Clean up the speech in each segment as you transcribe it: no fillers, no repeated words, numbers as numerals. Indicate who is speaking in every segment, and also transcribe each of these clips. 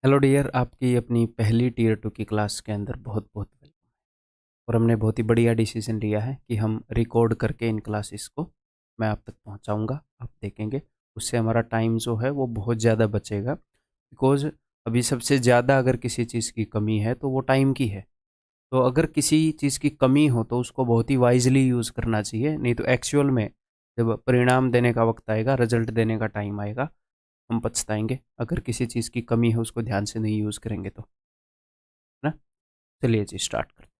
Speaker 1: Hello dear, आपकी अपनी पहली टीयर 2 की क्लास के अंदर बहुत बहुत वेलकम। और हमने बहुत ही बढ़िया डिसीजन लिया है कि हम रिकॉर्ड करके इन क्लासेस को मैं आप तक पहुंचाऊंगा। आप देखेंगे उससे हमारा टाइम जो है वो बहुत ज़्यादा बचेगा, बिकॉज अभी सबसे ज़्यादा अगर किसी चीज़ की कमी है तो वो टाइम की है। तो अगर किसी चीज़ की कमी हो तो उसको बहुत ही वाइजली यूज़ करना चाहिए, नहीं तो एक्चुअल में जब परिणाम देने का वक्त आएगा, रिजल्ट देने का टाइम आएगा, हम पछताएंगे अगर किसी चीज़ की कमी है उसको ध्यान से नहीं यूज़ करेंगे तो, है ना। चलिए जी, स्टार्ट करते हैं।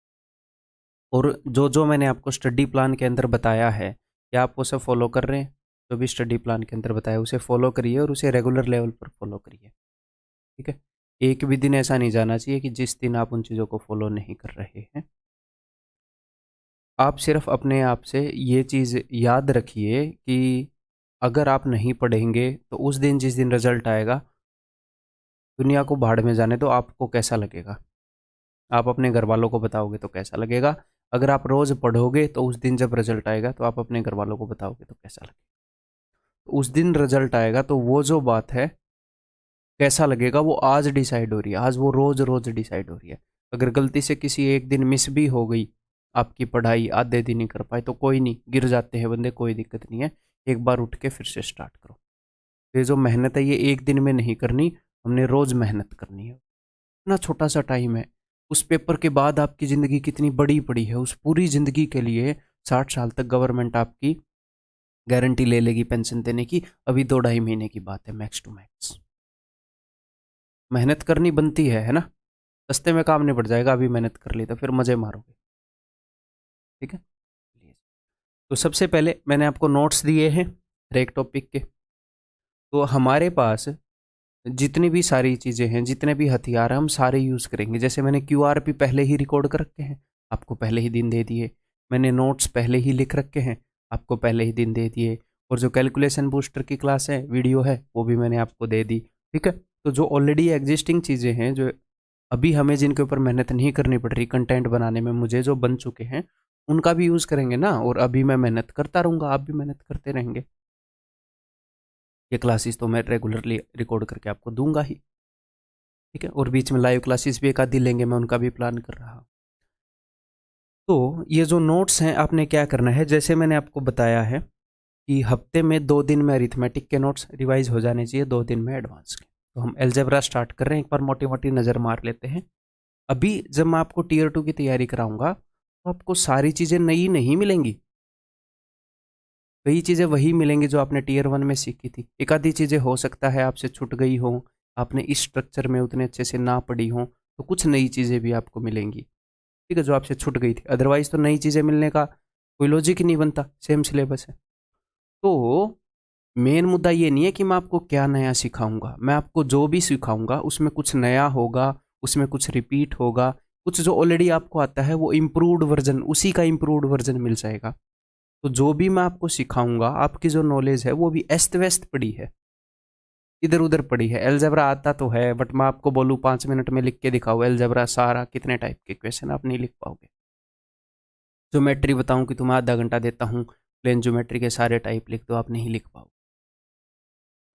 Speaker 1: और जो जो मैंने आपको स्टडी प्लान के अंदर बताया है, क्या आप वो सब फॉलो कर रहे हैं? जो भी स्टडी प्लान के अंदर बताया उसे फॉलो करिए और उसे रेगुलर लेवल पर फॉलो करिए। ठीक है। एक भी दिन ऐसा नहीं जाना चाहिए कि जिस दिन आप उन चीज़ों को फॉलो नहीं कर रहे हैं। आप सिर्फ अपने आप से ये चीज़ याद रखिए कि अगर आप नहीं पढ़ेंगे तो उस दिन जिस दिन रिजल्ट आएगा, दुनिया को भाड़ में जाने दो, आपको कैसा लगेगा? आप अपने घर वालों को बताओगे तो कैसा लगेगा? अगर आप रोज़ पढ़ोगे तो उस दिन जब रिजल्ट आएगा तो आप अपने घर वालों को बताओगे तो कैसा लगेगा? तो उस दिन रिजल्ट आएगा तो वो जो बात है कैसा लगेगा वो आज डिसाइड हो रही है, आज वो रोज़ रोज़ डिसाइड हो रही है। अगर गलती से किसी एक दिन मिस भी हो गई, आपकी पढ़ाई आधे दिन नहीं कर पाए तो कोई नहीं, गिर जाते हैं बंदे, कोई दिक्कत नहीं है। एक बार उठ के फिर से स्टार्ट करो। ये जो मेहनत है ये एक दिन में नहीं करनी, हमने रोज़ मेहनत करनी है। इतना छोटा सा टाइम है, उस पेपर के बाद आपकी ज़िंदगी कितनी बड़ी पड़ी है। उस पूरी ज़िंदगी के लिए 60 साल तक गवर्नमेंट आपकी गारंटी ले लेगी पेंशन देने की। अभी 2 ढाई महीने की बात है मैक्स टू मैक्स। मेहनत करनी बनती है ना। सस्ते में काम नहीं पड़ जाएगा, अभी मेहनत कर ली तो फिर मज़े मारोगे। ठीक है। तो सबसे पहले मैंने आपको नोट्स दिए हैं हर एक टॉपिक के। तो हमारे पास जितनी भी सारी चीज़ें हैं, जितने भी हथियार हैं, हम सारे यूज़ करेंगे। जैसे मैंने QRP पहले ही रिकॉर्ड कर रखे हैं, आपको पहले ही दिन दे दिए। मैंने नोट्स पहले ही लिख रखे हैं, आपको पहले ही दिन दे दिए। और जो कैलकुलेशन बूस्टर की क्लास है, वीडियो है, वो भी मैंने आपको दे दी। ठीक है। तो जो ऑलरेडी एग्जिस्टिंग चीज़ें हैं, जो अभी हमें जिनके ऊपर मेहनत नहीं करनी पड़ रही कंटेंट बनाने में, मुझे जो बन चुके हैं उनका भी यूज़ करेंगे ना। और अभी मैं मेहनत करता रहूँगा, आप भी मेहनत करते रहेंगे। ये क्लासेस तो मैं रेगुलरली रिकॉर्ड करके आपको दूंगा ही। ठीक है। और बीच में लाइव क्लासेस भी एक आधी लेंगे, मैं उनका भी प्लान कर रहा हूँ। तो ये जो नोट्स हैं, आपने क्या करना है, जैसे मैंने आपको बताया है कि हफ्ते में 2 दिन में अरिथमेटिक के नोट्स रिवाइज हो जाने चाहिए, 2 दिन में एडवांस के। तो हम एलजेब्रा स्टार्ट कर रहे हैं, एक बार मोटी मोटी नज़र मार लेते हैं। अभी जब मैं आपको टीयर 2 की तैयारी कराऊंगा तो आपको सारी चीज़ें नई नहीं मिलेंगी। कई चीज़ें वही मिलेंगी जो आपने टीयर 1 में सीखी थी। एक आधी चीज़ें हो सकता है आपसे छूट गई हो, आपने इस स्ट्रक्चर में उतने अच्छे से ना पढ़ी हो, तो कुछ नई चीज़ें भी आपको मिलेंगी। ठीक है, जो आपसे छूट गई थी। अदरवाइज तो नई चीज़ें मिलने का कोई लॉजिक ही नहीं बनता, सेम सिलेबस है। तो मेन मुद्दा ये नहीं है कि मैं आपको क्या नया सिखाऊंगा, मैं आपको जो भी सिखाऊंगा उसमें कुछ नया होगा, उसमें कुछ रिपीट होगा, कुछ जो ऑलरेडी आपको आता है वो इम्प्रूव्ड वर्जन, उसी का इम्प्रूव्ड वर्जन मिल जाएगा। तो जो भी मैं आपको सिखाऊंगा, आपकी जो नॉलेज है वो भी अस्त व्यस्त पड़ी है, इधर उधर पड़ी है। एलजेब्रा आता तो है, बट मैं आपको बोलूँ 5 मिनट में लिख के दिखाओ एलजेब्रा सारा, कितने टाइप के क्वेश्चन, आप नहीं लिख पाओगे। ज्योमेट्री बताऊं कि तुम्हें आधा घंटा देता हूँ, प्लेन ज्योमेट्री के सारे टाइप लिख दो, आप नहीं लिख पाओगे।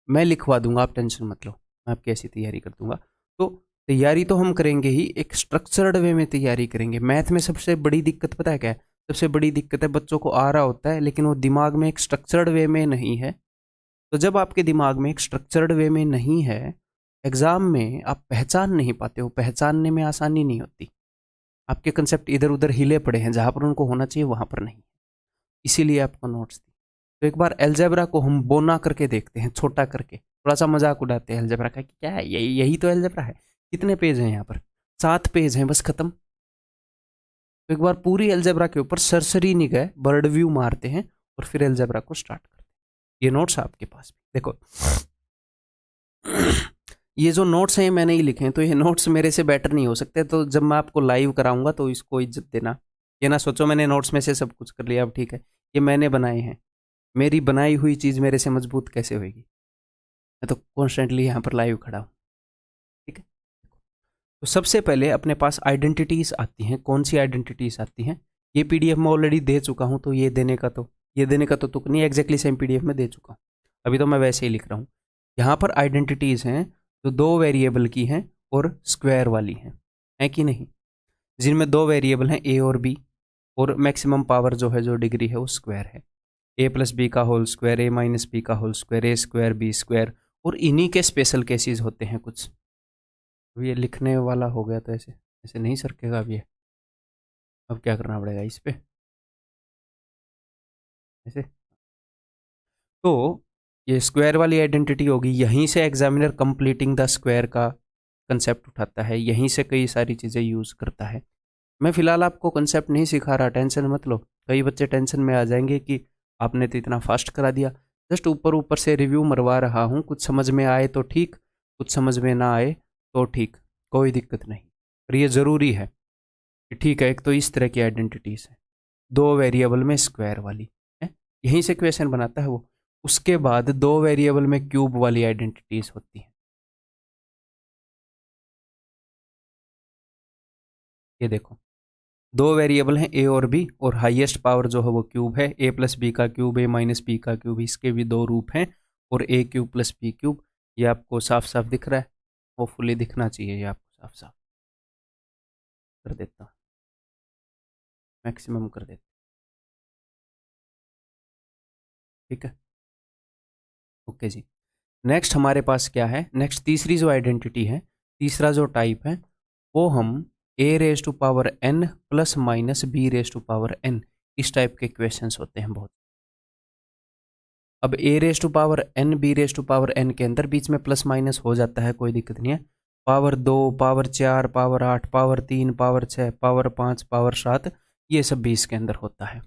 Speaker 1: मैं लिखवा दूंगा, आप टेंशन मत लो, मैं आपकी ऐसी तैयारी कर दूंगा। तो तैयारी तो हम करेंगे ही, एक स्ट्रक्चर्ड वे में तैयारी करेंगे। मैथ में सबसे बड़ी दिक्कत पता है क्या है? सबसे बड़ी दिक्कत है बच्चों को आ रहा होता है लेकिन वो दिमाग में एक स्ट्रक्चर्ड वे में नहीं है। तो जब आपके दिमाग में एक स्ट्रक्चर्ड वे में नहीं है, एग्जाम में आप पहचान नहीं पाते हो, पहचानने में आसानी नहीं होती। आपके कंसेप्ट इधर उधर हिले पड़े हैं, जहां पर उनको होना चाहिए वहां पर नहीं। इसीलिए आपको नोट्स दी। तो एक बार एलजेब्रा को हम बोना करके देखते हैं, छोटा करके, थोड़ा सा मजाक उड़ाते हैं एलजेब्रा का कि क्या है, यही यही तो एलजेब्रा है। कितने पेज हैं यहाँ पर? 7 पेज हैं, बस खत्म। तो एक बार पूरी एलजेब्रा के ऊपर सरसरी निगाह, बर्ड व्यू मारते हैं और फिर एलजेब्रा को स्टार्ट करते हैं। ये नोट्स आपके पास देखो। ये जो नोट्स हैं मैंने ही लिखे हैं, तो ये नोट्स मेरे से बेटर नहीं हो सकते। तो जब मैं आपको लाइव कराऊंगा तो इसको इज्जत देना। ये ना सोचो मैंने नोट्स में से सब कुछ कर लिया, अब ठीक है। ये मैंने बनाए हैं, मेरी बनाई हुई चीज़ मेरे से मजबूत कैसे होगी? मैं तो कॉन्स्टेंटली यहाँ पर लाइव खड़ा हूँ। ठीक है। तो सबसे पहले अपने पास आइडेंटिटीज़ आती हैं। कौन सी आइडेंटिटीज़ आती हैं? ये पीडीएफ में ऑलरेडी दे चुका हूँ, तो ये देने का तो तुक नहीं, एग्जैक्टली सेम पीडीएफ में दे चुका हूँ। अभी तो मैं वैसे ही लिख रहा हूँ। यहाँ पर आइडेंटिटीज़ हैं जो 2 वेरिएबल की हैं और स्क्वायर वाली हैं, है कि नहीं, जिनमें दो वेरिएबल हैं ए और बी, और मैक्सिमम पावर जो है, जो डिग्री है, वो स्क्वायर है। ए प्लस बी का होल स्क्वायर, ए माइनस बी का होल स्क्वायर, ए स्क्वायर बी स्क्वायर, और इन्हीं के स्पेशल केसेस होते हैं कुछ। अब ये लिखने वाला हो गया तो ऐसे ऐसे नहीं सरकेगा अब ये। अब क्या करना पड़ेगा इस पे, ऐसे। तो ये स्क्वायर वाली आइडेंटिटी होगी, यहीं से एग्जामिनर कंप्लीटिंग द स्क्वायर का कंसेप्ट उठाता है, यहीं से कई सारी चीज़ें यूज़ करता है। मैं फ़िलहाल आपको कंसेप्ट नहीं सिखा रहा, टेंशन मत लो। कई बच्चे टेंशन में आ जाएंगे कि आपने तो इतना फास्ट करा दिया। जस्ट ऊपर ऊपर से रिव्यू मरवा रहा हूँ, कुछ समझ में आए तो ठीक, कुछ समझ में ना आए तो ठीक, कोई दिक्कत नहीं। पर ये ज़रूरी है कि ठीक है, एक तो इस तरह की आइडेंटिटीज़ है, दो वेरिएबल में स्क्वायर वाली है, यहीं से क्वेश्चन बनाता है वो। उसके बाद दो वेरिएबल में क्यूब वाली आइडेंटिटीज़ होती हैं। ये देखो, दो वेरिएबल हैं ए और बी, और हाईएस्ट पावर जो है वो क्यूब है, ए प्लस बी का क्यूब, ए माइनस बी का क्यूब, इसके भी दो रूप हैं, और ए क्यूब प्लस बी क्यूब। ये आपको साफ साफ दिख रहा है, वो फुली दिखना चाहिए, ये आपको साफ साफ कर देता हूँ, मैक्सिमम कर देता हूँ, ठीक है। ओके जी, नेक्स्ट हमारे पास क्या है, नेक्स्ट तीसरी जो आइडेंटिटी है, तीसरा जो टाइप है, वो हम A raise to power N plus minus B raise to power N, इस टाइप के क्वेश्चंस होते हैं बहुत। अब A raise to power N, B raise to power N के अंदर बीच में प्लस माइनस हो जाता है, कोई दिक्कत नहीं है। Power 2, power 4, power 8, power 3, power 6, power 5, power 7, ये सब भी इसके अंदर होता है,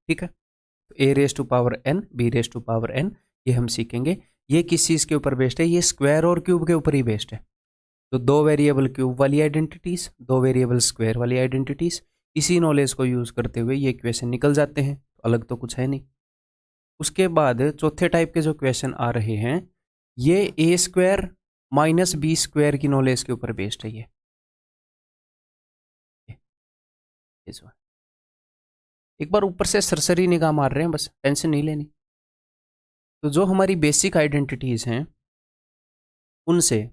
Speaker 1: ठीक है। तो A raise to power N, B raise to power N, ये हम सीखेंगे। ये किस चीज़ के ऊपर बेस्ड है, ये स्क्वायर और क्यूब के ऊपर ही बेस्ड है। तो दो वेरिएबल क्यूब वाली आइडेंटिटीज, दो वेरिएबल स्क्वायर वाली आइडेंटिटीज, इसी नॉलेज को यूज करते हुए ये क्वेश्चन निकल जाते हैं, अलग तो कुछ है नहीं। उसके बाद चौथे टाइप के जो क्वेश्चन आ रहे हैं, ये ए स्क्वायर माइनस बी स्क्वायर की नॉलेज के ऊपर बेस्ड है। ये एक बार ऊपर से सरसरी निगाह मार रहे हैं, बस टेंशन नहीं लेनी। तो जो हमारी बेसिक आइडेंटिटीज हैं, उनसे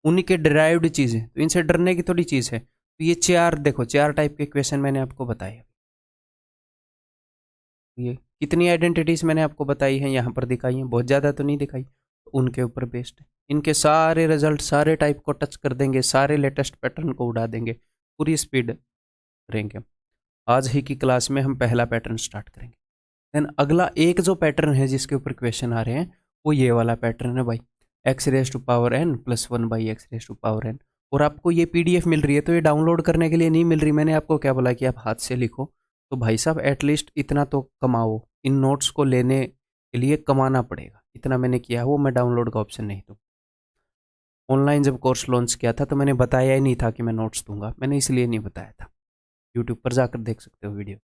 Speaker 1: उन्हीं के डिराइव्ड चीज़ें, तो इनसे डरने की थोड़ी चीज़ है। तो ये चार देखो, चार टाइप के क्वेश्चन मैंने आपको बताए। ये कितनी आइडेंटिटीज मैंने आपको बताई हैं, यहाँ पर दिखाई हैं, बहुत ज़्यादा तो नहीं दिखाई, तो उनके ऊपर बेस्ड है। इनके सारे रिजल्ट सारे टाइप को टच कर देंगे, सारे लेटेस्ट पैटर्न को उड़ा देंगे, पूरी स्पीड करेंगे। आज ही की क्लास में हम पहला पैटर्न स्टार्ट करेंगे। देन अगला एक जो पैटर्न है जिसके ऊपर क्वेश्चन आ रहे हैं, वो ये वाला पैटर्न है भाई, x raise to power N plus 1 by x raise to power n. और आपको ये पीडीएफ मिल रही है, तो ये डाउनलोड करने के लिए नहीं मिल रही। मैंने आपको क्या बोला कि आप हाथ से लिखो, तो भाई साहब एटलीस्ट इतना तो कमाओ, इन नोट्स को लेने के लिए कमाना पड़ेगा। इतना मैंने किया, वो मैं डाउनलोड का ऑप्शन नहीं दूँ। ऑनलाइन जब कोर्स लॉन्च किया था तो मैंने बताया ही नहीं था कि मैं नोट्स दूंगा, मैंने इसलिए नहीं बताया था। यूट्यूब पर जाकर देख सकते हो वीडियो।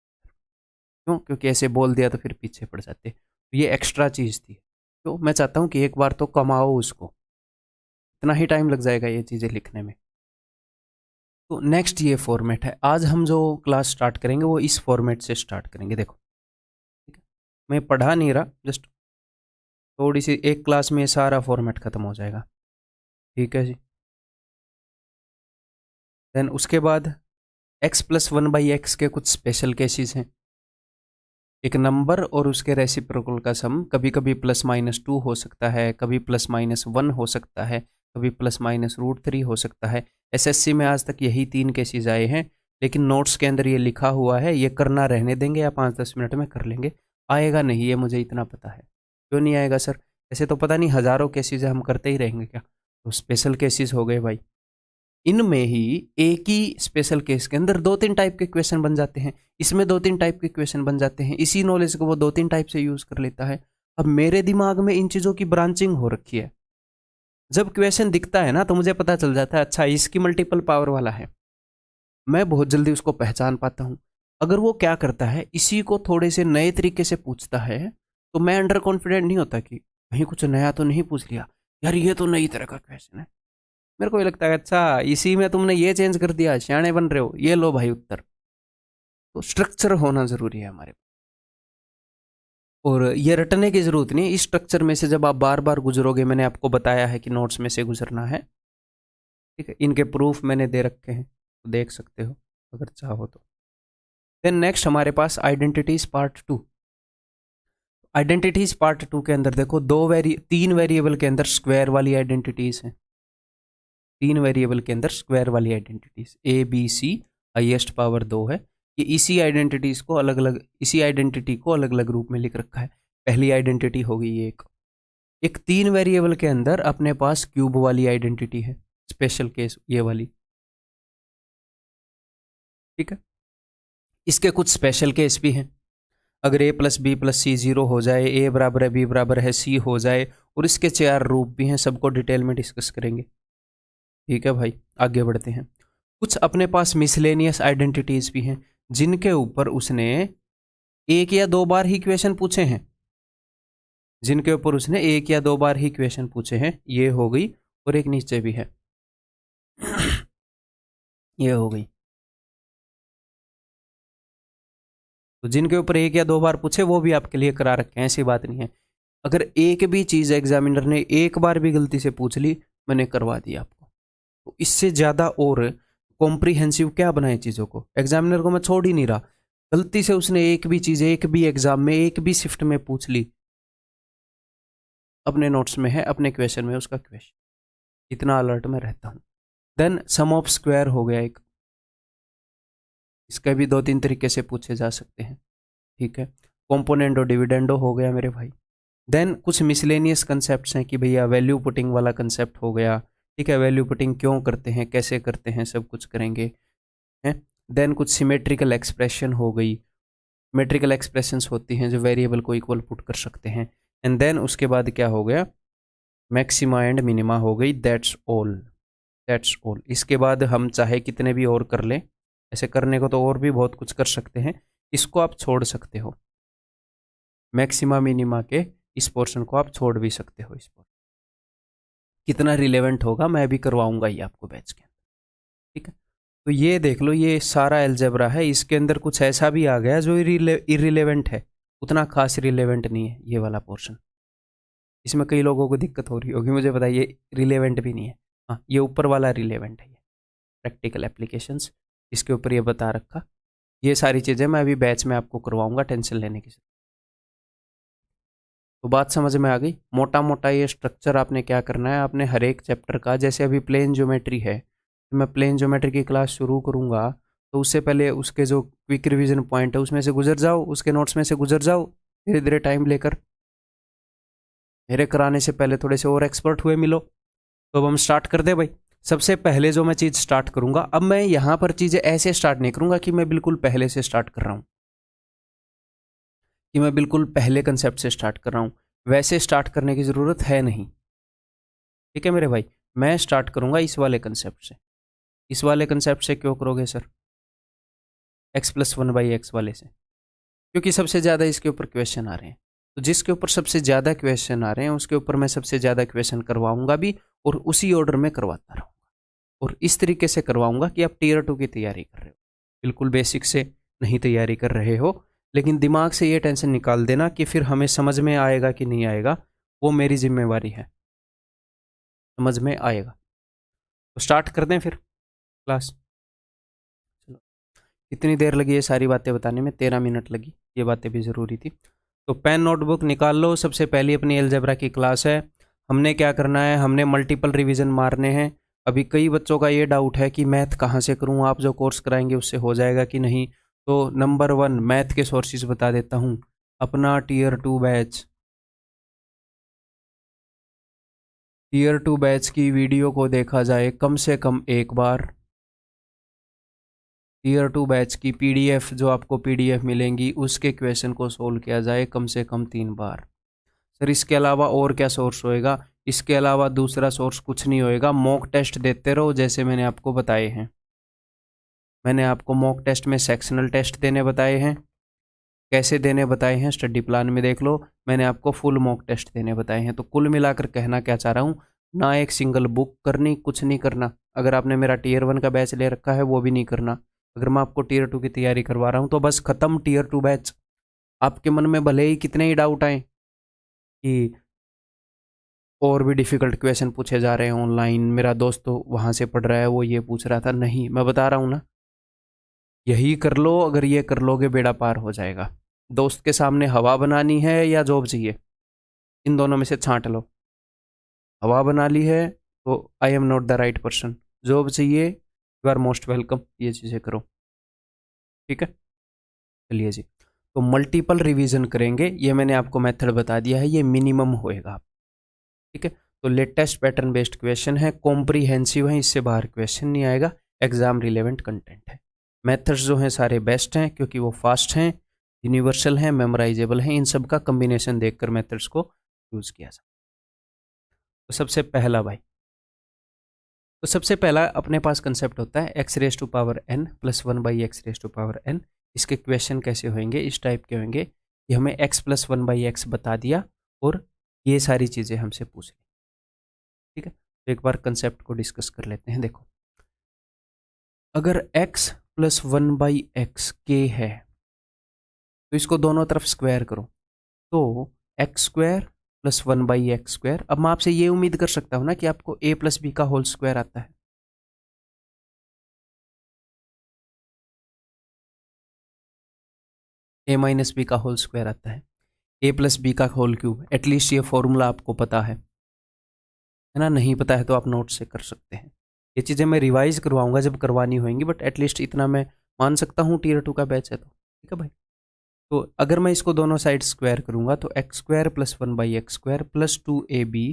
Speaker 1: क्यों? क्योंकि ऐसे बोल दिया तो फिर पीछे पड़ जाते। तो ये एक्स्ट्रा चीज़ थी, तो मैं चाहता हूँ कि एक बार तो कमाओ उसको, इतना ही टाइम लग जाएगा ये चीज़ें लिखने में। तो नेक्स्ट ये फॉर्मेट है, आज हम जो क्लास स्टार्ट करेंगे वो इस फॉर्मेट से स्टार्ट करेंगे। देखो, ठीक है, मैं पढ़ा नहीं रहा, जस्ट थोड़ी सी एक क्लास में सारा फॉर्मेट खत्म हो जाएगा, ठीक है जी। देन उसके बाद एक्स प्लस 1 बाई एक्स के कुछ स्पेशल केसेस हैं। एक नंबर और उसके रेसिप्रोकल का सम कभी कभी प्लस माइनस 2 हो सकता है, कभी प्लस माइनस 1 हो सकता है, कभी प्लस माइनस √3 हो सकता है। एसएससी में आज तक यही 3 केसेस आए हैं, लेकिन नोट्स के अंदर ये लिखा हुआ है, ये करना रहने देंगे या 5-10 मिनट में कर लेंगे। आएगा नहीं, ये मुझे इतना पता है। क्यों नहीं आएगा सर? ऐसे तो पता नहीं हज़ारों केसेस हम करते ही रहेंगे क्या? तो स्पेशल केसेस हो गए भाई। इनमें ही एक ही स्पेशल केस के अंदर 2-3 टाइप के क्वेश्चन बन जाते हैं, इसमें 2-3 टाइप के क्वेश्चन बन जाते हैं। इसी नॉलेज को वो 2-3 टाइप से यूज कर लेता है। अब मेरे दिमाग में इन चीज़ों की ब्रांचिंग हो रखी है। जब क्वेश्चन दिखता है ना, तो मुझे पता चल जाता है अच्छा इसकी मल्टीपल पावर वाला है। मैं बहुत जल्दी उसको पहचान पाता हूँ। अगर वो क्या करता है, इसी को थोड़े से नए तरीके से पूछता है, तो मैं अंडर कॉन्फिडेंट नहीं होता कि कहीं कुछ नया तो नहीं पूछ लिया, यार ये तो नई तरह का क्वेश्चन है। मेरे को ये लगता है अच्छा इसी में तुमने ये चेंज कर दिया, सियाने बन रहे हो, ये लो भाई उत्तर। तो स्ट्रक्चर होना जरूरी है हमारे। और ये रटने की ज़रूरत नहीं, इस स्ट्रक्चर में से जब आप बार बार गुजरोगे, मैंने आपको बताया है कि नोट्स में से गुजरना है, ठीक है। इनके प्रूफ मैंने दे रखे हैं, तो देख सकते हो अगर चाहो तो। देन नेक्स्ट हमारे पास आइडेंटिटीज पार्ट 2। आइडेंटिटीज पार्ट 2 के अंदर देखो, तीन वेरिएबल के अंदर स्क्वायर वाली आइडेंटिटीज हैं। तीन वेरिएबल के अंदर स्क्वायर वाली identities a b c, highest power 2 है। ये इसी आइडेंटिटीज को अलग अलग, इसी आइडेंटिटी को अलग अलग रूप में लिख रखा है। पहली आइडेंटिटी हो गई ये एक तीन वेरिएबल के अंदर अपने पास क्यूब वाली आइडेंटिटी है, स्पेशल केस ये वाली, ठीक है। इसके कुछ स्पेशल केस भी हैं। अगर a प्लस बी प्लस सी 0 हो जाए, a बराबर है b बराबर है c हो जाए, और इसके 4 रूप भी हैं, सबको डिटेल में डिस्कस करेंगे, ठीक है भाई। आगे बढ़ते हैं। कुछ अपने पास मिसलेनियस आइडेंटिटीज भी हैं, जिनके ऊपर उसने एक या दो बार ही क्वेश्चन पूछे हैं, जिनके ऊपर उसने एक या दो बार ही क्वेश्चन पूछे हैं। ये हो गई, और एक नीचे भी है, ये हो गई। तो जिनके ऊपर एक या दो बार पूछे वो भी आपके लिए करा रखे हैं, ऐसी बात नहीं है। अगर एक भी चीज़ एग्जामिनर ने एक बार भी गलती से पूछ ली, मैंने करवा दी आपको। तो इससे ज़्यादा और कॉम्प्रिहेंसिव क्या बनाए चीज़ों को, एग्जामिनर को मैं छोड़ ही नहीं रहा। गलती से उसने एक भी चीज़ एक भी एग्जाम में एक भी शिफ्ट में पूछ ली, अपने नोट्स में है, अपने क्वेश्चन में उसका क्वेश्चन, इतना अलर्ट में रहता हूँ। देन सम ऑफ स्क्वायर हो गया एक, इसका भी दो तीन तरीके से पूछे जा सकते हैं, ठीक है। कॉम्पोनेंडो डिविडेंडो हो गया मेरे भाई। देन कुछ मिसलेनियस कंसेप्ट हैं कि भैया वैल्यू पुटिंग वाला कंसेप्ट हो गया, ठीक है। वैल्यू पुटिंग क्यों करते हैं, कैसे करते हैं, सब कुछ करेंगे, हैं। देन कुछ सिमेट्रिकल एक्सप्रेशन हो गई, सिमेट्रिकल एक्सप्रेशंस होती हैं जो वेरिएबल को इक्वल पुट कर सकते हैं। एंड देन उसके बाद क्या हो गया, मैक्सिमा एंड मिनिमा हो गई। That's all, that's all. इसके बाद हम चाहे कितने भी और कर लें, ऐसे करने को तो और भी बहुत कुछ कर सकते हैं, इसको आप छोड़ सकते हो, मैक्सिमा मिनिमा के इस पोर्शन को आप छोड़ भी सकते हो। इस पर कितना रिलेवेंट होगा मैं भी करवाऊंगा ही आपको बैच के अंदर, ठीक है। तो ये देख लो, ये सारा एल्जेब्रा है, इसके अंदर कुछ ऐसा भी आ गया जो इरिलेवेंट है, उतना खास रिलेवेंट नहीं है ये वाला पोर्शन। इसमें कई लोगों को दिक्कत हो रही होगी, मुझे पता है, ये रिलेवेंट भी नहीं है। हाँ, ये ऊपर वाला रिलेवेंट है, ये प्रैक्टिकल एप्लीकेशंस, इसके ऊपर ये बता रखा। ये सारी चीज़ें मैं अभी बैच में आपको करवाऊंगा, टेंशन लेने की। तो बात समझ में आ गई। मोटा मोटा ये स्ट्रक्चर आपने क्या करना है, आपने हर एक चैप्टर का, जैसे अभी प्लेन ज्योमेट्री है, तो मैं प्लेन ज्योमेट्री की क्लास शुरू करूँगा, तो उससे पहले उसके जो क्विक रिवीजन पॉइंट है उसमें से गुजर जाओ, उसके नोट्स में से गुजर जाओ धीरे धीरे टाइम लेकर। मेरे कराने से पहले थोड़े से और एक्सपर्ट हुए मिलो। तो अब हम स्टार्ट कर दे भाई। सबसे पहले जो मैं चीज़ स्टार्ट करूँगा, अब मैं यहाँ पर चीज़ें ऐसे स्टार्ट नहीं करूँगा कि मैं बिल्कुल पहले से स्टार्ट कर रहा हूँ, कि मैं बिल्कुल पहले कंसेप्ट से स्टार्ट कर रहा हूँ, वैसे स्टार्ट करने की ज़रूरत है नहीं, ठीक है मेरे भाई। मैं स्टार्ट करूँगा इस वाले कंसेप्ट से। इस वाले कंसेप्ट से क्यों करोगे सर, x+1/x वाले से, क्योंकि सबसे ज़्यादा इसके ऊपर क्वेश्चन आ रहे हैं। तो जिसके ऊपर सबसे ज़्यादा क्वेश्चन आ रहे हैं उसके ऊपर मैं सबसे ज़्यादा क्वेश्चन करवाऊंगा भी, और उसी ऑर्डर में करवाता रहूँगा, और इस तरीके से करवाऊंगा कि आप टियर 2 की तैयारी कर रहे हो, बिल्कुल बेसिक से नहीं तैयारी कर रहे हो। लेकिन दिमाग से ये टेंशन निकाल देना कि फिर हमें समझ में आएगा कि नहीं आएगा, वो मेरी जिम्मेवारी है, समझ में आएगा। तो स्टार्ट कर दें फिर क्लास। चलो, इतनी देर लगी ये सारी बातें बताने में, 13 मिनट लगी, ये बातें भी ज़रूरी थी। तो पेन नोटबुक निकाल लो। सबसे पहली अपनी अलजेब्रा की क्लास है। हमने क्या करना है, हमने मल्टीपल रिवीजन मारने हैं। अभी कई बच्चों का ये डाउट है कि मैथ कहाँ से करूँ, आप जो कोर्स कराएंगे उससे हो जाएगा कि नहीं। तो नंबर 1 मैथ के सोर्सेज बता देता हूँ। अपना टियर 2 बैच, टियर 2 बैच की वीडियो को देखा जाए कम से कम एक बार। टियर 2 बैच की पीडीएफ, जो आपको पीडीएफ मिलेंगी, उसके क्वेश्चन को सोल्व किया जाए कम से कम 3 बार। सर इसके अलावा और क्या सोर्स होएगा, इसके अलावा दूसरा सोर्स कुछ नहीं होएगा। मॉक टेस्ट देते रहो जैसे मैंने आपको बताए हैं। मैंने आपको मॉक टेस्ट में सेक्शनल टेस्ट देने बताए हैं, कैसे देने बताए हैं स्टडी प्लान में देख लो। मैंने आपको फुल मॉक टेस्ट देने बताए हैं। तो कुल मिलाकर कहना क्या चाह रहा हूँ, ना एक सिंगल बुक करनी, कुछ नहीं करना। अगर आपने मेरा टियर 1 का बैच ले रखा है वो भी नहीं करना। अगर मैं आपको टियर 2 की तैयारी करवा रहा हूँ तो बस खत्म टियर 2 बैच। आपके मन में भले ही कितने ही डाउट आए कि और भी डिफ़िकल्ट क्वेश्चन पूछे जा रहे हैं ऑनलाइन, मेरा दोस्त तो वहाँ से पढ़ रहा है, वो ये पूछ रहा था, नहीं, मैं बता रहा हूँ ना, यही कर लो, अगर ये कर लोगे बेड़ा पार हो जाएगा। दोस्त के सामने हवा बनानी है या जॉब चाहिए, इन दोनों में से छांट लो। हवा बना ली है तो I am not the right person, job चाहिए, यू आर मोस्ट वेलकम, ये चीज़ें करो, ठीक है। चलिए जी, तो मल्टीपल रिवीजन करेंगे, ये मैंने आपको मेथड बता दिया है, ये मिनिमम होएगा, ठीक है। तो लेटेस्ट पैटर्न बेस्ड क्वेश्चन है, कॉम्प्रीहेंसिव है, इससे बाहर क्वेश्चन नहीं आएगा, एग्जाम रिलेवेंट कंटेंट है। मेथड्स जो हैं सारे बेस्ट हैं क्योंकि वो फास्ट हैं, यूनिवर्सल हैं, मेमोराइजेबल हैं, इन सब का कम्बिनेशन देखकर मेथड्स को यूज़ किया जाए। तो सबसे पहला भाई, तो सबसे पहला अपने पास कंसेप्ट होता है x raise to power N plus one by x raise to power n. इसके क्वेश्चन कैसे होंगे, इस टाइप के होंगे कि हमें x plus one by x बता दिया और ये सारी चीज़ें हमसे पूछ ली, ठीक है। तो एक बार कंसेप्ट को डिस्कस कर लेते हैं। देखो, अगर x plus one by x के है तो इसको दोनों तरफ स्क्वायर करो, तो X square plus one by X square. अब मैं आपसे ये उम्मीद कर सकता हूँ ना कि आपको a प्लस बी का होल स्क्वायर आता है, a माइनस बी का होल स्क्वायर आता है, a प्लस बी का होल क्यूब, एटलीस्ट ये फॉर्मूला आपको पता है ना। नहीं पता है तो आप नोट से कर सकते हैं, ये चीज़ें मैं रिवाइज करवाऊंगा जब करवानी होंगी, बट एटलीस्ट इतना मैं मान सकता हूँ, टीयर 2 का बैच है तो, ठीक है भाई। तो अगर मैं इसको दोनों साइड स्क्वायर करूंगा तो X square plus one by X square plus two A B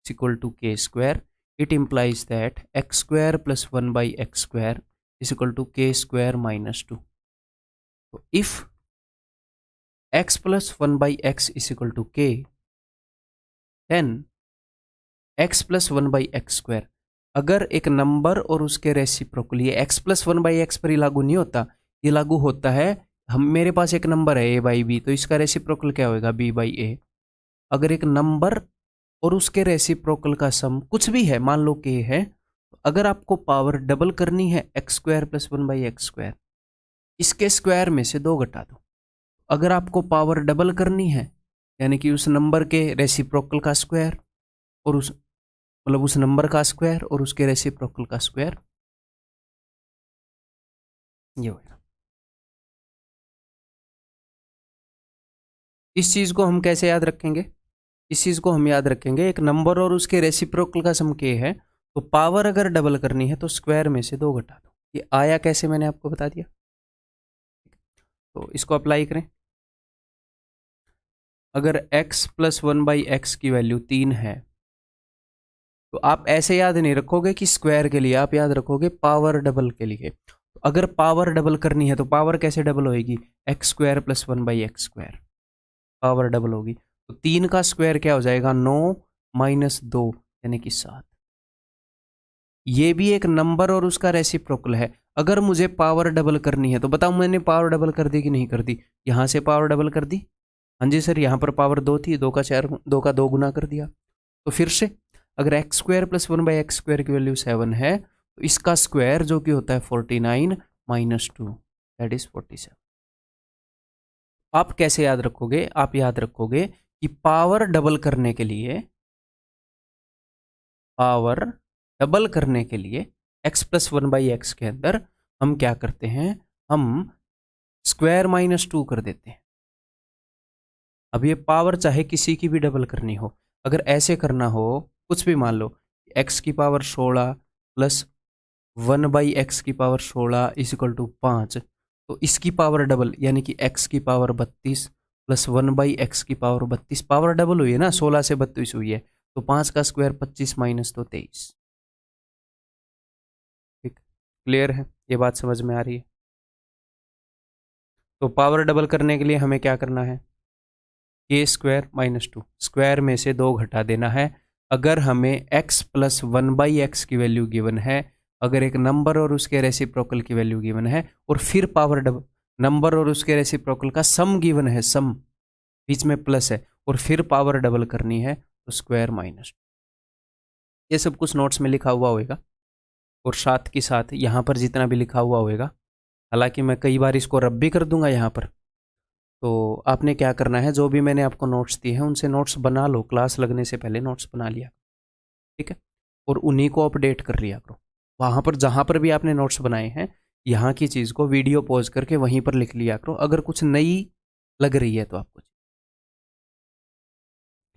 Speaker 1: equal to K square, it implies that X square plus one by X square is equal to K square minus two. तो if x plus one by x is equal to K, then x plus one by X square, अगर एक number और उसके reciprocal, ये x plus one by X पर ही लागू नहीं होता, ये लागू होता है, हम मेरे पास एक नंबर है a बाई बी, तो इसका रेसिप्रोकल क्या होगा, b बाई ए। अगर एक नंबर और उसके रेसिप्रोकल का सम कुछ भी है, मान लो k है, तो अगर आपको पावर डबल करनी है x square plus one by X square, इसके स्क्वायर में से दो घटा दो। अगर आपको पावर डबल करनी है, यानी कि उस नंबर के रेसिप्रोकल का स्क्वायर और उस मतलब उस नंबर का स्क्वायर और उसके रेसिप्रोकल का स्क्वायर, ये होगा। इस चीज को हम कैसे याद रखेंगे, इस चीज को हम याद रखेंगे, एक नंबर और उसके रेसिप्रोकल का सम के है, तो पावर अगर डबल करनी है तो स्क्वायर में से दो घटा दो। ये आया कैसे, मैंने आपको बता दिया, तो इसको अप्लाई करें। अगर x plus one by x की वैल्यू 3 है, तो आप ऐसे याद नहीं रखोगे कि स्क्वायर के लिए, आप याद रखोगे पावर डबल के लिए। तो अगर पावर डबल करनी है तो पावर कैसे डबल होएगी, x square plus one by X square, power double होगी। तो 3 का स्क्वायर क्या हो जाएगा, 9 माइनस 2 यानी कि 7। ये भी एक नंबर और उसका रेसिप्रोकल है। अगर मुझे पावर डबल करनी है तो बताओ, मैंने पावर डबल कर दी कि नहीं कर दी, यहां से पावर डबल कर दी, हाँ जी सर, यहाँ पर पावर 2 थी, 2 का 4, 2 का 2 गुना कर दिया। तो फिर से अगर x square plus one by X square की वैल्यू 7 है, तो इसका स्क्वायर जो कि होता है 49 माइनस 2 दैट इज 47। आप कैसे याद रखोगे, आप याद रखोगे कि पावर डबल करने के लिए, पावर डबल करने के लिए x plus one by x के अंदर हम क्या करते हैं, हम स्क्वायर माइनस 2 कर देते हैं। अब ये पावर चाहे किसी की भी डबल करनी हो, अगर ऐसे करना हो, कुछ भी मान लो, x की power 16 plus one by x की पावर 16 इज इक्वल टू 5, तो इसकी पावर डबल यानी कि x की power 32 plus one by x की पावर 32, पावर डबल हुई है ना, 16 से 32 हुई है, तो 5 का स्क्वायर 25 माइनस तो 23। ठीक, क्लियर है, ये बात समझ में आ रही है। तो पावर डबल करने के लिए हमें क्या करना है, के स्क्वायर माइनस 2, स्क्वायर में से 2 घटा देना है। अगर हमें x plus one by x की वैल्यू गिवन है, अगर एक नंबर और उसके रेसिप्रोकल की वैल्यू गिवन है, और फिर पावर डबल, नंबर और उसके रेसिप्रोकल का सम गिवन है, सम बीच में प्लस है, और फिर पावर डबल करनी है, तो स्क्वायर माइनस। ये सब कुछ नोट्स में लिखा हुआ होगा, और साथ के साथ यहाँ पर जितना भी लिखा हुआ होगा, हालांकि मैं कई बार इसको रब भी कर दूंगा यहाँ पर, तो आपने क्या करना है, जो भी मैंने आपको नोट्स दिए हैं उनसे नोट्स बना लो, क्लास लगने से पहले नोट्स बना लिया, ठीक है, और उन्हीं को अपडेट कर लिया करो। वहाँ पर जहाँ पर भी आपने नोट्स बनाए हैं, यहाँ की चीज़ को वीडियो पॉज करके वहीं पर लिख लिया करो, अगर कुछ नई लग रही है तो आपको।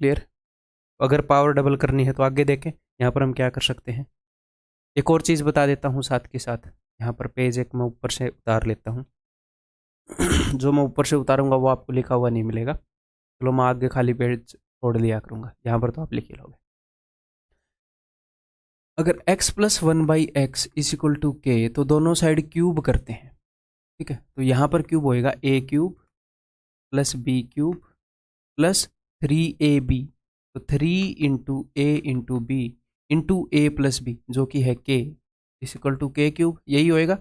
Speaker 1: क्लियर? अगर पावर डबल करनी है तो आगे देखें, यहाँ पर हम क्या कर सकते हैं। एक और चीज़ बता देता हूँ साथ के साथ, यहाँ पर पेज एक मैं ऊपर से उतार लेता हूँ। जो मैं ऊपर से उतारूंगा वो आपको लिखा हुआ नहीं मिलेगा, चलो मैं आगे खाली पेज छोड़ दिया करूँगा, यहाँ पर तो आप लिख लोगे। अगर x plus one by x is equal to k, तो दोनों साइड क्यूब करते हैं, ठीक है, तो यहाँ पर क्यूब होएगा a cube plus b cube plus 3ab, तो 3 into a into b into a plus b जो कि है k is equal to k cube, यही होएगा।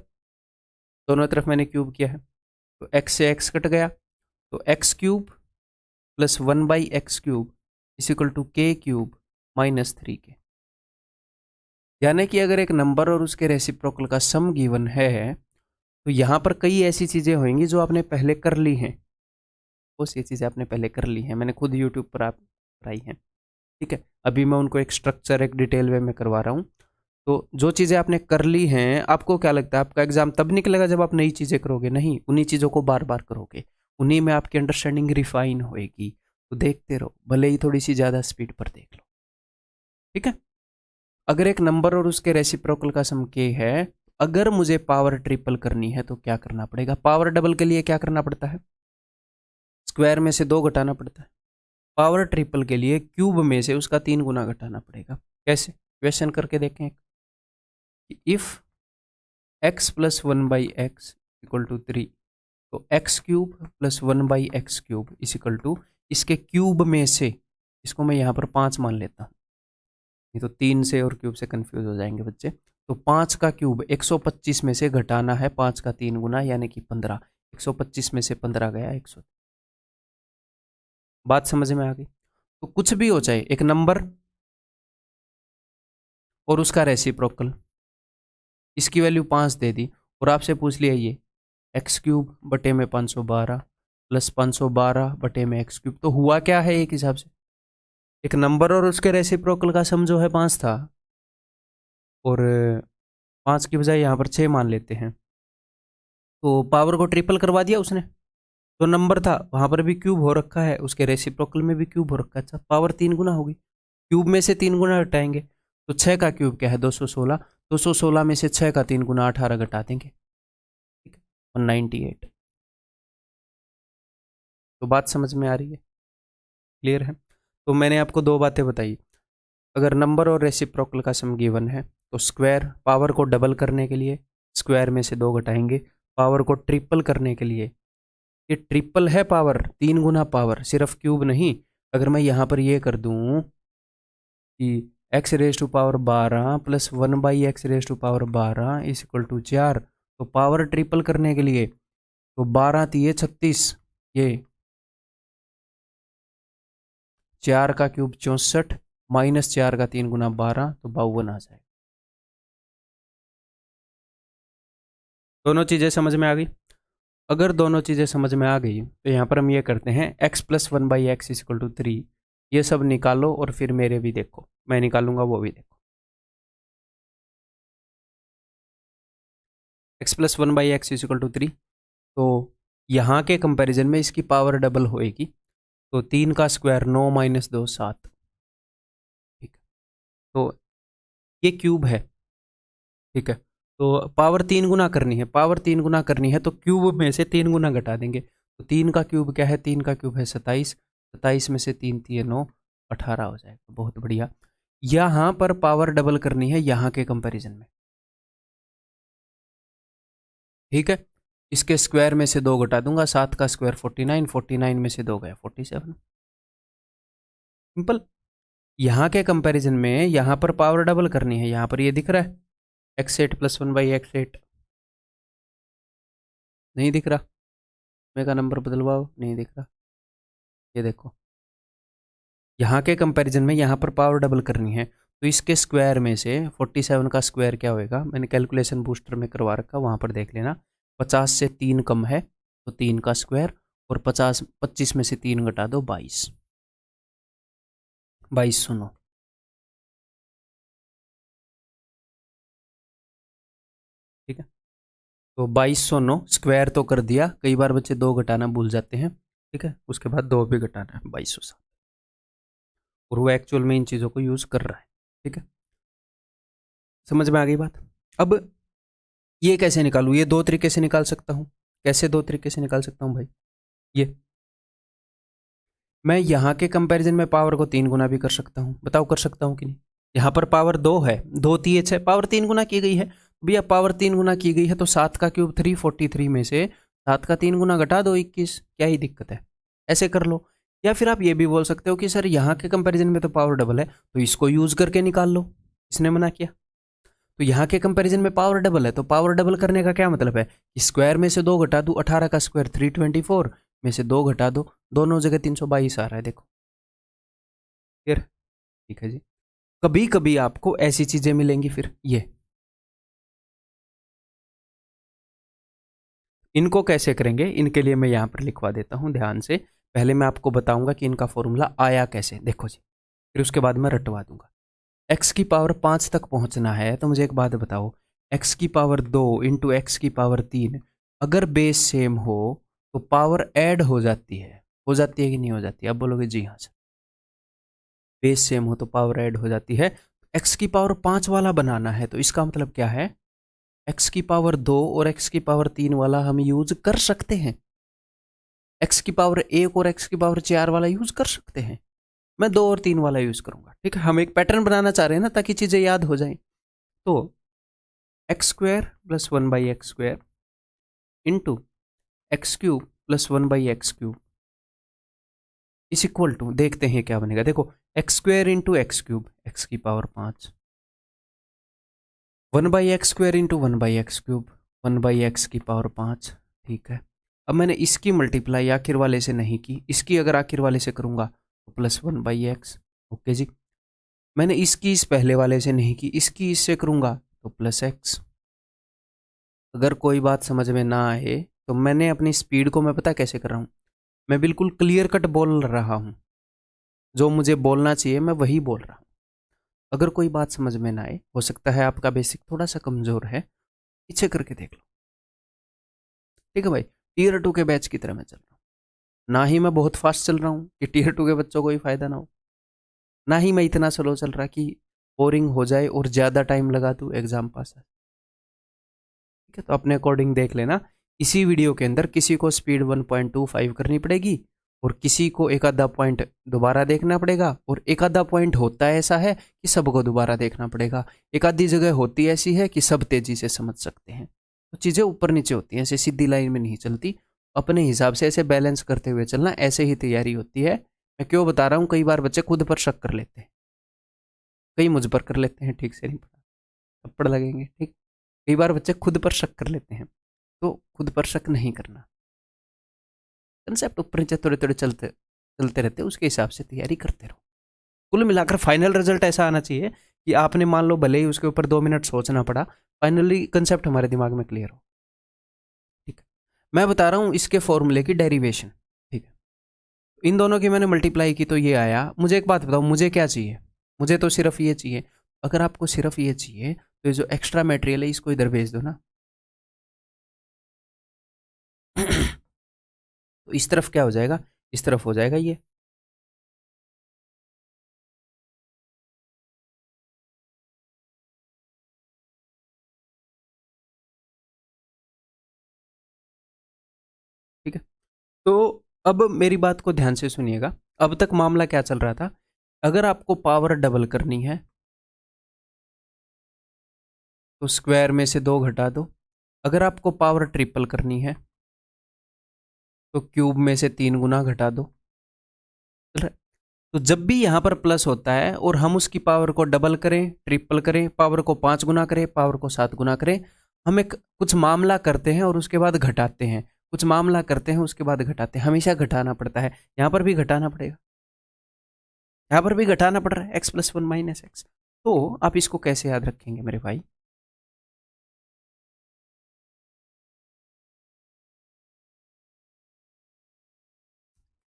Speaker 1: दोनों तरफ मैंने क्यूब किया है, तो x से x कट गया, तो x cube plus one by x cube is equal to k cube minus 3k। यानी कि अगर एक नंबर और उसके रेसिप्रोकल का सम गिवन है, तो यहाँ पर कई ऐसी चीज़ें होंगी जो आपने पहले कर ली हैं, ये चीज़ें आपने पहले कर ली हैं, मैंने खुद यूट्यूब पर आप कराई हैं, ठीक है। अभी मैं उनको एक स्ट्रक्चर, एक डिटेल वे में करवा रहा हूँ। तो जो चीज़ें आपने कर ली हैं, आपको क्या लगता है आपका एग्जाम तब निकलेगा जब आप नई चीज़ें करोगे? नहीं, उन्हीं चीज़ों को बार बार करोगे, उन्हीं में आपकी अंडरस्टैंडिंग रिफाइन होएगी। तो देखते रहो, भले ही थोड़ी सी ज़्यादा स्पीड पर देख लो, ठीक है। अगर एक नंबर और उसके रेसिप्रोकल का सम k है, अगर मुझे पावर ट्रिपल करनी है तो क्या करना पड़ेगा? पावर डबल के लिए क्या करना पड़ता है? स्क्वायर में से 2 घटाना पड़ता है। पावर ट्रिपल के लिए क्यूब में से उसका 3 गुना घटाना पड़ेगा। कैसे? क्वेश्चन करके देखें। If x plus one by x equal to 3, तो x cube plus one by x cube is equal to, इसके क्यूब में से, इसको मैं यहाँ पर 5 मान लेता हूँ, नहीं तो 3 से और क्यूब से कंफ्यूज हो जाएंगे बच्चे। तो 5 का क्यूब 125 में से घटाना है 5 का 3 गुना, यानी कि 15। 125 में से 15 गया 100। बात समझ में आ गई? तो कुछ भी हो जाए, एक नंबर और उसका रेसिप्रोकल, इसकी वैल्यू 5 दे दी और आपसे पूछ लिया ये एक्स क्यूब बटे में 512 प्लस 512 बटे में एक्स क्यूब, तो हुआ क्या है? एक हिसाब से एक नंबर और उसके रेसिप्रोकल का सम जो है 5 था, और 5 की बजाय यहाँ पर 6 मान लेते हैं, तो पावर को ट्रिपल करवा दिया उसने। तो नंबर था वहाँ पर भी क्यूब हो रखा है, उसके रेसिप्रोकल में भी क्यूब हो रखा है, अच्छा पावर 3 गुना होगी। क्यूब में से 3 गुना घटाएंगे तो 6 का क्यूब क्या है? 216। 216 में से 6 का 3 गुना 18 घटा देंगे, ठीक है, 198। तो बात समझ में आ रही है? क्लियर है? तो मैंने आपको 2 बातें बताई। अगर नंबर और रेसिप्रोकल का सम गिवन है तो स्क्वायर, पावर को डबल करने के लिए स्क्वायर में से 2 घटाएंगे, पावर को ट्रिपल करने के लिए, ये ट्रिपल है पावर, 3 गुना पावर, सिर्फ क्यूब नहीं। अगर मैं यहाँ पर ये कर दूँ कि x raise to power 12 plus one by x raise to power 12 is equal to 4, तो पावर ट्रिपल करने के लिए तो 12 3 36, ये 4 का क्यूब 64 माइनस 4 का 3 गुना 12, तो 52 आ जाएगा। दोनों चीज़ें समझ में आ गई? अगर दोनों चीज़ें समझ में आ गई तो यहाँ पर हम ये करते हैं x plus one by x is equal to 3, ये सब निकालो और फिर मेरे भी देखो, मैं निकालूंगा वो भी देखो। x plus one by x is equal to 3, तो यहाँ के कंपैरिजन में इसकी पावर डबल होएगी, तो 3 का स्क्वायर 9 माइनस 2 7, ठीक है, तो ये क्यूब है, ठीक है। तो पावर 3 गुना करनी है, पावर 3 गुना करनी है तो क्यूब में से 3 गुना घटा देंगे, तो 3 का क्यूब क्या है? 3 का क्यूब है 27, 27 में से 3 3 9, 18 हो जाएगा। बहुत बढ़िया। यहाँ पर पावर डबल करनी है यहाँ के कंपैरिजन में, ठीक है। इसके स्क्वायर में से 2 घटा दूंगा, 7 का स्क्वायर 49, 49 में से 2 गया 47, सिंपल। यहाँ के कंपैरिजन में यहाँ पर पावर डबल करनी है, यहाँ पर ये दिख रहा है x8 plus one by x8, नहीं दिख रहा? मैं का नंबर बदलवाओ, नहीं दिख रहा। ये देखो, यहाँ के कंपैरिजन में यहाँ पर पावर डबल करनी है, तो इसके स्क्वायर में से 47 का स्क्वायर क्या होएगा? मैंने कैलकुलेशन बूस्टर में करवा रखा, वहाँ पर देख लेना। 50 से 3 कम है तो 3 का स्क्वायर, और 25 में से 3 घटा दो 22, 2209। ठीक है, तो 2209 स्क्वायर तो कर दिया, कई बार बच्चे 2 घटाना भूल जाते हैं। ठीक है, उसके बाद 2 भी घटाना है, 2207। और वो एक्चुअल में इन चीज़ों को यूज़ कर रहा है। ठीक है, समझ में आ गई बात। अब ये कैसे निकालूँ, ये 2 तरीके से निकाल सकता हूँ। कैसे 2 तरीके से निकाल सकता हूँ भाई? ये मैं यहाँ के कंपैरिजन में पावर को 3 गुना भी कर सकता हूँ, बताओ कर सकता हूँ कि नहीं? यहाँ पर पावर 2 है, 2 TH है, पावर 3 गुना की गई है। भैया पावर 3 गुना की गई है तो 7 का क्यूब 343 में से 7 का 3 गुना घटा दो 21, क्या ही दिक्कत है? ऐसे कर लो। या फिर आप ये भी बोल सकते हो कि सर यहाँ के कंपैरिजन में तो पावर डबल है, तो इसको यूज करके निकाल लो, इसने मना किया। तो यहाँ के कंपैरिजन में पावर डबल है, तो पावर डबल करने का क्या मतलब है कि स्क्वायर में से 2 घटा दूं, 18 का स्क्वायर 324 में से 2 घटा दो, दोनों जगह 322 आ रहा है, देखो। फिर ठीक है जी, कभी कभी आपको ऐसी चीजें मिलेंगी। फिर ये इनको कैसे करेंगे, इनके लिए मैं यहाँ पर लिखवा देता हूँ ध्यान से। पहले मैं आपको बताऊंगा कि इनका फॉर्मूला आया कैसे, देखो जी, फिर उसके बाद मैं रटवा दूंगा। एक्स की पावर 5 तक पहुंचना है तो मुझे एक बात बताओ, एक्स की पावर 2 इंटू एक्स की पावर 3, अगर बेस सेम हो तो पावर ऐड हो जाती है, हो जाती है कि नहीं हो जाती? अब बोलोगे जी हाँ सर, बेस सेम हो तो पावर ऐड हो जाती है। एक्स की पावर 5 वाला बनाना है तो इसका मतलब क्या है, एक्स की पावर 2 और एक्स की पावर 3 वाला हम यूज कर सकते हैं, एक्स की पावर 1 और एक्स की पावर 4 वाला यूज कर सकते हैं। मैं 2 और 3 वाला यूज करूंगा। ठीक है, हम एक पैटर्न बनाना चाह रहे हैं ना, ताकि चीजें याद हो जाएं। तो X square plus 1/x² into X cube plus 1/x³ is equal to, देखते हैं क्या बनेगा। देखो, X square into X cube, X की power 5, 1/x² into 1/x³, 1/x की पावर 5। ठीक है, अब मैंने इसकी मल्टीप्लाई आखिर वाले से नहीं की, इसकी अगर आखिर वाले से करूंगा तो प्लस 1/x। ओके जी, मैंने इसकी इस पहले वाले से नहीं की, इसकी इससे करूंगा तो प्लस x। अगर कोई बात समझ में ना आए तो मैंने अपनी स्पीड को मैं पता कैसे कर रहा हूँ, मैं बिल्कुल क्लियर कट बोल रहा हूँ, जो मुझे बोलना चाहिए मैं वही बोल रहा हूँ। अगर कोई बात समझ में ना आए, हो सकता है आपका बेसिक थोड़ा सा कमजोर है, पीछे करके देख लो। ठीक है भाई, टीयर 2 के बैच की तरह मैं चल रहा हूँ, ना ही मैं बहुत फास्ट चल रहा हूँ कि टीयर 2 के बच्चों को ही फायदा ना हो, ना ही मैं इतना स्लो चल रहा कि बोरिंग हो जाए और ज़्यादा टाइम लगा दूँ एग्जाम पास। ठीक है, तो अपने अकॉर्डिंग देख लेना। इसी वीडियो के अंदर किसी को स्पीड 1.25 करनी पड़ेगी और किसी को एक आधा पॉइंट दोबारा देखना पड़ेगा, और एक आधा पॉइंट होता है ऐसा है कि सबको दोबारा देखना पड़ेगा, एक आधी जगह होती ऐसी है कि सब तेजी से समझ सकते हैं। तो चीज़ें ऊपर नीचे होती हैं, ऐसे सीधी लाइन में नहीं चलती, अपने हिसाब से ऐसे बैलेंस करते हुए चलना, ऐसे ही तैयारी होती है। मैं क्यों बता रहा हूँ, कई बार बच्चे खुद पर शक कर लेते हैं, कई मुझ पर कर लेते हैं, ठीक से नहीं पता, थप्पड़ लगेंगे। ठीक, कई बार बच्चे खुद पर शक कर लेते हैं, तो खुद पर शक नहीं करना, कंसेप्ट ऊपर नीचे थोड़े थोड़े चलते चलते रहते, उसके हिसाब से तैयारी करते रहो। कुल मिलाकर फाइनल रिजल्ट ऐसा आना चाहिए कि आपने मान लो भले ही उसके ऊपर 2 मिनट सोचना पड़ा, फाइनली कंसेप्ट हमारे दिमाग में क्लियर हो। ठीक है, मैं बता रहा हूँ इसके फॉर्मूले की डेरिवेशन। ठीक है, इन दोनों की मैंने मल्टीप्लाई की तो ये आया। मुझे एक बात बताओ, मुझे क्या चाहिए? मुझे तो सिर्फ ये चाहिए। अगर आपको सिर्फ ये चाहिए तो ये जो एक्स्ट्रा मटेरियल है इसको इधर भेज दो ना। तो इस तरफ क्या हो जाएगा, इस तरफ हो जाएगा ये। ठीक है, तो अब मेरी बात को ध्यान से सुनिएगा। अब तक मामला क्या चल रहा था, अगर आपको पावर डबल करनी है तो स्क्वायर में से 2 घटा दो, अगर आपको पावर ट्रिपल करनी है तो क्यूब में से 3 गुना घटा दो। चल रहा है? तो जब भी यहां पर प्लस होता है और हम उसकी पावर को डबल करें, ट्रिपल करें, पावर को 5 गुना करें, पावर को 7 गुना करें, हम एक कुछ मामला करते हैं और उसके बाद घटाते हैं, कुछ मामला करते हैं उसके बाद घटाते हैं, हमेशा घटाना पड़ता है। यहां पर भी घटाना पड़ेगा, यहाँ पर भी घटाना पड़ रहा है, x+1 - x। तो आप इसको कैसे याद रखेंगे मेरे भाई?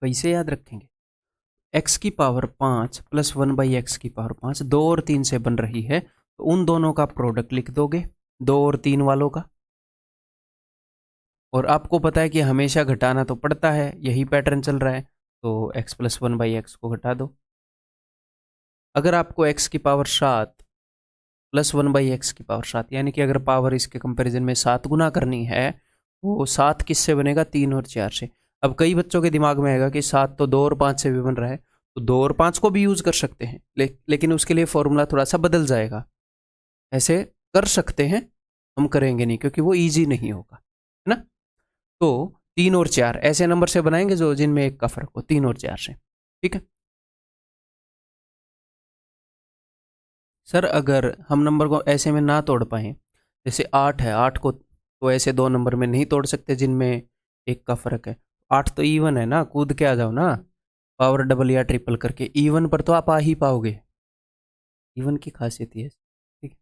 Speaker 1: कैसे याद रखेंगे? x की पावर 5 प्लस 1/x की पावर 5 2 और 3 से बन रही है, तो उन दोनों का प्रोडक्ट लिख दोगे, 2 और 3 वालों का। और आपको पता है कि हमेशा घटाना तो पड़ता है, यही पैटर्न चल रहा है, तो x प्लस 1/x को घटा दो। अगर आपको x की पावर 7 प्लस 1/x की पावर 7, यानी कि अगर पावर इसके कंपैरिजन में 7 गुना करनी है, वो 7 किससे बनेगा? 3 और 4 से। अब कई बच्चों के दिमाग में आएगा कि 7 तो 2 और 5 से भी बन रहा है, तो 2 और 5 को भी यूज कर सकते हैं, लेकिन उसके लिए फॉर्मूला थोड़ा सा बदल जाएगा। ऐसे कर सकते हैं, हम करेंगे नहीं क्योंकि वो ईजी नहीं होगा, है ना। तो 3 और 4 ऐसे नंबर से बनाएंगे जो जिनमें एक का फर्क हो, 3 और 4 से। ठीक है सर, अगर हम नंबर को ऐसे में ना तोड़ पाए, जैसे 8 है, 8 को तो ऐसे दो नंबर में नहीं तोड़ सकते जिनमें एक का फर्क है। 8 तो इवन है ना, कूद के आ जाओ ना, पावर डबल या ट्रिपल करके इवन पर तो आप आ ही पाओगे। इवन की खासियत ये है, ठीक है,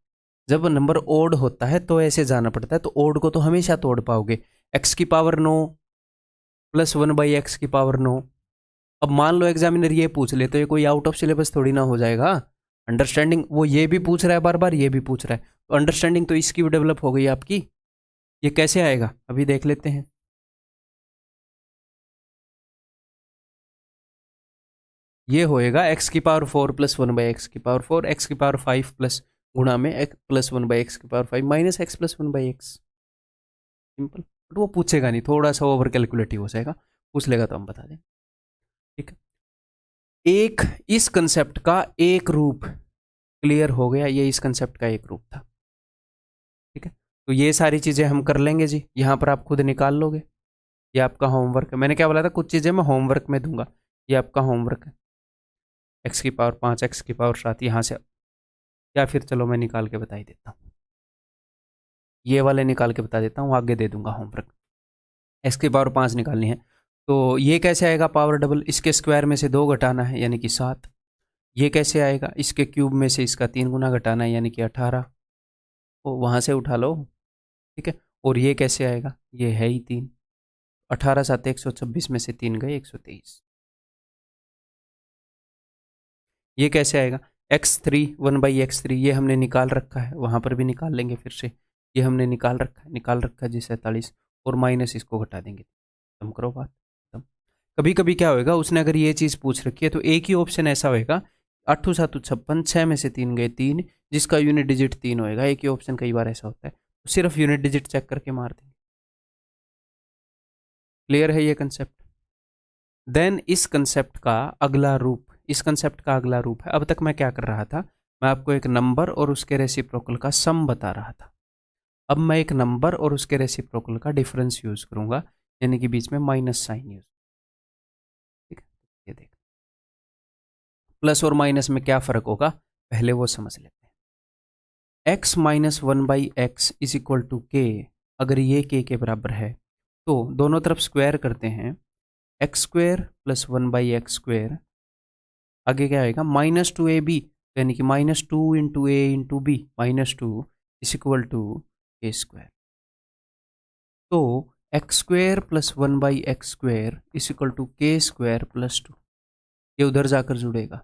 Speaker 1: जब नंबर ओड होता है तो ऐसे जाना पड़ता है, तो ओड को तो हमेशा तोड़ पाओगे। एक्स की पावर 9 प्लस 1/x की पावर 9। अब मान लो एग्जामिनर ये पूछ ले, तो ये कोई आउट ऑफ सिलेबस थोड़ी ना हो जाएगा। अंडरस्टैंडिंग वो ये भी पूछ रहा है, बार बार ये भी पूछ रहा है, तो अंडरस्टैंडिंग तो इसकी भी डेवलप हो गई आपकी। ये कैसे आएगा अभी देख लेते हैं। ये होएगा x की पावर 4 प्लस 1/x की पावर 4, x की पावर 5 प्लस गुणा में x प्लस 1/x की power 5 minus x plus 1/x। Simple. But वो पूछेगा नहीं, थोड़ा सा ओवर कैलकुलेटिव हो जाएगा, पूछ लेगा तो हम बता दें। ठीक है, एक इस कंसेप्ट का एक रूप क्लियर हो गया, ये इस कंसेप्ट का एक रूप था। ठीक है, तो ये सारी चीजें हम कर लेंगे जी, यहां पर आप खुद निकाल लोगे। ये आपका होमवर्क है, मैंने क्या बोला था, कुछ चीजें मैं होमवर्क में दूंगा, ये आपका होमवर्क है। x की पावर 5, x की पावर 7 यहाँ से, या फिर चलो मैं निकाल के बता ही देता हूँ, ये वाले निकाल के बता देता हूँ, आगे दे दूंगा होमवर्क। x की पावर 5 निकालनी है, तो ये कैसे आएगा पावर डबल? इसके स्क्वायर में से 2 घटाना है यानी कि 7। ये कैसे आएगा? इसके क्यूब में से इसका 3 गुना घटाना है यानी कि 18। वो वहाँ से उठा लो। ठीक है, और ये कैसे आएगा? ये है ही 3, 18 7 126 में से 3 गए 123। ये कैसे आएगा? x3 1/x3 ये हमने निकाल रखा है, वहाँ पर भी निकाल लेंगे फिर से। ये हमने निकाल रखा है जी 47, और माइनस इसको घटा देंगे। खत्म करो बात, खत्म। कभी कभी क्या होएगा, उसने अगर ये चीज़ पूछ रखी है तो एक ही ऑप्शन ऐसा होएगा, 8 7 56, 6 में से 3 गए 3, जिसका यूनिट डिजिट 3 होएगा। एक ही ऑप्शन कई बार ऐसा होता है, तो सिर्फ यूनिट डिजिट चेक करके मार देंगे। क्लियर है ये कंसेप्ट? देन इस कंसेप्ट का अगला रूप, इस कंसेप्ट का अगला रूप है, अब तक मैं क्या कर रहा था, मैं आपको एक नंबर और उसके रेसिप्रोकल का सम बता रहा था। अब मैं एक नंबर और उसके रेसिप्रोकल का डिफरेंस यूज करूंगा, यानी कि बीच में माइनस साइन यूज। ठीक है, ये देख, प्लस और माइनस में क्या फर्क होगा पहले वो समझ लेते हैं। x minus 1/x is equal to k, अगर ये के बराबर है तो दोनों तरफ स्क्वायर करते हैं, एक्स स्क्वायर प्लस 1/x², आगे क्या आएगा -2ab, यानी कि -2 × a × b -2 is equal to k²। तो x² plus 1/x² is equal to k² plus 2, ये उधर जाकर जुड़ेगा।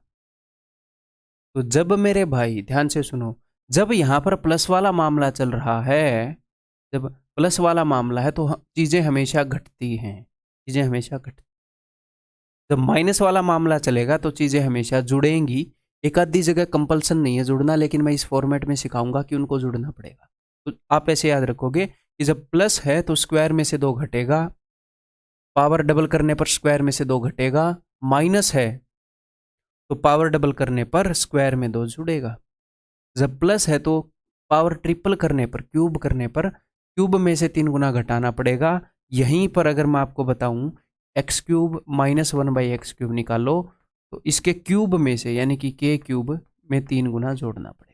Speaker 1: तो जब मेरे भाई ध्यान से सुनो, जब यहाँ पर प्लस वाला मामला चल रहा है, जब प्लस वाला मामला है तो चीज़ें हमेशा घटती हैं, चीज़ें हमेशा घटती। जब माइनस वाला मामला चलेगा तो चीज़ें हमेशा जुड़ेंगी। एक आधी जगह कंपल्सन नहीं है जुड़ना, लेकिन मैं इस फॉर्मेट में सिखाऊंगा कि उनको जुड़ना पड़ेगा। तो आप ऐसे याद रखोगे कि जब प्लस है तो स्क्वायर में से 2 घटेगा, पावर डबल करने पर स्क्वायर में से 2 घटेगा, माइनस है तो पावर डबल करने पर स्क्वायर में 2 जुड़ेगा। जब प्लस है तो पावर ट्रिपल करने पर, क्यूब करने पर क्यूब में से 3 गुना घटाना पड़ेगा। यहीं पर अगर मैं आपको बताऊं x³ -1/x³ निकालो, तो इसके क्यूब में से यानी कि k³ में 3 गुना जोड़ना पड़ेगा।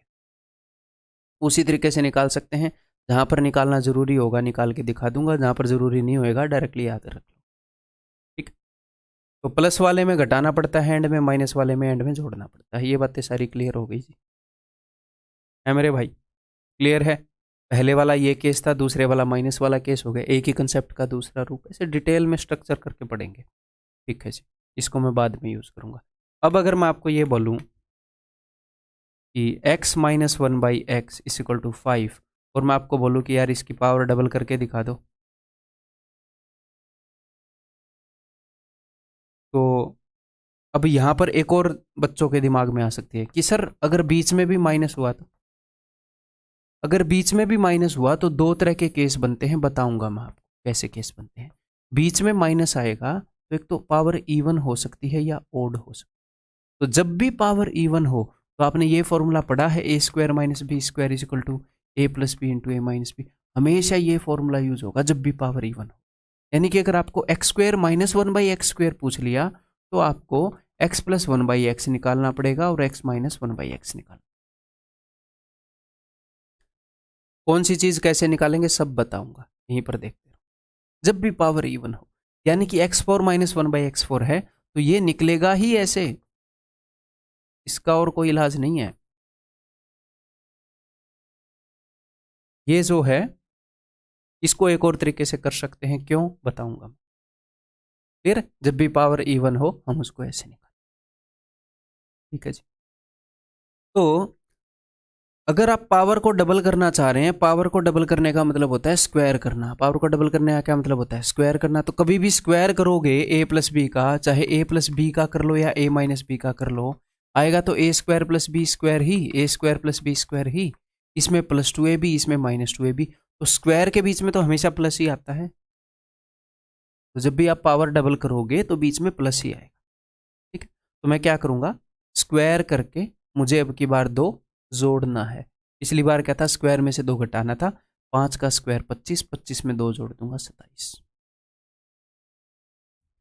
Speaker 1: उसी तरीके से निकाल सकते हैं, जहां पर निकालना जरूरी होगा निकाल के दिखा दूंगा, जहां पर जरूरी नहीं होगा डायरेक्टली याद रख लो। ठीक, तो प्लस वाले में घटाना पड़ता है एंड में, माइनस वाले में एंड में जोड़ना पड़ता है। ये बातें सारी क्लियर हो गई जी, है मेरे भाई? क्लियर है? पहले वाला ये केस था, दूसरे वाला माइनस वाला केस हो गया, एक ही कंसेप्ट का दूसरा रूप। ऐसे डिटेल में स्ट्रक्चर करके पढ़ेंगे। ठीक है जी, इसको मैं बाद में यूज़ करूँगा। अब अगर मैं आपको ये बोलूँ कि x minus one by x is equal to 5 और मैं आपको बोलूँ कि यार इसकी पावर डबल करके दिखा दो, तो अब यहाँ पर एक और बच्चों के दिमाग में आ सकती है कि सर अगर बीच में भी माइनस हुआ तो, अगर बीच में भी माइनस हुआ तो दो तरह के केस बनते हैं, बताऊंगा मैं आपको कैसे केस बनते हैं। बीच में माइनस आएगा तो एक तो पावर इवन हो सकती है या ओड हो सकती है। तो जब भी पावर इवन हो तो आपने ये फॉर्मूला पढ़ा है, A square minus B square is equal to A plus B into A minus B. हमेशा ये फॉर्मूला यूज होगा जब भी पावर इवन हो। यानी कि अगर आपको x square minus one by X square पूछ लिया तो आपको x plus one by x निकालना पड़ेगा और x minus one by x निकालना। कौन सी चीज कैसे निकालेंगे सब बताऊंगा, यहीं पर देखते रहो। जब भी पावर इवन हो यानी कि x four minus one by x four है तो ये निकलेगा ही ऐसे, इसका और कोई इलाज नहीं है। ये जो है इसको एक और तरीके से कर सकते हैं, क्यों बताऊंगा। फिर जब भी पावर इवन हो हम उसको ऐसे निकालें। ठीक है जी। तो अगर आप पावर को डबल करना चाह रहे हैं, पावर को डबल करने का मतलब होता है स्क्वायर करना। पावर को डबल करने का क्या मतलब होता है? स्क्वायर करना। तो कभी भी स्क्वायर करोगे ए प्लस बी का, चाहे ए प्लस बी का कर लो या ए माइनस बी का कर लो, आएगा तो ए स्क्वायर प्लस बी स्क्वायर ही, ए स्क्वायर प्लस बी स्क्वायर ही। इसमें प्लस टू ए बी, इसमें माइनस टू ए बी, तो स्क्वायर के बीच में तो हमेशा प्लस ही आता है। तो जब भी आप पावर डबल करोगे तो बीच में प्लस ही आएगा। ठीक है, तो मैं क्या करूंगा, स्क्वायर करके मुझे अब की बार दो जोड़ना है। पिछली बार क्या था, स्क्वायर में से दो घटाना था। 5 का स्क्वायर 25, 25 में दो जोड़ दूंगा 27।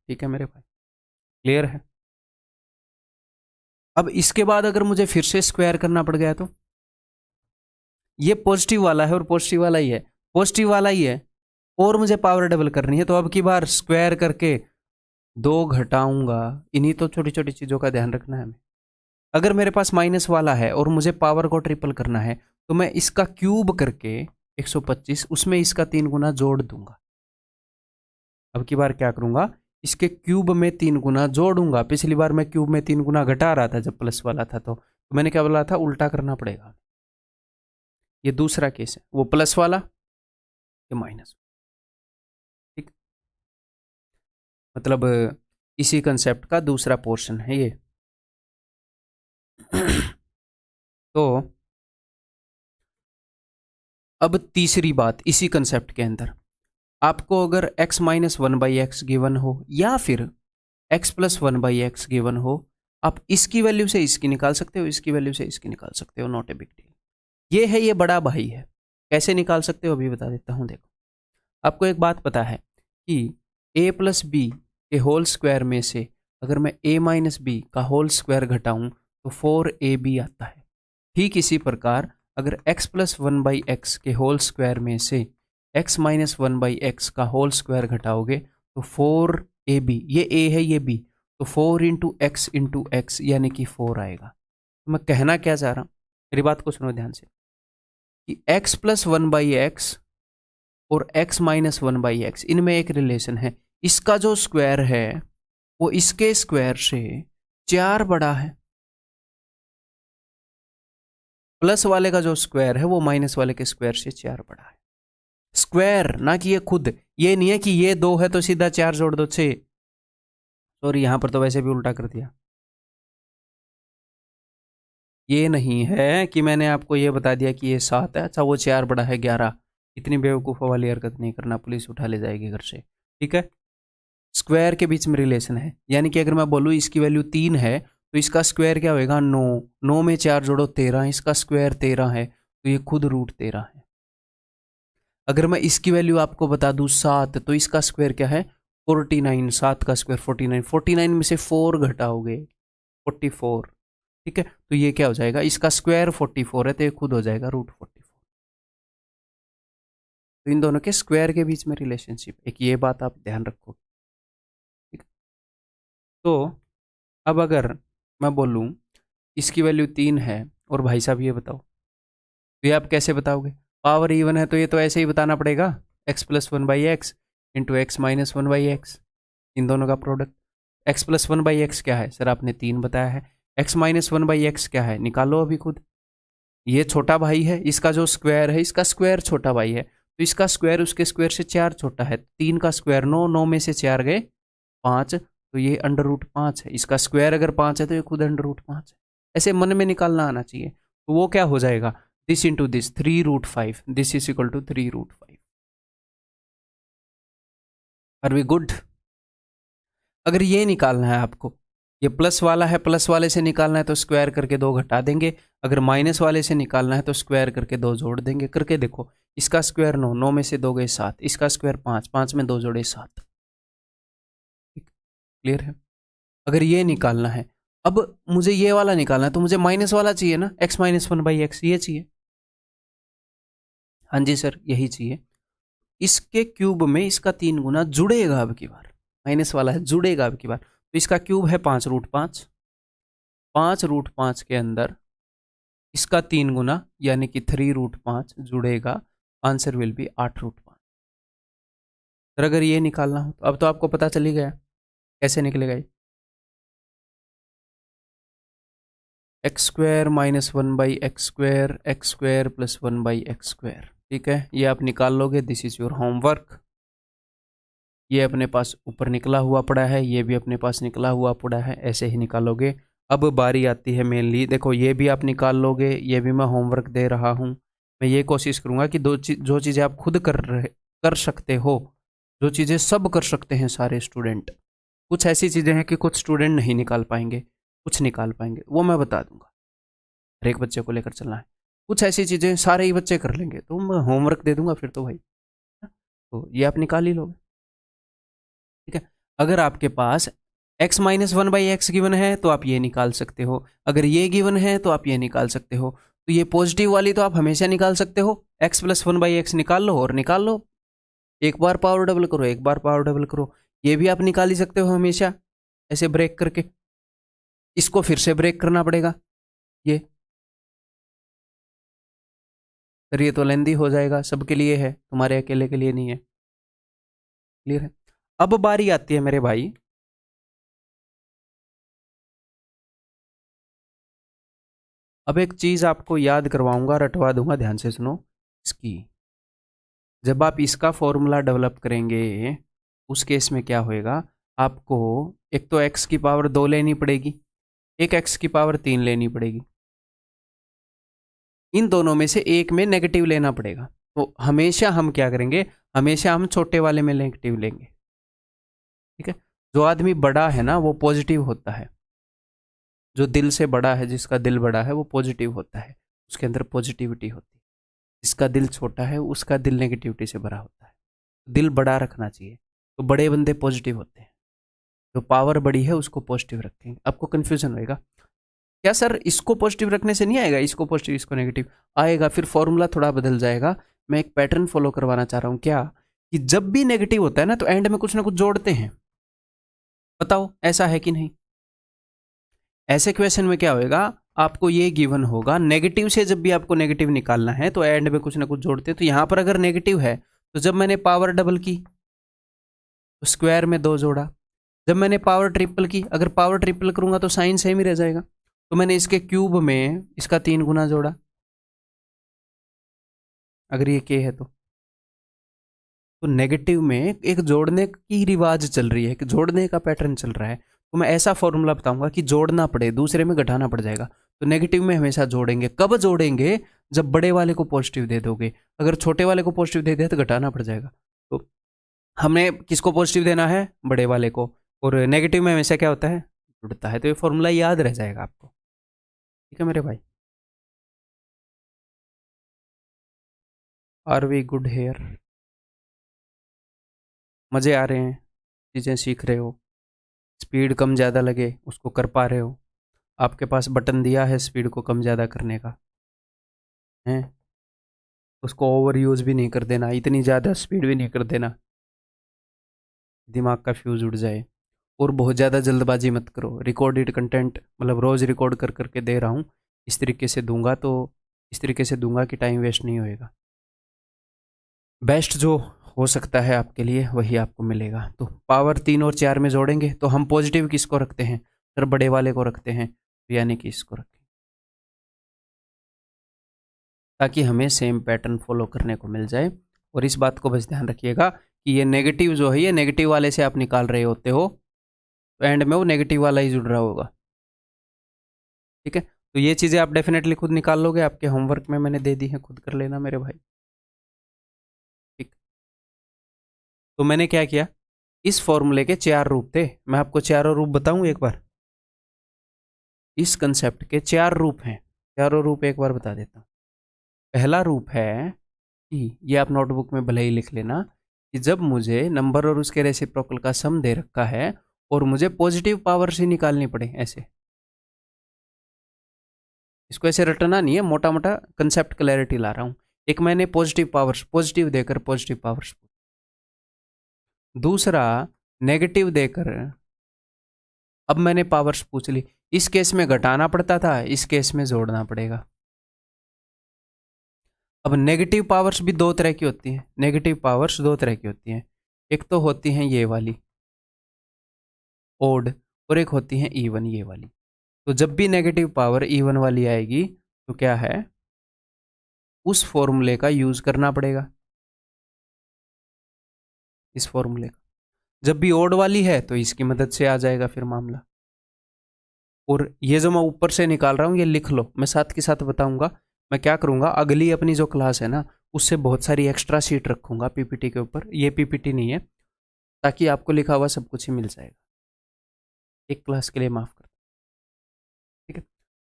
Speaker 1: ठीक है मेरे भाई, क्लियर है? अब इसके बाद अगर मुझे फिर से स्क्वायर करना पड़ गया तो ये पॉजिटिव वाला है और पॉजिटिव वाला ही है, पॉजिटिव वाला ही है, और मुझे पावर डबल करनी है। तो अब की बार स्क्वायर करके दो घटाऊंगा। इन्हीं तो छोटी छोटी चीजों का ध्यान रखना है हमें। अगर मेरे पास माइनस वाला है और मुझे पावर को ट्रिपल करना है तो मैं इसका क्यूब करके 125 उसमें इसका 3 गुना जोड़ दूंगा। अब की बार क्या करूंगा, इसके क्यूब में 3 गुना जोड़ूंगा। पिछली बार मैं क्यूब में 3 गुना घटा रहा था जब प्लस वाला था, तो मैंने क्या बोला था, उल्टा करना पड़ेगा। ये दूसरा केस है, वो प्लस वाला, ये माइनस। ठीक, मतलब इसी कंसेप्ट का दूसरा पोर्शन है ये। तो अब तीसरी बात इसी कंसेप्ट के अंदर, आपको अगर x minus one by x given हो या फिर x plus one by x given हो, आप इसकी वैल्यू से इसकी निकाल सकते हो, इसकी वैल्यू से इसकी निकाल सकते हो, नॉट ए बिग डील। ये है, ये बड़ा भाई है। कैसे निकाल सकते हो अभी बता देता हूँ। देखो, आपको एक बात पता है कि a प्लस बी के होल स्क्वायर में से अगर मैं a माइनस बी का होल स्क्वायर घटाऊं तो 4ab आता है। ठीक इसी प्रकार अगर x plus one by x के होल स्क्वायर में से x minus one by x का होल स्क्वायर घटाओगे तो 4ab, ये a है ये b, तो 4 इंटू एक्स यानी कि 4 आएगा। तो मैं कहना क्या चाह रहा हूँ, मेरी बात को सुनो ध्यान से, कि x plus one by x और x minus one by x इनमें एक रिलेशन है। इसका जो स्क्वायर है वो इसके स्क्वायर से 4 बड़ा है। प्लस वाले का जो स्क्वायर है वो माइनस वाले के स्क्वायर से 4 बड़ा है। स्क्वायर, ना कि ये खुद। ये नहीं है कि ये 2 है तो सीधा 4 जोड़ दो 6। सॉरी, यहां पर तो वैसे भी उल्टा कर दिया। ये नहीं है कि मैंने आपको ये बता दिया कि ये 7 है, अच्छा वो 4 बड़ा है 11। इतनी बेवकूफ़ों वाली हरकत नहीं करना, पुलिस उठा ले जाएगी घर से। ठीक है, स्क्वायर के बीच में रिलेशन है। यानी कि अगर मैं बोलूँ इसकी वैल्यू 3 है तो इसका स्क्वायर क्या होएगा, 9। 9 में 4 जोड़ो 13, इसका स्क्वायर 13 है तो ये खुद रूट 13 है। अगर मैं इसकी वैल्यू आपको बता दूं 7 तो इसका स्क्वायर क्या है, 49। 7 का स्क्वायर 49, 49 में से 4 घटाओगे 44। ठीक है, तो ये क्या हो जाएगा, इसका स्क्वायर 44 है तो ये खुद हो जाएगा रूट 44। तो इन दोनों के स्क्वायर के बीच में रिलेशनशिप, एक ये बात आप ध्यान रखो। ठीक है, तो अब अगर मैं बोलूँ इसकी वैल्यू 3 है और भाई साहब ये बताओ, तो ये आप कैसे बताओगे? पावर इवन है तो ये तो ऐसे ही बताना पड़ेगा, X plus one by X into X minus one by X, इन दोनों का product. X plus one by X क्या है सर, आपने 3 बताया है। X minus one by X क्या है, निकालो अभी खुद। ये छोटा भाई है, इसका जो स्क्वायर है, इसका स्क्वायर छोटा भाई है, तो इसका स्क्वायर उसके स्क्वायर से 4 छोटा है। 3 का स्क्वायर 9, 9 में से 4 गए 5, तो ये अंडर रूट 5 है। इसका स्क्वायर अगर 5 है तो ये खुद अंडर रूट 5 है। ऐसे मन में निकालना आना चाहिए। तो वो क्या हो जाएगा, this into this 3√5, this is equal to 3√5। Are we good? अगर ये निकालना है आपको, ये प्लस वाला है, प्लस वाले से निकालना है तो स्क्वायर करके 2 घटा देंगे। अगर माइनस वाले से निकालना है तो स्क्वायर करके 2 जोड़ देंगे। करके देखो, इसका स्क्वायर 9, 9 में से 2 गए 7, इसका स्क्वायर 5, 5 में 2 जोड़े 7। क्लियर है? अगर ये निकालना है, अब मुझे ये वाला निकालना है तो मुझे माइनस वाला चाहिए ना, x minus one by x, ये चाहिए। हाँ जी सर, यही चाहिए। इसके क्यूब में इसका 3 गुना जुड़ेगा अब की बार, माइनस वाला है जुड़ेगा अब की बार, तो इसका क्यूब है 5√5, 5√5 के अंदर इसका 3 गुना यानी कि 3√5 जुड़ेगा, आंसर विल बी 8√5। सर अगर ये निकालना हो तो अब तो आपको पता चल ही गया कैसे निकलेगा ये, x square minus one by X square plus 1 by X square. ठीक है, ये आप निकाल लोगे, दिस इज योर होमवर्क। ये अपने पास ऊपर निकला हुआ पड़ा है, ये भी अपने पास निकला हुआ पड़ा है, ऐसे ही निकालोगे। अब बारी आती है मेनली, देखो ये भी आप निकाल लोगे, ये भी मैं होमवर्क दे रहा हूँ। मैं ये कोशिश करूँगा कि जो चीज़ें आप खुद कर सकते हो, जो चीज़ें सब कर सकते हैं सारे स्टूडेंट, कुछ ऐसी चीज़ें हैं कि कुछ स्टूडेंट नहीं निकाल पाएंगे, कुछ निकाल पाएंगे, वो मैं बता दूंगा। हर एक बच्चे को लेकर चलना है। कुछ ऐसी चीज़ें सारे ही बच्चे कर लेंगे तो मैं होमवर्क दे दूंगा फिर तो भाई, तो ये आप निकाल ही लोगे। ठीक है, अगर आपके पास x minus one by x given है तो आप ये निकाल सकते हो, अगर ये गिवन है तो आप ये निकाल सकते हो। तो ये पॉजिटिव वाली तो आप हमेशा निकाल सकते हो, x plus one by x निकाल लो और निकाल लो, एक बार पावर डबल करो, एक बार पावर डबल करो। ये भी आप निकाल ही सकते हो हमेशा ऐसे ब्रेक करके, इसको फिर से ब्रेक करना पड़ेगा ये। सर ये तो लेंदी हो जाएगा, सबके लिए है, तुम्हारे अकेले के लिए नहीं है। क्लियर है? अब बारी आती है मेरे भाई, अब एक चीज आपको याद करवाऊंगा, रटवा दूंगा, ध्यान से सुनो इसकी। जब आप इसका फॉर्मूला डेवलप करेंगे उस केस में क्या होएगा, आपको एक तो x की पावर 2 लेनी पड़ेगी, एक x की पावर 3 लेनी पड़ेगी, इन दोनों में से एक में नेगेटिव लेना पड़ेगा। तो हमेशा हम क्या करेंगे, हमेशा हम छोटे वाले में नेगेटिव लेंगे। ठीक है, जो आदमी बड़ा है ना वो पॉजिटिव होता है, जो दिल से बड़ा है, जिसका दिल बड़ा है वो पॉजिटिव होता है, उसके अंदर पॉजिटिविटी होती है। जिसका दिल छोटा है उसका दिल नेगेटिविटी से भरा होता है। दिल बड़ा रखना चाहिए, तो बड़े बंदे पॉजिटिव होते हैं, जो पावर बड़ी है उसको पॉजिटिव रखेंगे। आपको कंफ्यूजन होएगा क्या सर, इसको पॉजिटिव रखने से नहीं आएगा, इसको पॉजिटिव इसको नेगेटिव आएगा, फिर फॉर्मूला थोड़ा बदल जाएगा। मैं एक पैटर्न फॉलो करवाना चाह रहा हूँ, क्या कि जब भी नेगेटिव होता है ना तो एंड में कुछ ना कुछ जोड़ते हैं। बताओ ऐसा है कि नहीं? ऐसे क्वेश्चन में क्या होएगा, आपको ये गिवन होगा, नेगेटिव से जब भी आपको नेगेटिव निकालना है तो एंड में कुछ ना कुछ जोड़ते हैं। तो यहां पर अगर नेगेटिव है तो जब मैंने पावर डबल की तो स्क्वायर में 2 जोड़ा, जब मैंने पावर ट्रिपल की, अगर पावर ट्रिपल करूंगा तो साइन सेम ही रह जाएगा, तो मैंने इसके क्यूब में इसका 3 गुना जोड़ा, अगर ये के है तो नेगेटिव में एक जोड़ने की रिवाज चल रही है, कि जोड़ने का पैटर्न चल रहा है। तो मैं ऐसा फॉर्मूला बताऊंगा कि जोड़ना पड़े, दूसरे में घटाना पड़ जाएगा। तो नेगेटिव में हमेशा जोड़ेंगे, कब जोड़ेंगे, जब बड़े वाले को पॉजिटिव दे दोगे, अगर छोटे वाले को पॉजिटिव दे दिया तो घटाना पड़ जाएगा। तो हमें किसको पॉजिटिव देना है, बड़े वाले को, और नेगेटिव में हमेशा क्या होता है, जुड़ता है। तो ये फॉर्मूला याद रह जाएगा आपको। ठीक है मेरे भाई, आर वी गुड हेयर? मज़े आ रहे हैं, चीज़ें सीख रहे हो, स्पीड कम ज़्यादा लगे उसको कर पा रहे हो, आपके पास बटन दिया है स्पीड को कम ज़्यादा करने का है, उसको ओवर यूज़ भी नहीं कर देना, इतनी ज़्यादा स्पीड भी नहीं कर देना, दिमाग का फ्यूज़ उड़ जाए। और बहुत ज़्यादा जल्दबाजी मत करो, रिकॉर्डेड कंटेंट मतलब रोज़ रिकॉर्ड कर करके दे रहा हूँ, इस तरीके से दूंगा तो इस तरीके से दूंगा कि टाइम वेस्ट नहीं होएगा। बेस्ट जो हो सकता है आपके लिए वही आपको मिलेगा। तो पावर 3 और 4 में जोड़ेंगे तो हम पॉजिटिव किसको रखते हैं, सर बड़े वाले को रखते हैं, यानी कि इसको रखें, ताकि हमें सेम पैटर्न फॉलो करने को मिल जाए। और इस बात को बस ध्यान रखिएगा कि ये नेगेटिव जो है, ये नेगेटिव वाले से आप निकाल रहे होते हो तो एंड में वो नेगेटिव वाला ही जुड़ रहा होगा। ठीक है, तो ये चीज़ें आप डेफिनेटली खुद निकाल लोगे, आपके होमवर्क में मैंने दे दी है, खुद कर लेना मेरे भाई। ठीक, तो मैंने क्या किया, इस फॉर्मूले के 4 रूप थे, मैं आपको चारों रूप बताऊं एक बार। इस कंसेप्ट के 4 रूप हैं, चारों रूप एक बार बता देता हूँ। पहला रूप है कि ये आप नोटबुक में भले ही लिख लेना कि जब मुझे नंबर और उसके रेसिप्रोकल का सम दे रखा है और मुझे पॉजिटिव पावर से निकालनी पड़े, ऐसे इसको ऐसे रटना नहीं है, मोटा मोटा कंसेप्ट क्लैरिटी ला रहा हूं। एक मैंने पॉजिटिव पावर्स, पॉजिटिव देकर पॉजिटिव पावर्स, दूसरा नेगेटिव देकर अब मैंने पावर्स पूछ ली। इस केस में घटाना पड़ता था, इस केस में जोड़ना पड़ेगा। अब नेगेटिव पावर्स भी दो तरह की होती हैं, नेगेटिव पावर्स दो तरह की होती हैं, एक तो होती हैं ये वाली ओड, और एक होती हैं इवन ये वाली। तो जब भी नेगेटिव पावर इवन वाली आएगी तो क्या है, उस फॉर्मूले का यूज करना पड़ेगा, इस फॉर्मूले का। जब भी ओड वाली है तो इसकी मदद से आ जाएगा फिर मामला। और ये जो मैं ऊपर से निकाल रहा हूँ ये लिख लो, मैं साथ के साथ बताऊंगा। मैं क्या करूंगा, अगली अपनी जो क्लास है ना उससे बहुत सारी एक्स्ट्रा शीट रखूंगा पीपीटी के ऊपर, ये पीपीटी नहीं है, ताकि आपको लिखा हुआ सब कुछ ही मिल जाएगा। एक क्लास के लिए माफ कर, ठीक है।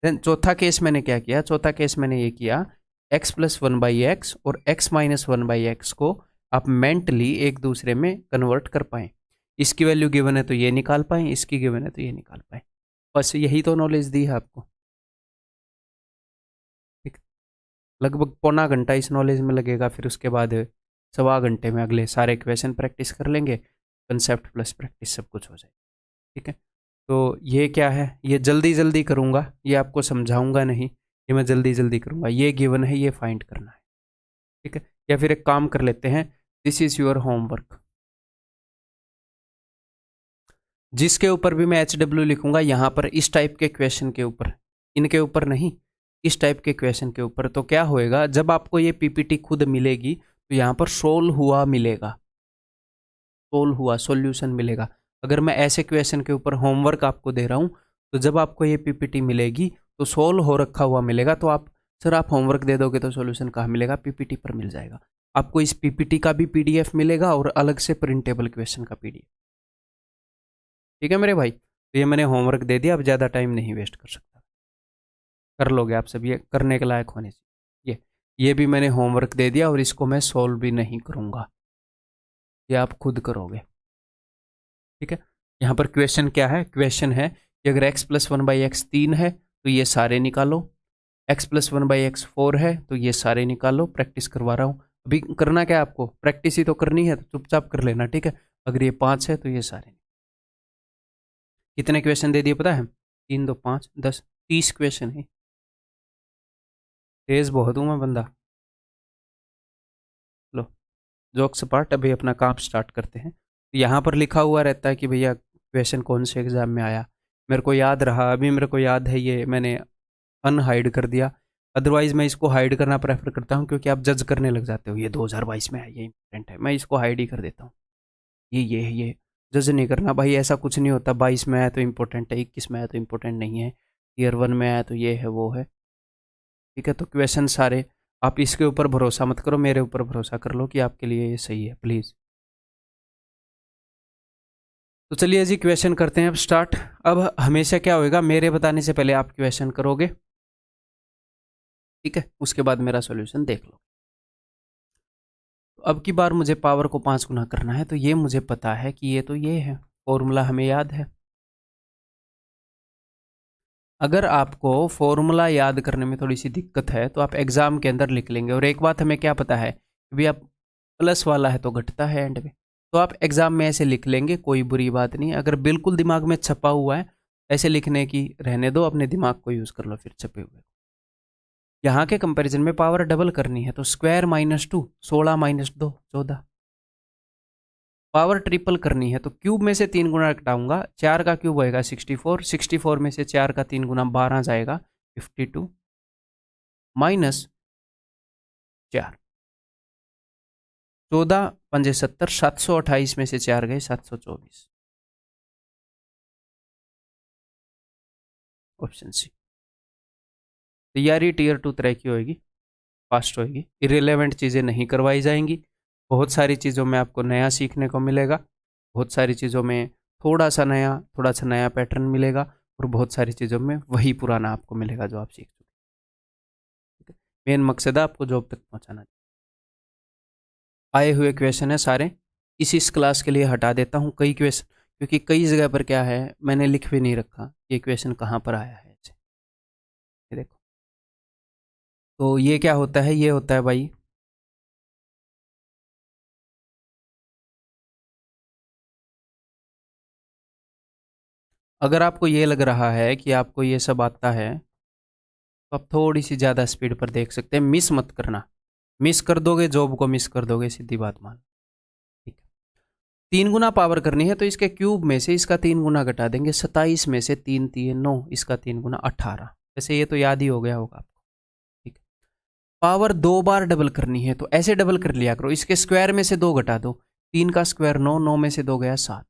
Speaker 1: देन चौथा केस मैंने क्या किया, चौथा केस मैंने ये किया, x+1/x और x-1/x को आप मेंटली एक दूसरे में कन्वर्ट कर पाए। इसकी वैल्यू गिवन है तो ये निकाल पाए, इसकी गिवन है तो ये निकाल पाए। बस यही तो नॉलेज दी है आपको। ठीक, लगभग पौना घंटा इस नॉलेज में लगेगा, फिर उसके बाद 1.25 घंटे में अगले सारे क्वेश्चन प्रैक्टिस कर लेंगे, कंसेप्ट प्लस प्रैक्टिस सब कुछ हो जाए। ठीक है, तो ये क्या है, ये जल्दी जल्दी करूँगा, ये आपको समझाऊंगा नहीं, ये मैं जल्दी जल्दी करूँगा। ये गिवन है, ये फाइंड करना है। ठीक है, या फिर एक काम कर लेते हैं, दिस इज योर होमवर्क, जिसके ऊपर भी मैं HW लिखूंगा यहाँ पर, इस टाइप के क्वेश्चन के ऊपर, इनके ऊपर नहीं, इस टाइप के क्वेश्चन के ऊपर। तो क्या होएगा, जब आपको ये पीपीटी खुद मिलेगी तो यहाँ पर सोल्व हुआ मिलेगा, सोल्व हुआ सॉल्यूशन मिलेगा। अगर मैं ऐसे क्वेश्चन के ऊपर होमवर्क आपको दे रहा हूँ तो जब आपको ये पीपीटी मिलेगी तो सोल्व हो रखा हुआ मिलेगा, तो आप सर आप होमवर्क दे दोगे तो सॉल्यूशन कहाँ मिलेगा, पीपीटी पर मिल जाएगा। आपको इस पीपीटी का भी पीडीएफ मिलेगा और अलग से प्रिंटेबल क्वेश्चन का पीडीएफ। ठीक है मेरे भाई, तो ये मैंने होमवर्क दे दिया, अब ज़्यादा टाइम नहीं वेस्ट कर सकता, कर लोगे आप सब, ये करने के लायक होने से। ये भी मैंने होमवर्क दे दिया और इसको मैं सॉल्व भी नहीं करूँगा, ये आप खुद करोगे। ठीक है, यहाँ पर क्वेश्चन क्या है, क्वेश्चन है कि अगर x+1/x 3 है तो ये सारे निकालो, x+1/x 4 है तो ये सारे निकालो। प्रैक्टिस करवा रहा हूँ, अभी करना क्या है आपको, प्रैक्टिस ही तो करनी है, तो चुपचाप कर लेना। ठीक है, अगर ये 5 है तो ये सारे। कितने क्वेश्चन दे दिए पता है, 3 2 5 10 30 क्वेश्चन है, तेज बहुत हूँ मैं बंदा। लो जोक्स अपार्ट, अभी अपना काम स्टार्ट करते हैं। यहाँ पर लिखा हुआ रहता है कि भैया क्वेश्चन कौन से एग्जाम में आया, मेरे को याद रहा, अभी मेरे को याद है, ये मैंने अनहाइड कर दिया। अदरवाइज मैं इसको हाइड करना प्रेफर करता हूँ, क्योंकि आप जज करने लग जाते हो, ये 2022 में है, ये इंपॉर्टेंट है, मैं इसको हाइड ही कर देता हूँ। ये जज नहीं करना भाई, ऐसा कुछ नहीं होता। 22 में आया तो इम्पोर्टेंट है, 21 में आया तो इम्पोर्टेंट नहीं है, ईयर 1 में आया तो ये है वो है। ठीक है, तो क्वेश्चन सारे, आप इसके ऊपर भरोसा मत करो, मेरे ऊपर भरोसा कर लो कि आपके लिए ये सही है, प्लीज़। तो चलिए जी क्वेश्चन करते हैं अब स्टार्ट। अब हमेशा क्या होएगा, मेरे बताने से पहले आप क्वेश्चन करोगे, ठीक है, उसके बाद मेरा सॉल्यूशन देख लो। तो अब की बार मुझे पावर को 5 गुना करना है, तो ये मुझे पता है कि ये है, फॉर्मूला हमें याद है। अगर आपको फॉर्मूला याद करने में थोड़ी सी दिक्कत है तो आप एग्जाम के अंदर लिख लेंगे। और एक बात हमें क्या पता है, भी आप प्लस वाला है तो घटता है एंड में, तो आप एग्जाम में ऐसे लिख लेंगे, कोई बुरी बात नहीं। अगर बिल्कुल दिमाग में छपा हुआ है, ऐसे लिखने की रहने दो, अपने दिमाग को यूज़ कर लो फिर छपे हुए। यहाँ के कंपैरिजन में पावर डबल करनी है, तो स्क्वायर -2 16 -2 14, पावर ट्रिपल करनी है तो क्यूब में से 3 गुना घटाऊंगा, 4 का क्यूब होएगा 64, 64 में से 4 का 3 गुना 12 जाएगा 52 माइनस 4, 14 पंजे 70, 728 में से 4 गए 724, ऑप्शन सी। तैयारी टीयर 2 तरह की होगी, फास्ट होगी, इरेलीवेंट चीज़ें नहीं करवाई जाएंगी, बहुत सारी चीज़ों में आपको नया सीखने को मिलेगा, बहुत सारी चीज़ों में थोड़ा सा नया पैटर्न मिलेगा, और बहुत सारी चीज़ों में वही पुराना आपको मिलेगा जो आप सीख चुके। मेन मकसद है आपको जॉब तक पहुंचाना। आए हुए क्वेश्चन है सारे, इस क्लास के लिए हटा देता हूँ कई क्वेश्चन, क्योंकि कई जगह पर क्या है मैंने लिख भी नहीं रखा ये क्वेश्चन कहाँ पर आया है। ये देखो, तो ये क्या होता है, ये होता है भाई अगर आपको ये लग रहा है कि आपको ये सब आता है तो आप थोड़ी सी ज़्यादा स्पीड पर देख सकते हैं, मिस मत करना, मिस कर दोगे जॉब को मिस कर दोगे, सीधी बात मान। ठीक है, 3 गुना पावर करनी है तो इसके क्यूब में से इसका 3 गुना घटा देंगे, 27 में से 3 3 9, इसका 3 गुना 18, वैसे ये तो याद ही हो गया होगा आपको। ठीक है, पावर 2 बार डबल करनी है तो ऐसे डबल कर लिया करो, इसके स्क्वायर में से 2 घटा दो, 3 का स्क्वायर 9, 9 में से 2 गया 7,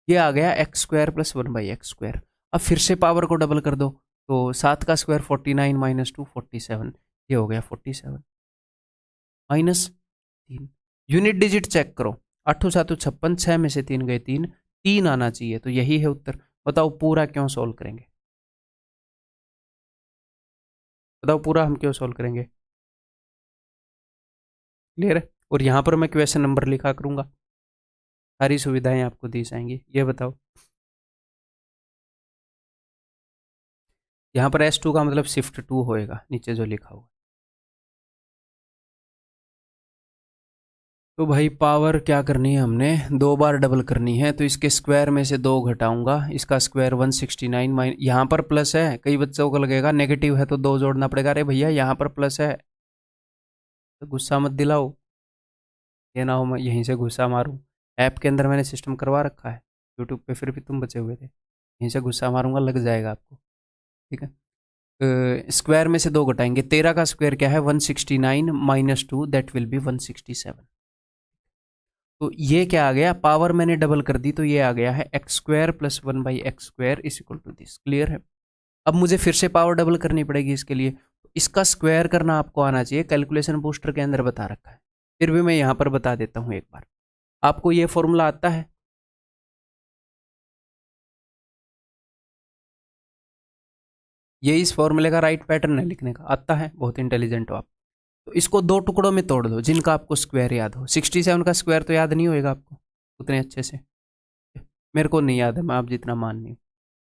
Speaker 1: ये आ गया एक्स स्क्वायर प्लस 1/x²। अब फिर से पावर को डबल कर दो तो 7 का स्क्वायर 49 माइनस 2 47, ये हो गया 47 माइनस 3। यूनिट डिजिट चेक करो, 8 7 56, 6 में से 3 गए 3, 3 आना चाहिए, तो यही है उत्तर। बताओ पूरा क्यों सोल्व करेंगे, बताओ पूरा हम क्यों सोल्व करेंगे, क्लियर है। और यहाँ पर मैं क्वेश्चन नंबर लिखा करूँगा, सारी सुविधाएं आपको दी जाएंगी। ये बताओ, यहाँ पर S2 का मतलब शिफ्ट 2 होएगा, नीचे जो लिखा हुआ। तो भाई पावर क्या करनी है हमने, 2 बार डबल करनी है तो इसके स्क्वायर में से 2 घटाऊंगा, इसका स्क्वायर 169 माइन, यहाँ पर प्लस है, कई बच्चों को लगेगा नेगेटिव है तो 2 जोड़ना पड़ेगा, अरे भैया यहाँ पर प्लस है, तो गुस्सा मत दिलाओ, ये ना हो मैं यहीं से गुस्सा मारूं। ऐप के अंदर मैंने सिस्टम करवा रखा है, यूट्यूब पे फिर भी तुम बचे हुए थे, यहीं से गुस्सा मारूंगा लग जाएगा आपको। ठीक है, स्क्वायर में से 2 घटाएंगे, 13 का स्क्वायर क्या है 169 माइनस 2, दैट विल बी 167। तो ये क्या आ गया, पावर मैंने डबल कर दी तो ये आ गया है x² plus 1/x² is equal to this, clear है। अब मुझे फिर से पावर डबल करनी पड़ेगी इसके लिए, तो इसका स्क्वायर करना आपको आना चाहिए, कैलकुलेशन बूस्टर के अंदर बता रखा है, फिर भी मैं यहाँ पर बता देता हूँ एक बार। आपको ये फॉर्मूला आता है, ये इस फॉर्मूले का राइट पैटर्न है लिखने का, आता है, बहुत इंटेलिजेंट हो आप। तो इसको 2 टुकड़ों में तोड़ दो जिनका आपको स्क्वायर याद हो। 67 का स्क्वायर तो याद नहीं होएगा आपको उतने अच्छे से, मेरे को नहीं याद है, मैं आप जितना मान नहीं हूँ।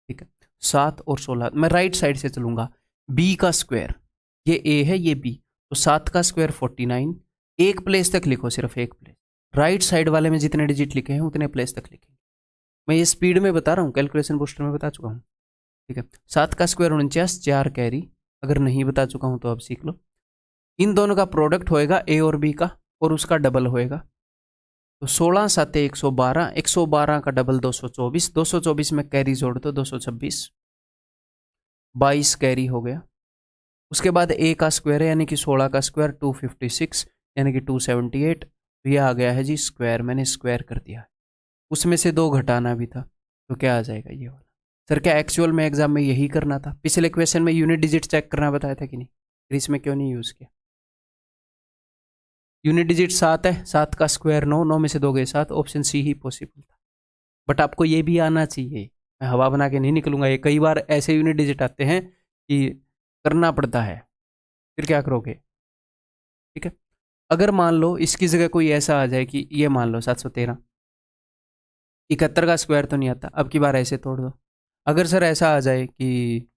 Speaker 1: ठीक है, 7 और 16, मैं राइट साइड से चलूंगा, बी का स्क्वायर, ये ए है ये बी, तो 7 का स्क्वायर 49, एक प्लेस तक लिखो, सिर्फ एक प्लेस, राइट साइड वाले में जितने डिजिट लिखे हैं उतने प्लेस तक लिखेंगे। मैं ये स्पीड में बता रहा हूँ, कैलकुलेशन बूस्टर में बता चुका हूँ। ठीक है, 7 का स्क्वायर 49, 4 कैरी, अगर नहीं बता चुका हूँ तो अब सीख लो। इन दोनों का प्रोडक्ट होएगा ए और बी का, और उसका डबल होएगा, तो 16 7 112, 112 का डबल 224, 224 में कैरी जोड़ दो 226, 22 कैरी हो गया। उसके बाद ए का स्क्वायर है यानी कि 16 का स्क्वायर 256 यानी कि 278, तो यह आ गया है जी स्क्वायर, मैंने स्क्वायर कर दिया। उसमें से 2 घटाना भी था तो क्या आ जाएगा ये वाला। सर क्या एक्चुअल में एग्जाम में यही करना था, पिछले क्वेश्चन में यूनिट डिजिट चेक करना बताया था कि नहीं, फिर इसमें क्यों नहीं यूज़ किया। यूनिट डिजिट 7 है, 7 का स्क्वायर 9, 9 में से 2 गए 7, ऑप्शन सी ही पॉसिबल था। बट आपको ये भी आना चाहिए, मैं हवा बना के नहीं निकलूंगा, ये कई बार ऐसे यूनिट डिजिट आते हैं कि करना पड़ता है, फिर क्या करोगे। ठीक है, अगर मान लो इसकी जगह कोई ऐसा आ जाए कि ये मान लो 713, 71 का स्क्वायर तो नहीं आता, अब की बार ऐसे तोड़ दो। अगर सर ऐसा आ जाए कि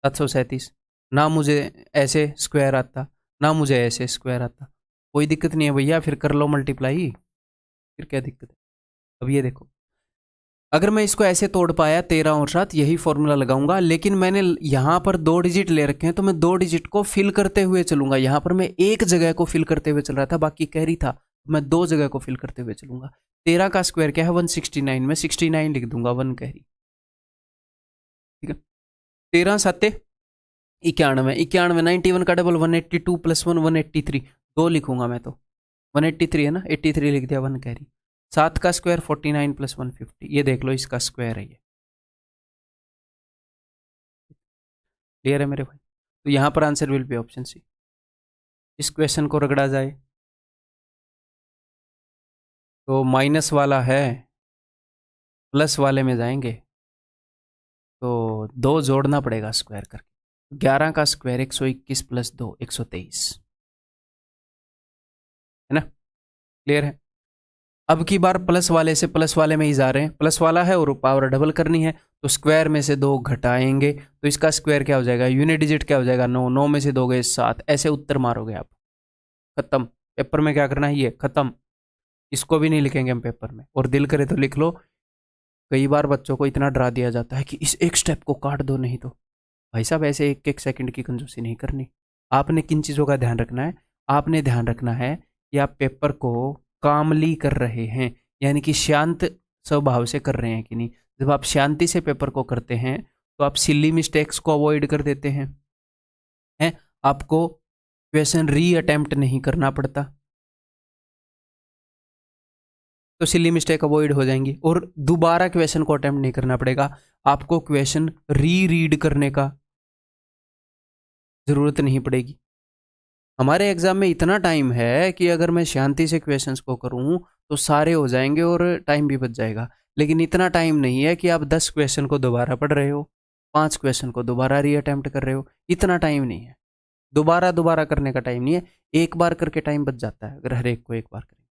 Speaker 1: 737, ना मुझे ऐसे स्क्वायर आता ना मुझे ऐसे स्क्वायर आता, कोई दिक्कत नहीं है भैया, फिर कर लो मल्टीप्लाई, फिर क्या दिक्कत है। अब ये देखो, अगर मैं इसको ऐसे तोड़ पाया 13 और 7, यही फॉर्मूला लगाऊंगा, लेकिन मैंने यहाँ पर 2 डिजिट ले रखे हैं तो मैं 2 डिजिट को फिल करते हुए चलूंगा, यहाँ पर मैं एक जगह को फिल करते हुए चल रहा था, बाकी कैरी था, मैं 2 जगह को फिल करते हुए चलूंगा। 13 का स्क्वायर क्या है 169, मैं 69 लिख दूंगा 1 कैरी। ठीक है, 13 सत्ते 91, 91 91 का डबल 182 प्लस 1 183, 2 लिखूंगा मैं तो 183 है ना, 83 लिख दिया 1 कैरी। 7 का स्क्वायर 49 प्लस 150, ये देख लो इसका स्क्वायर है ये। क्लियर है मेरे भाई? तो यहां पर answer will be option c. इस क्वेश्चन को रगड़ा जाए तो माइनस वाला है, प्लस वाले में जाएंगे तो 2 जोड़ना पड़ेगा स्क्वायर करके। 11 का स्क्वायर 121 प्लस 2 123, है ना? क्लियर है? अब की बार प्लस वाले से प्लस वाले में ही जा रहे हैं, प्लस वाला है और पावर डबल करनी है तो स्क्वायर में से 2 घटाएंगे तो इसका स्क्वायर क्या हो जाएगा, यूनिट डिजिट क्या हो जाएगा 9, 9 में से 2 गए 7, ऐसे उत्तर मारोगे आप, खत्म। पेपर में क्या करना है, ये खत्म, इसको भी नहीं लिखेंगे हम पेपर में, और दिल करे तो लिख लो। कई बार बच्चों को इतना डरा दिया जाता है कि इस एक स्टेप को काट दो, नहीं तो भाई साहब ऐसे एक एक सेकंड की कंजूसी नहीं करनी। आपने किन चीज़ों का ध्यान रखना है, आपने ध्यान रखना है कि आप पेपर को कामली कर रहे हैं, यानी कि शांत स्वभाव से कर रहे हैं कि नहीं। जब आप शांति से पेपर को करते हैं तो आप सिली मिस्टेक्स को अवॉइड कर देते हैं, आपको क्वेश्चन री अटेम्प्ट नहीं करना पड़ता, तो सिली मिस्टेक अवॉइड हो जाएंगी, और दोबारा क्वेश्चन को अटेम्प्ट नहीं करना पड़ेगा, आपको क्वेश्चन री रीड करने का जरूरत नहीं पड़ेगी। हमारे एग्जाम में इतना टाइम है कि अगर मैं शांति से क्वेश्चंस को करूं तो सारे हो जाएंगे और टाइम भी बच जाएगा, लेकिन इतना टाइम नहीं है कि आप 10 क्वेश्चन को दोबारा पढ़ रहे हो, 5 क्वेश्चन को दोबारा री अटेम्प्ट कर रहे हो, इतना टाइम नहीं है, दोबारा दोबारा करने का टाइम नहीं है, एक बार करके टाइम बच जाता है अगर हर एक को एक बार करें।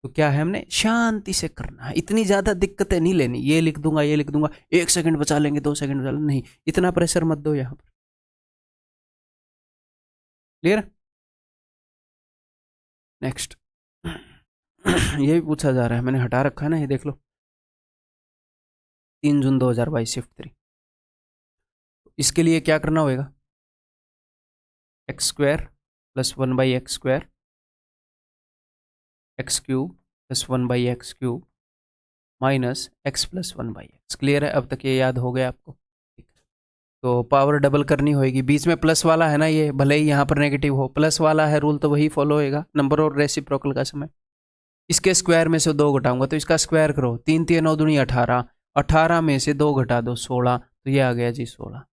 Speaker 1: तो क्या है, हमने शांति से करना है, इतनी ज्यादा दिक्कतें नहीं लेनी, ये लिख दूंगा ये लिख दूंगा, 1 सेकंड बचा लेंगे 2 सेकंड बचा लेंगे, नहीं, इतना प्रेशर मत दो यहाँ पर। क्लियर? नेक्स्ट ये भी पूछा जा रहा है, मैंने हटा रखा है ना, ये देख लो, 3 जून 2022 शिफ्ट 3। इसके लिए क्या करना होगा, x square plus 1/x square x cube plus 1/x cube minus x plus 1/x। Clear है? अब तक ये याद हो गया आपको? ठीक है, तो पावर डबल करनी होगी, बीच में प्लस वाला है ना, ये भले ही यहाँ पर नेगेटिव हो, प्लस वाला है, रूल तो वही फॉलो होएगा, नंबर और रेसिप्रोकल का समय। इसके स्क्वायर में से 2 घटाऊंगा तो इसका स्क्वायर करो, 3 3 9 दूनी 18, 18 में से 2 घटा दो 16, तो ये आ गया जी 16।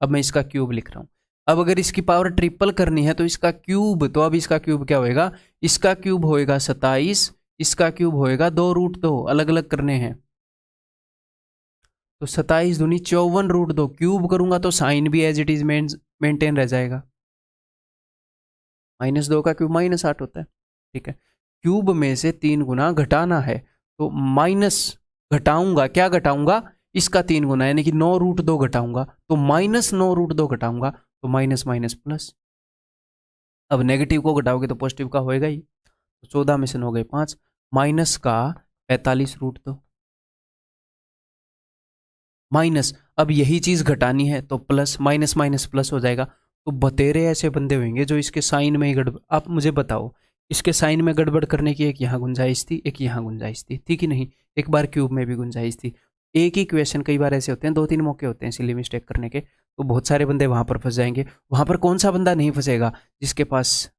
Speaker 1: अब मैं इसका क्यूब लिख रहा हूँ। अब अगर इसकी पावर ट्रिपल करनी है तो इसका क्यूब, तो अब इसका क्यूब क्या होएगा, इसका क्यूब होएगा 27, इसका क्यूब होएगा 2√2, अलग अलग करने हैं, तो 27 दूनी 54√2, क्यूब करूंगा तो साइन भी एज इट इज मेंटेन रह जाएगा, -2 का क्यूब -8 होता है। ठीक है, क्यूब में से 3 गुना घटाना है, तो माइनस घटाऊंगा, क्या घटाऊंगा, इसका 3 गुना, यानी कि 9√2 घटाऊंगा, तो -9√2 घटाऊंगा तो माइनस माइनस प्लस। अब नेगेटिव को घटाओगे तो पॉजिटिव का होएगा ही, तो 14 में से 9 गए 5, माइनस का 45√2 माइनस, अब यही चीज घटानी है तो प्लस, माइनस माइनस प्लस हो जाएगा। तो बतेरे ऐसे बंदे होंगे जो इसके साइन में ही गड़बड़, आप मुझे बताओ, इसके साइन में गड़बड़ करने की एक यहाँ गुंजाइश थी, एक यहाँ गुंजाइश थी कि नहीं, एक बार क्यूब में भी गुंजाइश थी। एक ही क्वेश्चन कई बार ऐसे होते हैं, 2-3 मौके होते हैं सिली मिस्टेक करने के, तो बहुत सारे बंदे वहां पर फंस जाएंगे। वहां पर कौन सा बंदा नहीं फंसेगा, जिसके पास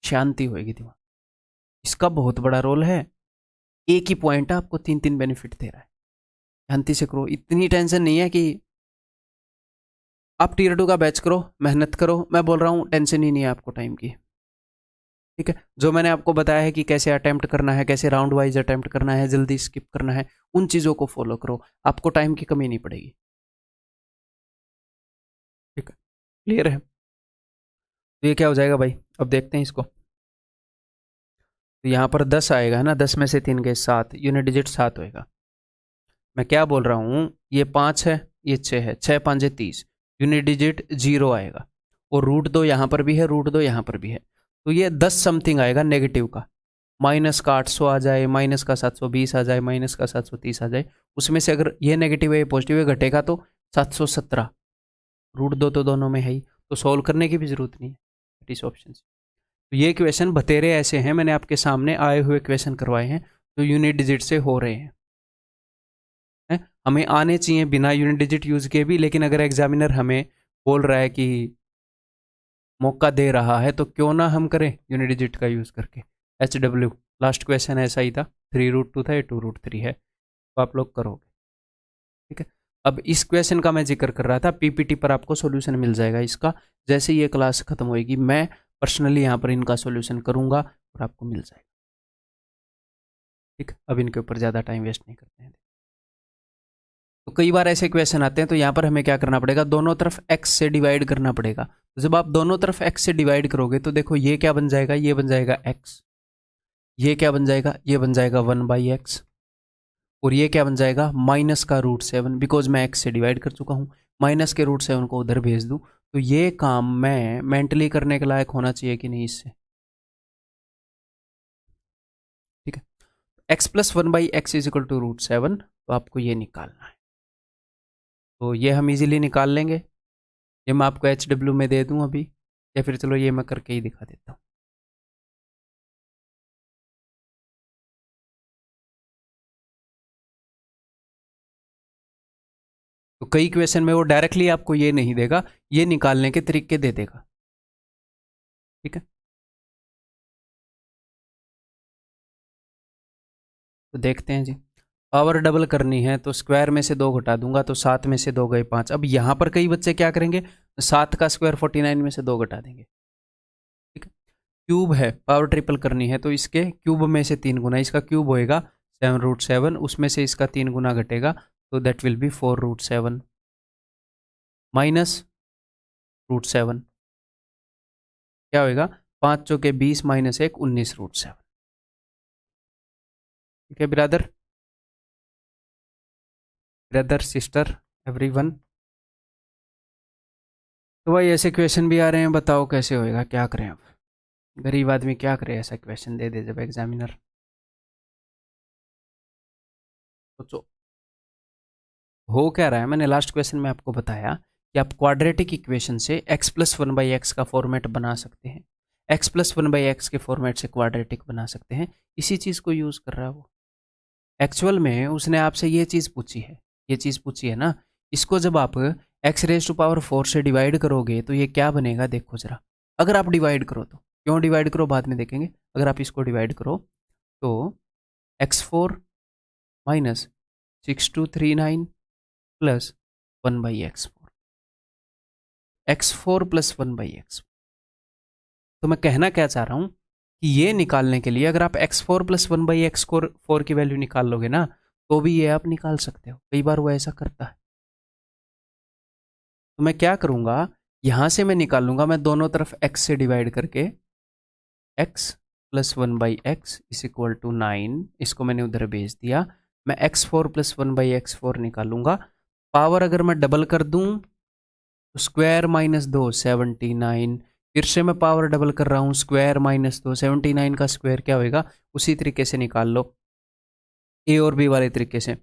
Speaker 1: शांति होगी दिमाग। इसका बहुत बड़ा रोल है, एक ही पॉइंट आपको 3-3 बेनिफिट दे रहा है, शांति से करो, इतनी टेंशन नहीं है कि आप टीयर 2 का बैच करो, मेहनत करो, मैं बोल रहा हूँ टेंशन ही नहीं है आपको टाइम की। ठीक है, जो मैंने आपको बताया है कि कैसे अटेम्प्ट करना है, कैसे राउंड वाइज अटेम्प्ट करना है, जल्दी स्किप करना है, उन चीज़ों को फॉलो करो, आपको टाइम की कमी नहीं पड़ेगी। ठीक है, क्लियर है? तो ये क्या हो जाएगा भाई, अब देखते हैं इसको। तो यहाँ पर 10 आएगा है ना, 10 में से 3 गए 7, यूनिट डिजिट 7 होएगा। मैं क्या बोल रहा हूँ, ये 5 है, ये 6 है, 6 5 30, यूनिट डिजिट 0 आएगा, और √2 यहाँ पर भी है, √2 यहाँ पर भी है, तो ये 10 समथिंग आएगा नेगेटिव का, माइनस का 800 आ जाए, माइनस का 720 आ जाए, माइनस का 730 आ जाए, उसमें से अगर ये नेगेटिव है ये पॉजिटिव है घटेगा तो 717, √2 तो दोनों में है ही, तो सॉल्व करने की भी जरूरत नहीं है, इट इज ऑप्शन। तो ये क्वेश्चन बतेरे ऐसे हैं, मैंने आपके सामने आए हुए क्वेश्चन करवाए हैं जो यूनिट डिजिट से हो रहे हैं। हमें आने चाहिए बिना यूनिट डिजिट यूज किए भी, लेकिन अगर एग्जामिनर हमें बोल रहा है कि मौका दे रहा है तो क्यों ना हम करें यूनिट डिजिट का यूज करके। HW लास्ट क्वेश्चन ऐसा ही था, 3√2 था, ये 2√3 है, तो आप लोग करोगे। ठीक है, अब इस क्वेश्चन का मैं जिक्र कर रहा था, PPT पर आपको सॉल्यूशन मिल जाएगा इसका। जैसे ये क्लास खत्म होएगी मैं पर्सनली यहाँ पर इनका सॉल्यूशन करूंगा और आपको मिल जाएगा। ठीक, अब इनके ऊपर ज़्यादा टाइम वेस्ट नहीं करते हैं। तो कई बार ऐसे क्वेश्चन आते हैं, तो यहाँ पर हमें क्या करना पड़ेगा, दोनों तरफ x से डिवाइड करना पड़ेगा। तो जब आप दोनों तरफ x से डिवाइड करोगे तो देखो ये क्या बन जाएगा, ये बन जाएगा x, ये क्या बन जाएगा, ये बन जाएगा 1/x, और ये क्या बन जाएगा -√7, बिकॉज मैं x से डिवाइड कर चुका हूँ। माइनस के √7 को उधर भेज दूँ तो ये काम मैं मेंटली करने के लायक होना चाहिए कि नहीं इससे। ठीक है, x + 1/x = √7, तो आपको ये निकालना है। तो ये हम इजीली निकाल लेंगे। ये मैं आपको HW में दे दूं अभी, या फिर चलो ये मैं करके ही दिखा देता हूँ। तो कई क्वेश्चन में वो डायरेक्टली आपको ये नहीं देगा, ये निकालने के तरीके दे देगा। ठीक है, तो देखते हैं जी। पावर डबल करनी है तो स्क्वायर में से 2 घटा दूंगा, तो 7 में से 2 गए 5। अब यहाँ पर कई बच्चे क्या करेंगे, 7 का स्क्वायर 49 में से 2 घटा देंगे। ठीक है, क्यूब है, पावर ट्रिपल करनी है तो इसके क्यूब में से 3 गुना, इसका क्यूब होएगा 7√7, उसमें से इसका 3 गुना घटेगा, तो दैट विल बी 4√7 -√7। क्या होएगा, 5 चौके 20 -1 19√7। ठीक है ब्रदर, ब्रदर सिस्टर एवरीवन। तो भाई ऐसे क्वेश्चन भी आ रहे हैं, बताओ कैसे होएगा, क्या करें अब, गरीब आदमी क्या करे, ऐसा क्वेश्चन दे दे जब एग्जामिनर। सोचो हो क्या रहा है। मैंने लास्ट क्वेश्चन में आपको बताया कि आप क्वाड्रेटिक इक्वेशन से x + 1/x का फॉर्मेट बना सकते हैं, x + 1/x के फॉर्मेट से क्वाड्रेटिक बना सकते हैं। इसी चीज़ को यूज़ कर रहा है वो। एक्चुअल में उसने आपसे ये चीज़ पूछी है, ये चीज़ पूछी है ना, इसको जब आप x⁴ से डिवाइड करोगे तो ये क्या बनेगा देखो ज़रा। अगर आप डिवाइड करो तो, क्यों डिवाइड करो बाद में देखेंगे, अगर आप इसको डिवाइड करो तो x4 - 6239 + 1/x4, x4 + 1/x। तो मैं कहना क्या चाह रहा हूँ कि ये निकालने के लिए अगर आप x4 + 1/x4 की वैल्यू निकाल लोगे ना, तो भी ये आप निकाल सकते हो। कई बार वो ऐसा करता है। तो मैं क्या करूँगा, यहाँ से मैं निकाल लूँगा, मैं दोनों तरफ x से डिवाइड करके x + 1/x = 9, इसको मैंने उधर भेज दिया। मैं x4 + 1/x4 निकालूंगा। पावर अगर मैं डबल कर दूं तो स्क्वायर -2 79, फिर से मैं पावर डबल कर रहा हूँ, स्क्वायर -2 79 का स्क्वायर क्या होएगा, उसी तरीके से निकाल लो, ए और बी वाले तरीके से।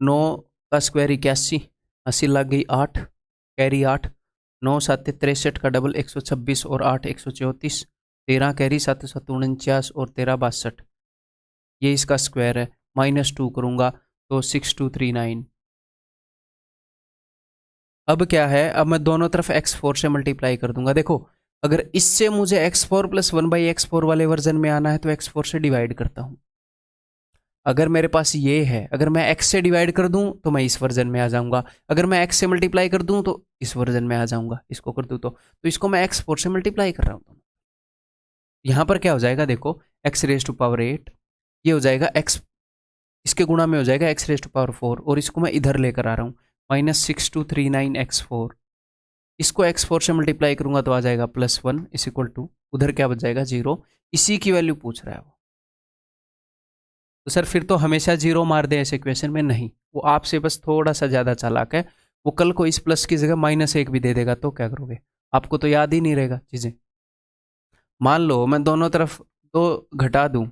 Speaker 1: 9 का स्क्वायर 81, 80 लग गई 8, कैरी 8, 9 7 63 का डबल 126 और 8 134, 13 कैरी 7 7 49 और 13 62, ये इसका स्क्वायर है। -2 करूँगा तो 6239। अब क्या है, अब मैं दोनों तरफ x4 से मल्टीप्लाई कर दूंगा। देखो अगर इससे मुझे x4 + 1/x4 वाले वर्जन में आना है तो x4 से डिवाइड करता हूँ। अगर मेरे पास ये है, अगर मैं x से डिवाइड कर दूं तो मैं इस वर्जन में आ जाऊंगा, अगर मैं x से मल्टीप्लाई कर दूं तो इस वर्जन में आ जाऊंगा, इसको कर दूं तो इसको मैं x4 से मल्टीप्लाई कर रहा हूँ। यहाँ पर क्या हो जाएगा देखो, x⁸8, ये हो जाएगा x, इसके गुणा में हो जाएगा x⁴, और इसको मैं इधर लेकर आ रहा हूँ -6239x4, इसको x4 से मल्टीप्लाई करूंगा तो आ जाएगा +1 = उधर क्या बच जाएगा 0। इसी की वैल्यू पूछ रहा है वो। तो सर फिर तो हमेशा 0 मार दे ऐसे क्वेश्चन में, नहीं, वो आपसे बस थोड़ा सा ज़्यादा चालाक है। वो कल को इस प्लस की जगह -1 भी दे देगा तो क्या करोगे, आपको तो याद ही नहीं रहेगा चीज़ें। मान लो मैं दोनों तरफ 2 घटा दूं,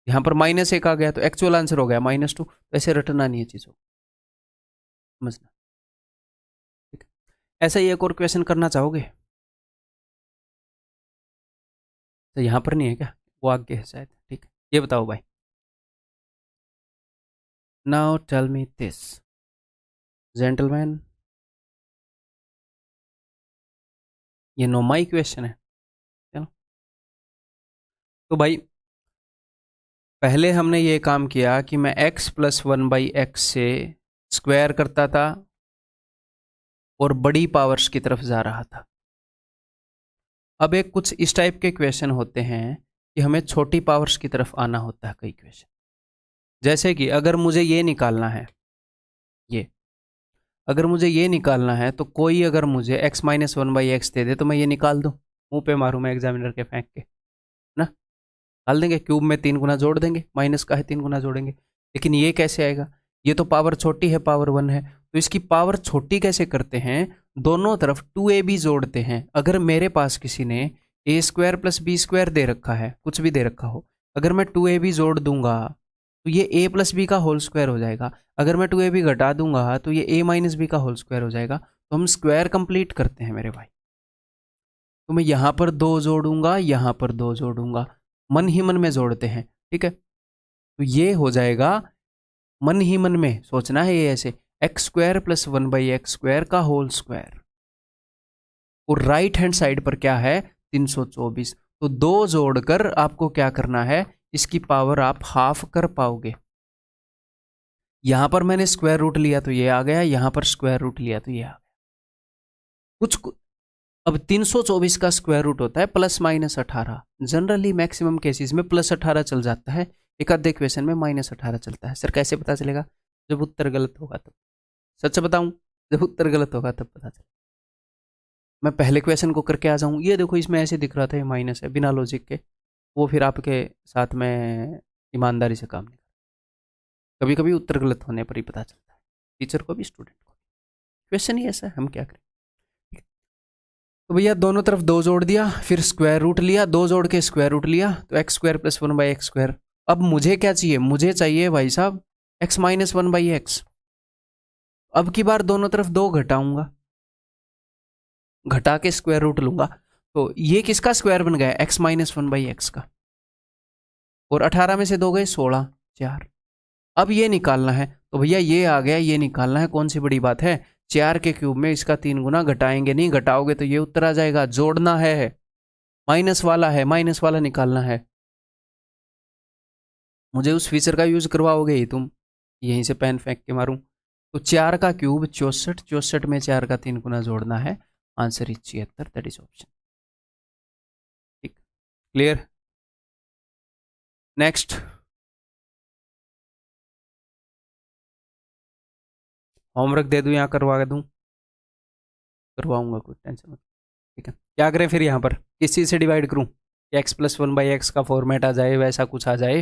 Speaker 1: यहाँ पर -1 आ गया तो एक्चुअल आंसर हो गया -2, ऐसे रटना नहीं है चीज़ों को, समझना। ठीक है, ऐसा ही एक और क्वेश्चन करना चाहोगे। तो यहाँ पर नहीं है क्या, वो आगे है शायद। ठीक है, ये बताओ भाई। Now tell me this gentleman, ये नो माई क्वेश्चन है। चलो, तो भाई पहले हमने ये काम किया कि मैं x प्लस 1/x से स्क्वायर करता था और बड़ी पावर्स की तरफ जा रहा था। अब एक कुछ इस टाइप के क्वेश्चन होते हैं कि हमें छोटी पावर्स की तरफ आना होता है कई क्वेश्चन। जैसे कि अगर मुझे ये निकालना है, ये अगर मुझे ये निकालना है तो कोई अगर मुझे x माइनस 1/x दे दे तो मैं ये निकाल दूं, मुंह पे मारूं मैं एग्जामिनर के फेंक के ना, डाल देंगे क्यूब में 3 गुना जोड़ देंगे, माइनस का है 3 गुना जोड़ेंगे। लेकिन ये कैसे आएगा, ये तो पावर छोटी है, पावर 1 है, तो इसकी पावर छोटी कैसे करते हैं, दोनों तरफ 2ab जोड़ते हैं। अगर मेरे पास किसी ने a square plus B square दे रखा है, कुछ भी दे रखा हो, अगर मैं 2ab जोड़ दूंगा तो ये a प्लस बी का होल स्क्वायर हो जाएगा। अगर मैं 2ab घटा दूंगा तो ये a माइनस बी का होल स्क्वायर हो जाएगा। तो हम स्क्वायर कंप्लीट करते हैं मेरे भाई। तो मैं यहाँ पर 2 जोड़ूंगा, यहाँ पर 2 जोड़ूंगा, मन ही मन में जोड़ते हैं। ठीक है, तो ये हो जाएगा मन ही मन में सोचना है ये ऐसे, एक्स स्क्वायर प्लस 1/x² का होल स्क्वायर, और राइट हैंड साइड पर क्या है 324। तो 2 जोड़कर आपको क्या करना है, इसकी पावर आप हाफ कर पाओगे। यहां पर मैंने स्क्वायर रूट लिया तो ये आ गया, यहां पर स्क्वायर रूट लिया तो ये आ गया। कुछ अब 324 का स्क्वायर रूट होता है ±18। जनरली मैक्सिमम केसेस में +18 चल जाता है, एक आधे क्वेश्चन में -18 चलता है। सर कैसे पता चलेगा, जब उत्तर गलत होगा तब। सच बताऊं, जब उत्तर गलत होगा तब पता चलेगा। मैं पहले क्वेश्चन को करके आ जाऊं, ये देखो इसमें ऐसे दिख रहा था ये माइनस है, बिना लॉजिक के, वो फिर आपके साथ में ईमानदारी से काम नहीं करता। कभी कभी उत्तर गलत होने पर ही पता चलता है, टीचर को भी स्टूडेंट को। क्वेश्चन ही ऐसा है, हम क्या करें। तो भैया दोनों तरफ 2 जोड़ दिया, फिर स्क्वायर रूट लिया, 2 जोड़ के स्क्वायर रूट लिया, तो x² + 1/x²। अब मुझे क्या चाहिए, मुझे चाहिए भाई साहब x माइनस 1/x। अब की बार दोनों तरफ 2 घटाऊंगा, घटा के स्क्वायर रूट लूंगा, तो ये किसका स्क्वायर बन गया, x माइनस 1/x का, और 18 में से 2 गए 16, 4। अब ये निकालना है, तो भैया ये आ गया, ये निकालना है, कौन सी बड़ी बात है, 4 के क्यूब में इसका 3 गुना, घटाएंगे नहीं, घटाओगे तो ये उत्तर आ जाएगा। जोड़ना है, माइनस वाला है, माइनस वाला निकालना है। मुझे उस फीचर का यूज करवाओगे ही तुम, यहीं से पेन फेंक के मारूं। तो 4 का क्यूब 64, 64 में 4 का 3 गुना जोड़ना है, answer is 76, that is option. ठीक, क्लियर। नेक्स्ट, होमवर्क दे दूं, यहाँ करवा दूं, करवाऊंगा, कुछ टेंशन मत। ठीक है, क्या करें फिर, यहाँ पर किस चीज़ से डिवाइड करूं, x + 1/x का फॉर्मेट आ जाए, वैसा कुछ आ जाए।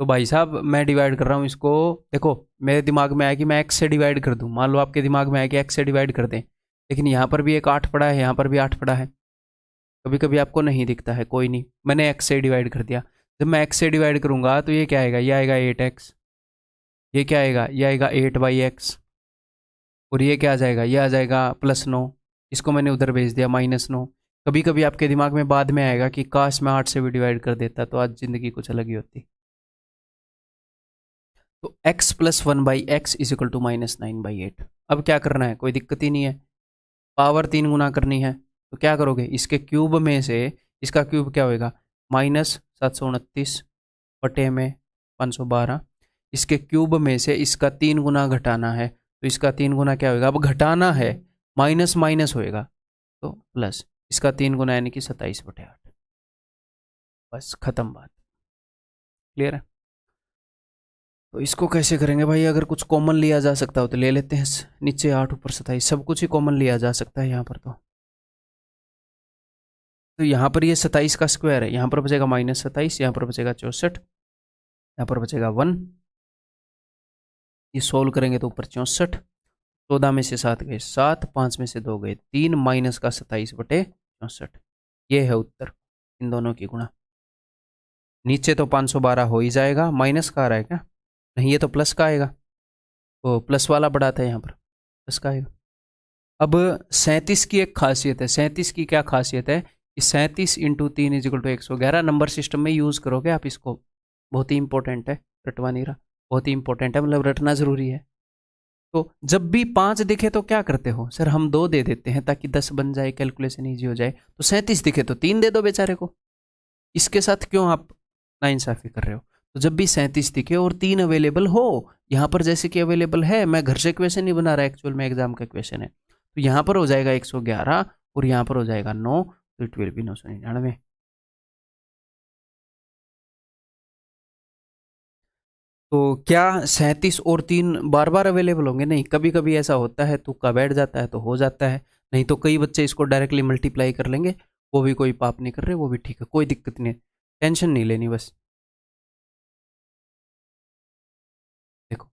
Speaker 1: तो भाई साहब मैं डिवाइड कर रहा हूँ इसको, देखो मेरे दिमाग में आया कि मैं x से डिवाइड कर दूं, मान लो आपके दिमाग में आया कि x से डिवाइड कर दें, लेकिन यहाँ पर भी एक 8 पड़ा है, यहाँ पर भी 8 पड़ा है, कभी कभी आपको नहीं दिखता है, कोई नहीं, मैंने x से डिवाइड कर दिया। जब मैं x से डिवाइड करूंगा तो ये क्या आएगा, ये आएगा 8x, ये क्या आएगा, ये आएगा 8/x, और ये क्या आ जाएगा, ये आ जाएगा +9, इसको मैंने उधर भेज दिया -9। कभी कभी आपके दिमाग में बाद में आएगा कि काश मैं 8 से भी डिवाइड कर देता तो आज ज़िंदगी कुछ अलग ही होती। तो x + 1/x = -9/8। अब क्या करना है, कोई दिक्कत ही नहीं है, पावर 3 गुना करनी है, तो क्या करोगे, इसके क्यूब में से इसका क्यूब क्या होएगा, -729 बटे में 512, इसके क्यूब में से इसका 3 गुना घटाना है, तो इसका 3 गुना क्या होएगा, अब घटाना है, माइनस माइनस होएगा तो प्लस, इसका 3 गुना यानी कि 27/8। बस खत्म बात, क्लियर है। तो इसको कैसे करेंगे भाई, अगर कुछ कॉमन लिया जा सकता हो तो ले लेते हैं, नीचे 8 ऊपर 27, सब कुछ ही कॉमन लिया जा सकता है यहाँ पर। तो यहाँ पर ये 27 का स्क्वायर है, यहाँ पर बचेगा -27, यहाँ पर बचेगा 64, यहाँ पर बचेगा 1, ये सोल्व करेंगे तो ऊपर 64, 14 में से 7 गए 7, 5 में से 2 गए 3, माइनस का 27/64, ये है उत्तर, इन दोनों की गुणा। नीचे तो 512 हो ही जाएगा, माइनस का आ रहा है क्या, नहीं ये तो प्लस का आएगा, तो प्लस वाला बढ़ा था यहाँ पर, प्लस का आएगा। अब 37 की एक खासियत है, 37 की क्या खासियत है कि 37 × 3 = 111 नंबर सिस्टम में यूज़ करोगे आप इसको। बहुत ही इंपॉर्टेंट है, रटवा नहीं रहा, बहुत ही इंपॉर्टेंट है, मतलब रटना ज़रूरी है। तो जब भी 5 दिखे तो क्या करते हो सर, हम 2 दे देते हैं ताकि 10 बन जाए, कैलकुलेशन ईजी हो जाए। तो 37 दिखे तो 3 दे दो बेचारे को। इसके साथ क्यों आप नाइंसाफ़ी कर रहे हो? तो जब भी 37 दिखे और 3 अवेलेबल हो, यहाँ पर जैसे कि अवेलेबल है, मैं घर से क्वेश्चन नहीं बना रहा, एक्चुअल में एग्जाम का क्वेश्चन है, तो यहाँ पर हो जाएगा 111 और यहाँ पर हो जाएगा 9, तो इट विल बी 999। तो क्या 37 और 3 बार बार अवेलेबल होंगे? नहीं, कभी कभी ऐसा होता है, तुक्का बैठ जाता है तो हो जाता है, नहीं तो कई बच्चे इसको डायरेक्टली मल्टीप्लाई कर लेंगे, वो भी कोई पाप नहीं कर रहे, वो भी ठीक है, कोई दिक्कत नहीं है, टेंशन नहीं लेनी बस। देखो,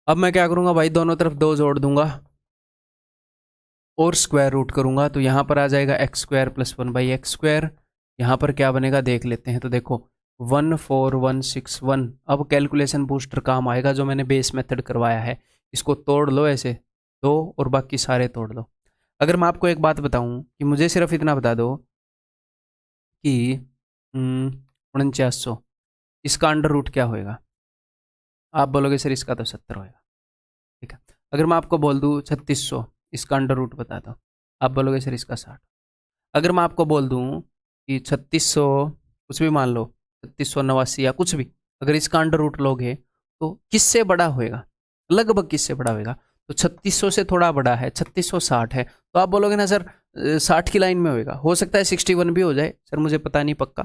Speaker 1: अब मैं क्या करूंगा भाई, दोनों तरफ 2 जोड़ दूंगा और स्क्वायर रूट करूंगा, तो यहाँ पर आ जाएगा x² + 1/x²। यहाँ पर क्या बनेगा देख लेते हैं, तो देखो 14161। अब कैलकुलेशन बूस्टर काम आएगा, जो मैंने बेस मेथड करवाया है, इसको तोड़ लो ऐसे 2 और बाकी सारे तोड़ लो। अगर मैं आपको एक बात बताऊं कि मुझे सिर्फ इतना बता दो कि 4900 इसका अंडर रूट क्या होएगा, आप बोलोगे सर इसका तो 70 होएगा, ठीक है। अगर मैं आपको बोल दूं 3600 इसका अंडर रूट बता दो, आप बोलोगे सर इसका 60। अगर मैं आपको बोल दूं कि 3600 कुछ भी मान लो, 3689 या कुछ भी, अगर इसका अंडर रूट लोगे तो किससे बड़ा होएगा, लगभग किससे बड़ा होएगा? तो 3600 से थोड़ा बड़ा है, 3660 है, तो आप बोलोगे ना सर 60 की लाइन में होएगा। हो सकता है 61 भी हो जाए सर, मुझे पता नहीं पक्का,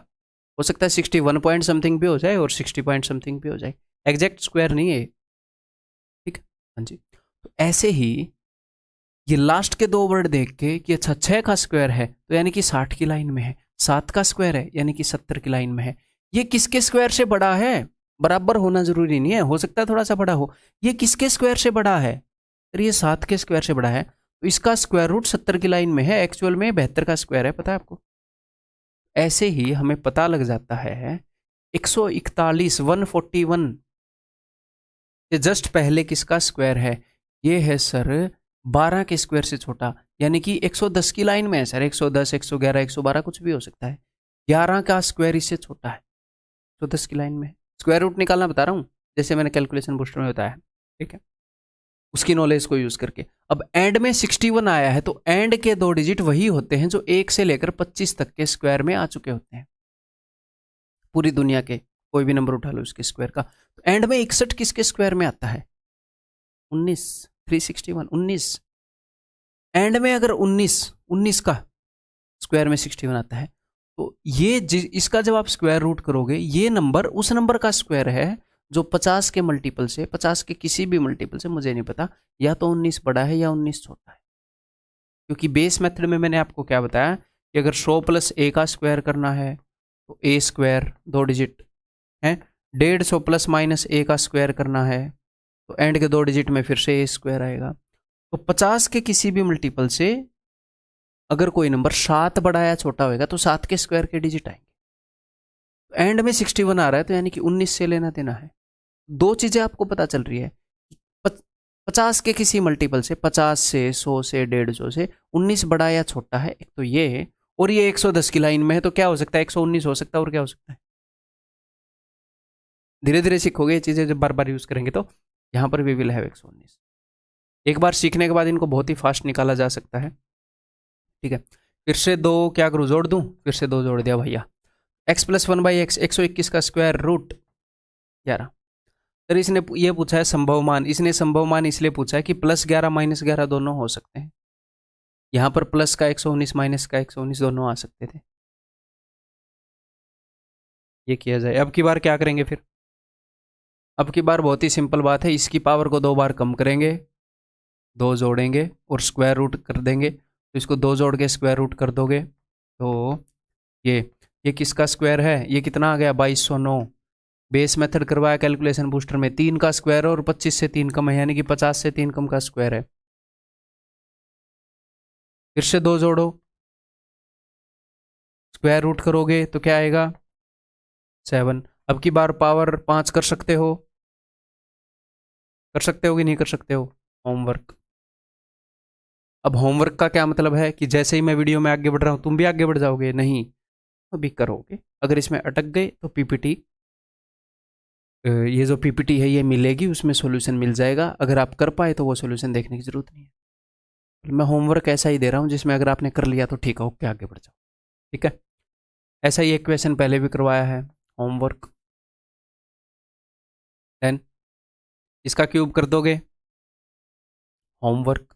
Speaker 1: हो सकता है 61 पॉइंट समथिंग भी हो जाए और 60 पॉइंट समथिंग भी हो जाए, एग्जैक्ट स्क्वायर नहीं है, ठीक है। हाँ जी, तो ऐसे ही ये लास्ट के 2 वर्ड देख के कि अच्छा 6 का स्क्वायर है तो यानी कि 60 की लाइन में है, 7 का स्क्वायर है यानी कि 70 की लाइन में है, ये किसके स्क्वायर से बड़ा है? बराबर होना जरूरी नहीं है, हो सकता है थोड़ा सा बड़ा हो। ये किसके स्क्वायर से बड़ा है? अरे ये 7 के स्क्वायर से बड़ा है, तो इसका स्क्वायर रूट 70 की लाइन में है, एक्चुअल में 72 का स्क्वायर है, पता है आपको। ऐसे ही हमें पता लग जाता है 141 141 ये जस्ट पहले किसका स्क्वायर है? ये है सर 12 के स्क्वायर से छोटा, यानी कि 110 की लाइन में है सर, 110 111 112 कुछ भी हो सकता है, 11 का स्क्वायर इससे छोटा है, 110 की लाइन में। स्क्वायर रूट निकालना बता रहा हूँ, जैसे मैंने कैलकुलेशन बूस्टर में बताया, ठीक है, उसकी नॉलेज को यूज करके। अब एंड में 61 आया है, तो एंड के 2 डिजिट वही होते हैं जो 1 से लेकर 25 तक के स्क्वायर में आ चुके होते हैं, पूरी दुनिया के कोई भी नंबर उठा लो इसके स्क्वायर का। तो एंड में 61 किसके स्क्वायर में आता है? 19, 361 19। एंड में अगर 19 का स्क्वायर में 61 आता है, तो ये इसका जब आप स्क्वायर रूट करोगे, ये नंबर उस नंबर का स्क्वायर है जो 50 के मल्टीपल से, 50 के किसी भी मल्टीपल से, मुझे नहीं पता, या तो 19 बड़ा है या 19 छोटा है। क्योंकि बेस मेथड में मैंने आपको क्या बताया कि अगर 100 + a का स्क्वायर करना है तो a² 2 डिजिट है, 150 ± a का स्क्वायर करना है तो एंड के 2 डिजिट में फिर से a² आएगा। तो 50 के किसी भी मल्टीपल से अगर कोई नंबर 7 बड़ा या छोटा होगा तो 7 के स्क्वायर के डिजिट आएंगे। तो एंड में 61 आ रहा है, तो यानी कि 19 से लेना देना है। 2 चीजें आपको पता चल रही है, 50 के किसी मल्टीपल से, 50 से, 100 से, 150 से 19 बड़ा या छोटा है, एक तो ये है, और ये 110 की लाइन में है, तो क्या हो सकता है? 119 हो सकता है, और क्या हो सकता है? धीरे धीरे सीखोगे ये चीजें, जब बार बार यूज करेंगे तो यहां पर भी विल हैव 119। एक बार सीखने के बाद इनको बहुत ही फास्ट निकाला जा सकता है, ठीक है। फिर से 2 क्या करूँ, जोड़ दूं? फिर से 2 जोड़ दिया भैया, x + 1/x 121 का स्क्वायर रूट 11। फिर इसने ये पूछा है संभव मान, इसने संभव मान इसलिए पूछा है कि +11 -11 दोनों हो सकते हैं, यहाँ पर प्लस का 119 माइनस का 119 दोनों आ सकते थे। ये किया जाए, अब की बार क्या करेंगे फिर? अब की बार बहुत ही सिंपल बात है, इसकी पावर को 2 बार कम करेंगे, 2 जोड़ेंगे और स्क्वायर रूट कर देंगे, तो इसको 2 जोड़ के स्क्वायर रूट कर दोगे तो ये किसका स्क्वायर है? ये कितना आ गया? 2209। बेस मेथड करवाया कैलकुलेशन बूस्टर में, 3 का स्क्वायर और 25 से 3 कम है, यानी कि 50 से 3 कम का स्क्वायर है। फिर से 2 जोड़ो, स्क्वायर रूट करोगे तो क्या आएगा? 7। अब की बार पावर 5 कर सकते हो? कर सकते हो कि नहीं कर सकते हो? होमवर्क अब होमवर्क का क्या मतलब है कि जैसे ही मैं वीडियो में आगे बढ़ रहा हूँ तुम भी आगे बढ़ जाओगे? नहीं, अभी करोगे। अगर इसमें अटक गए तो पीपीटी, ये जो पीपीटी है ये मिलेगी, उसमें सॉल्यूशन मिल जाएगा। अगर आप कर पाए तो वो सॉल्यूशन देखने की ज़रूरत नहीं है। मैं होमवर्क ऐसा ही दे रहा हूँ जिसमें अगर आपने कर लिया तो ठीक है, ओके आगे बढ़ जाओ। ठीक है, ऐसा ही एक क्वेश्चन पहले भी करवाया है, होमवर्क 10, इसका क्यूब कर दोगे, होमवर्क।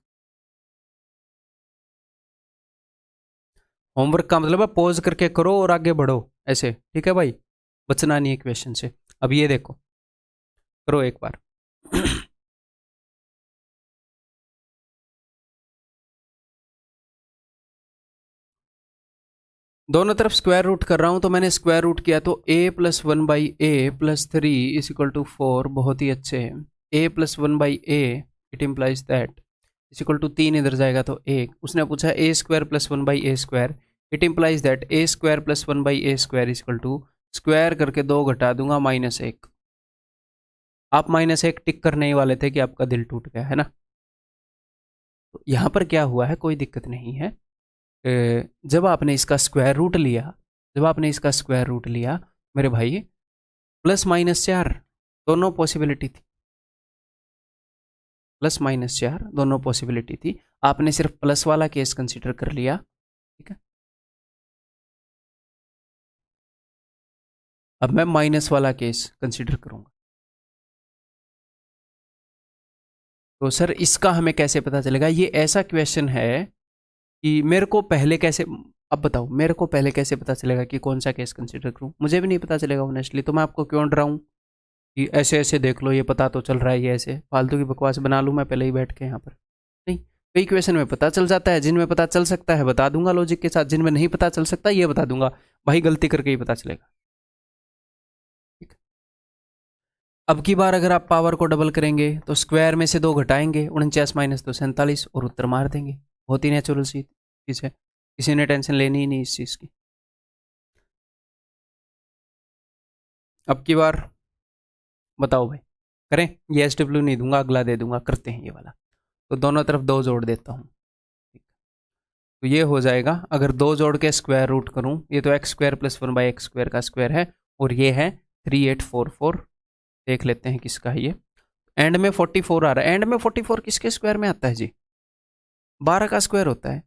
Speaker 1: होमवर्क का मतलब है पॉज करके करो और आगे बढ़ो, ऐसे। ठीक है भाई, बचना नहीं है क्वेश्चन से। अब ये देखो, करो एक बार। दोनों तरफ स्क्वायर रूट कर रहा हूं, तो मैंने स्क्वायर रूट किया तो a plus one by A plus three is equal to 4। बहुत ही अच्छे हैं। a plus one by A, it implies that is equal to 3 इधर जाएगा तो 1। उसने पूछा A square plus one by A square, it implies that A square plus one by A square is equal to, square करके 2 घटा दूंगा -1। आप -1 टिक करने ही वाले थे कि आपका दिल टूट गया है ना। तो यहाँ पर क्या हुआ है, कोई दिक्कत नहीं है। जब आपने इसका स्क्वायर रूट लिया, जब आपने इसका स्क्वायर रूट लिया मेरे भाई, +-4 दोनों पॉसिबिलिटी थी, +-4 दोनों पॉसिबिलिटी थी। आपने सिर्फ प्लस वाला केस कंसीडर कर लिया। ठीक है, अब मैं माइनस वाला केस कंसीडर करूंगा। तो सर इसका हमें कैसे पता चलेगा? ये ऐसा क्वेश्चन है कि मेरे को पहले कैसे, अब बताओ मेरे को पहले कैसे पता चलेगा कि कौन सा केस कंसीडर करूं? मुझे भी नहीं पता चलेगा ऑनेस्टली, तो मैं आपको क्यों डराऊं कि ऐसे ऐसे देख लो, ये पता तो चल रहा है, ये ऐसे फालतू की बकवास बना लूँ मैं पहले ही बैठ के यहाँ पर? नहीं, कई क्वेश्चन में पता चल जाता है, जिनमें पता चल सकता है बता दूंगा लॉजिक के साथ, जिनमें नहीं पता चल सकता ये बता दूंगा भाई, गलती करके ही पता चलेगा। ठीक, अब की बार अगर आप पावर को डबल करेंगे तो स्क्वायर में से 2 घटाएंगे, 49 माइनस 2 47, और उत्तर मार देंगे। बहुत ही नेचुरल सी चीज़ है, किसी ने टेंशन लेनी ही नहीं इस चीज़ की। अब की बार बताओ भाई, करें? ये SW नहीं दूंगा, अगला दे दूंगा, करते हैं ये वाला। तो दोनों तरफ 2 जोड़ देता हूँ। तो ये हो जाएगा, अगर 2 जोड़ के स्क्वायर रूट करूं, ये तो X square plus one by X square का स्क्वायर है, और ये है 3844। देख लेते हैं किसका है ये। एंड में 44 आ रहा है, एंड में 44 किसके स्क्वायर में आता है जी? 12 का स्क्वायर होता है।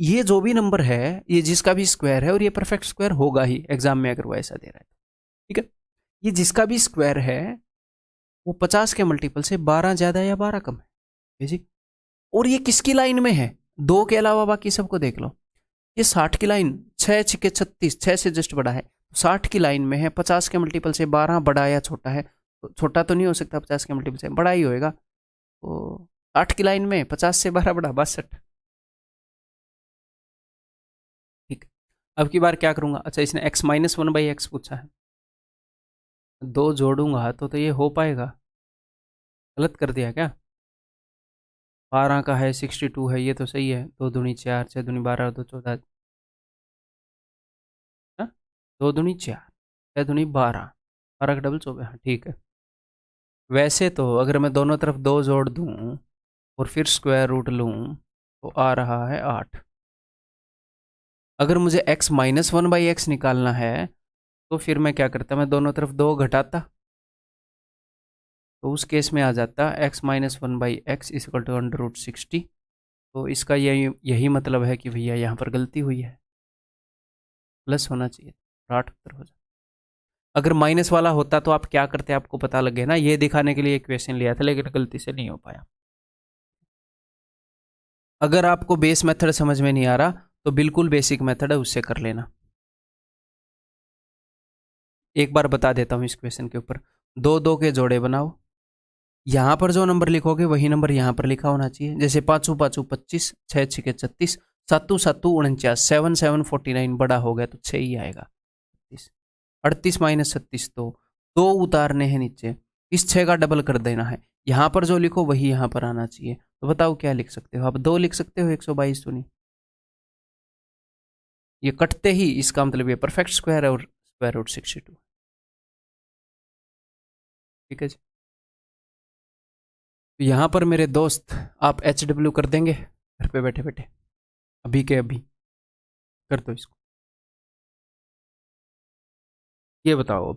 Speaker 1: ये जो भी नंबर है, ये जिसका भी स्क्वायर है, और ये परफेक्ट स्क्वायर होगा ही एग्जाम में अगर वो ऐसा दे रहा है। ठीक है, ये जिसका भी स्क्वायर है वो 50 के मल्टीपल से 12 ज्यादा या 12 कम है जी। और ये किसकी लाइन में है? 2 के अलावा बाकी सबको देख लो। ये 60 की लाइन, 6 छिके 36, 6 से जस्ट बड़ा है, 60 की लाइन में है। 50 के मल्टीपल से 12 बड़ा या छोटा है? तो छोटा तो नहीं हो सकता, 50 के मल्टीपल से बड़ा ही होएगा। तो 60 की लाइन में 50 से 12 बड़ा, 62। ठीक, अब की बार क्या करूंगा? अच्छा, इसने x-1/x पूछा है, 2 जोड़ूंगा तो ये हो पाएगा? गलत कर दिया क्या? 12 का है, 62 है, ये तो सही है। 2 दूनी 4, 6 दूनी 12, 2 14, 2 दूनी 4, 6 दूनी 12, 12 का डबल 24। हाँ ठीक है। वैसे तो अगर मैं दोनों तरफ 2 जोड़ दूं और फिर स्क्वायर रूट लूं तो आ रहा है 8। अगर मुझे x-1/x निकालना है तो फिर मैं क्या करता? मैं दोनों तरफ 2 घटाता, तो उस केस में आ जाता x-1/x इज इक्वल टू √60। तो इसका यही मतलब है कि भैया यहाँ पर गलती हुई है, प्लस होना चाहिए, 8 उत्तर हो जाए। अगर माइनस वाला होता तो आप क्या करते? आपको पता लगे ना, ये दिखाने के लिए क्वेश्चन लिया था लेकिन गलती से नहीं हो पाया। अगर आपको बेस मेथड समझ में नहीं आ रहा तो बिल्कुल बेसिक मेथड है, उससे कर लेना। एक बार बता देता हूँ इस क्वेश्चन के ऊपर। 2 2 के जोड़े बनाओ, यहाँ पर जो नंबर लिखोगे वही नंबर यहाँ पर लिखा होना चाहिए। जैसे 5 5 25, 6 6 36, 7 7 49, 7 7 49, बड़ा हो गया तो 6 ही आएगा। 38 माइनस 36, तो 2 उतारने हैं नीचे, इस 6 का डबल कर देना है। यहाँ पर जो लिखो वही यहाँ पर आना चाहिए। तो बताओ क्या लिख सकते हो आप? 2 लिख सकते हो, 122 तो नहीं। ये कटते ही इसका मतलब ये परफेक्ट स्क्वायर है और स्क्वायर रूट 62। ठीक है जी। तो यहाँ पर मेरे दोस्त आप HW कर देंगे, घर पे बैठे बैठे, अभी के अभी कर दो इसको। ये बताओ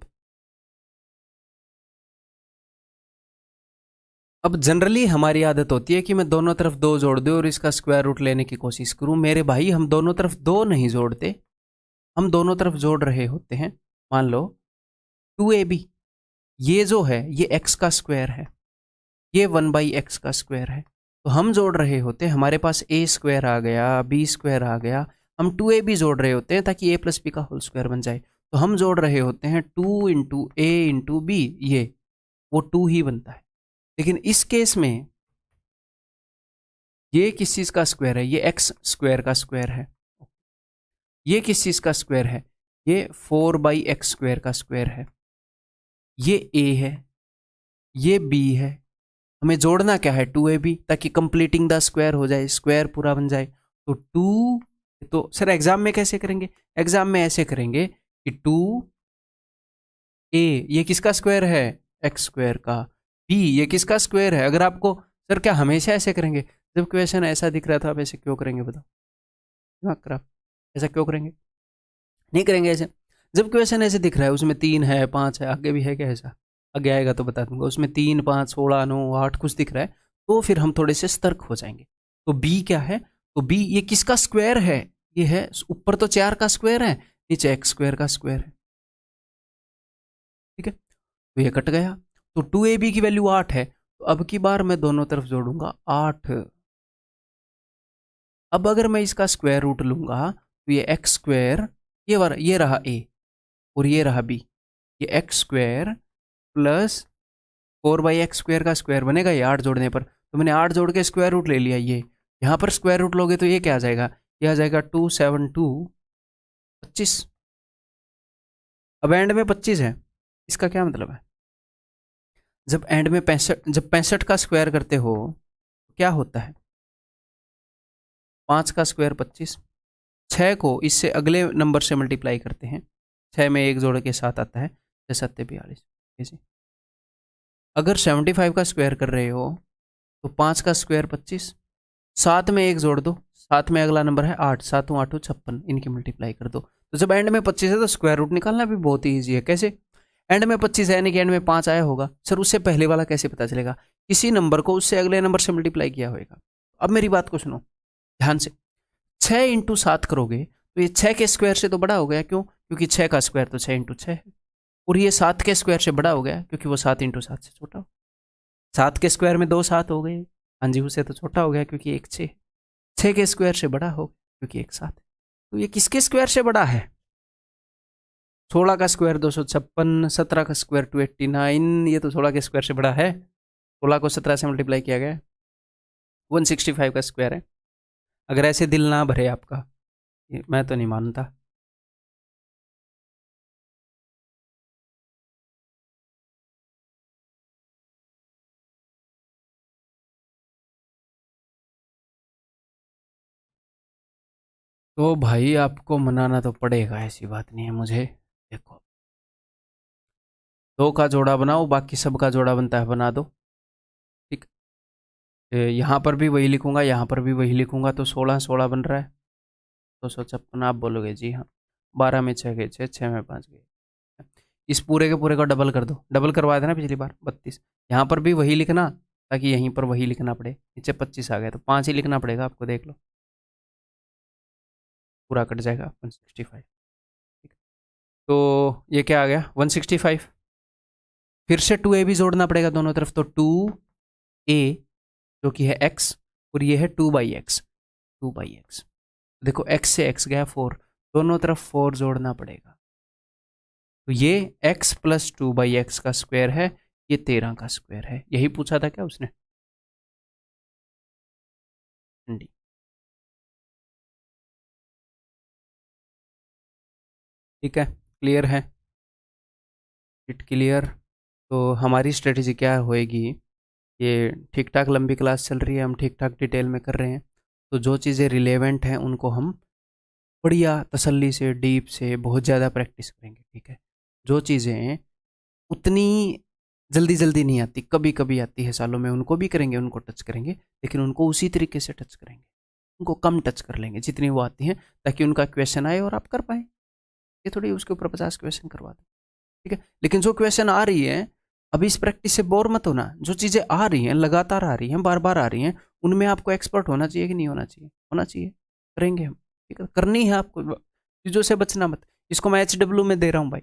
Speaker 1: अब जनरली हमारी आदत होती है कि मैं दोनों तरफ दो जोड़ दूं और इसका स्क्वायर रूट लेने की कोशिश करूं। मेरे भाई हम दोनों तरफ दो नहीं जोड़ते, हम दोनों तरफ जोड़ रहे होते हैं। मान लो 2ab, ये जो है ये x का स्क्वायर है, ये 1/x का स्क्वायर है। तो हम जोड़ रहे होते हैं, हमारे पास a स्क्वायर आ गया, b स्क्वायर आ गया, हम 2ab जोड़ रहे होते हैं ताकि a प्लस बी का होल स्क्वायर बन जाए। तो हम जोड़ रहे होते हैं 2 इंटू ए इंटू बी, ये वो 2 ही बनता है। लेकिन इस केस में ये किस चीज का स्क्वायर है, ये एक्स स्क्वायर का स्क्वायर है। ये किस चीज का स्क्वायर है, ये 4/x स्क्वायर का स्क्वायर है। ये a है, ये b है। हमें जोड़ना क्या है, 2ab, ताकि कंप्लीटिंग द स्क्वायर हो जाए, स्क्वायर पूरा बन जाए। तो 2, तो सर एग्जाम में कैसे करेंगे, एग्जाम में ऐसे करेंगे कि 2a ये किसका स्क्वायर है, एक्स स्क्वायर का। b ये किसका स्क्वायर है। अगर आपको सर क्या हमेशा ऐसे करेंगे, जब क्वेश्चन ऐसा दिख रहा था आप ऐसे क्यों करेंगे बताओ, दिमाग खराब, ऐसा क्यों करेंगे, नहीं करेंगे ऐसे। जब क्वेश्चन ऐसे दिख रहा है, उसमें 3 है 5 है, आगे भी है क्या ऐसा, आगे आएगा तो बता दूंगा, उसमें 3 5 16 9 8 कुछ दिख रहा है, तो फिर हम थोड़े से सतर्क हो जाएंगे। तो बी क्या है, तो बी ये किसका स्क्वायर है, ये है ऊपर तो 4 का स्क्वायर है, नीचे एक्स स्क्वायर का स्क्वायर है। ठीक है, तो ये कट गया। तो 2ab की वैल्यू 8 है, तो अब की बार मैं दोनों तरफ जोड़ूंगा 8। अब अगर मैं इसका स्क्वायर रूट लूंगा तो ये एक्स स्क्वायर, ये रहा a और ये रहा b, ये x square plus 4/x square का स्क्वायर बनेगा ये 8 जोड़ने पर। तो मैंने 8 जोड़ के स्क्वायर रूट ले लिया, ये यहाँ पर स्क्वायर रूट लोगे तो ये क्या आ जाएगा, ये आ जाएगा 272 25। अब एंड में 25 है, इसका क्या मतलब है, जब एंड में 65, जब 65 का स्क्वायर करते हो क्या होता है, 5 का स्क्वायर 25, 6 को इससे अगले नंबर से मल्टीप्लाई करते हैं, 6 में 1 जोड़ के 7 आता है, 6 7 42। ऐसे अगर 75 का स्क्वायर कर रहे हो तो 5 का स्क्वायर 25, 7 में 1 जोड़ दो, 7 में अगला नंबर है 8, 7 8 56, इनकी मल्टीप्लाई कर दो। तो जब एंड में 25 है तो स्क्वायर रूट निकालना भी बहुत ही ईजी है। कैसे, एंड में 25 है यानी कि एंड में 5 आया होगा, सर उससे पहले वाला कैसे पता चलेगा, किसी नंबर को उससे अगले नंबर से मल्टीप्लाई किया होगा। अब मेरी बात को सुनो ध्यान से, 6 इंटू 7 करोगे तो ये 6 के स्क्वायर से तो बड़ा हो गया, क्यों, क्योंकि 6 का स्क्वायर तो 6 इंटू 6 है, और ये 7 के स्क्वायर से बड़ा हो गया क्योंकि वो 7 इंटू 7 से छोटा हो। 7 के स्क्वायर में 2 7 हो गए, हाँ जी, उससे तो छोटा हो गया क्योंकि एक 6, 6 के स्क्वायर से बड़ा हो क्योंकि एक 7। तो ये किसके स्क्वायर से बड़ा है, 16 का स्क्वायर 256, 17 का स्क्वायर 289, ये तो 16 के स्क्वायर से बड़ा है। 16 को 17 से मल्टीप्लाई किया गया 165 का स्क्वायर है। अगर ऐसे दिल ना भरे आपका, मैं तो नहीं मानता। तो भाई आपको मनाना तो पड़ेगा, ऐसी बात नहीं है मुझे। देखो 2 का जोड़ा बनाओ, बाकी सब का जोड़ा बनता है बना दो। ठीक, यहाँ पर भी वही लिखूंगा, यहाँ पर भी वही लिखूंगा, तो 16 16 बन रहा है, 256। आप बोलोगे जी हाँ, 12 में 6 गए 6, 6 में 5 गए। इस पूरे के पूरे को डबल कर दो, डबल करवाया था ना पिछली बार 32। यहाँ पर भी वही लिखना ताकि यहीं पर वही लिखना पड़े, नीचे 25 आ गया तो 5 ही लिखना पड़ेगा आपको, देख लो पूरा कट जाएगा 165। ठीक, तो ये क्या आ गया 165। फिर से 2a भी जोड़ना पड़ेगा दोनों तरफ, तो 2a जो कि है x और ये है 2/x, 2/x। देखो x से x गया 4, दोनों तरफ 4 जोड़ना पड़ेगा। तो ये x प्लस 2/x का स्क्वायर है, ये 13 का स्क्वायर है। यही पूछा था क्या उसने, डी। ठीक है, क्लियर है, इट क्लियर। तो हमारी स्ट्रेटेजी क्या होएगी, ये ठीक ठाक लंबी क्लास चल रही है, हम ठीक ठाक डिटेल में कर रहे हैं, तो जो चीज़ें रिलेवेंट हैं उनको हम बढ़िया तसल्ली से डीप से बहुत ज़्यादा प्रैक्टिस करेंगे। ठीक है, जो चीज़ें उतनी जल्दी जल्दी नहीं आती, कभी कभी आती है सालों में, उनको भी करेंगे, उनको टच करेंगे, लेकिन उनको उसी तरीके से टच करेंगे। उनको कम टच कर लेंगे जितनी वो आती हैं, ताकि उनका क्वेश्चन आए और आप कर पाए। ये थोड़ी उसके ऊपर 50 क्वेश्चन करवा दो, ठीक है। लेकिन जो क्वेश्चन आ रही है, अभी इस प्रैक्टिस से बोर मत होना। जो चीज़ें आ रही हैं, लगातार आ रही हैं, बार बार आ रही हैं, उनमें आपको एक्सपर्ट होना चाहिए कि नहीं होना चाहिए? होना चाहिए। करेंगे हम, ठीक है। करनी है आपको, चीज़ों से बचना मत। इसको मैं HW में दे रहा हूँ भाई,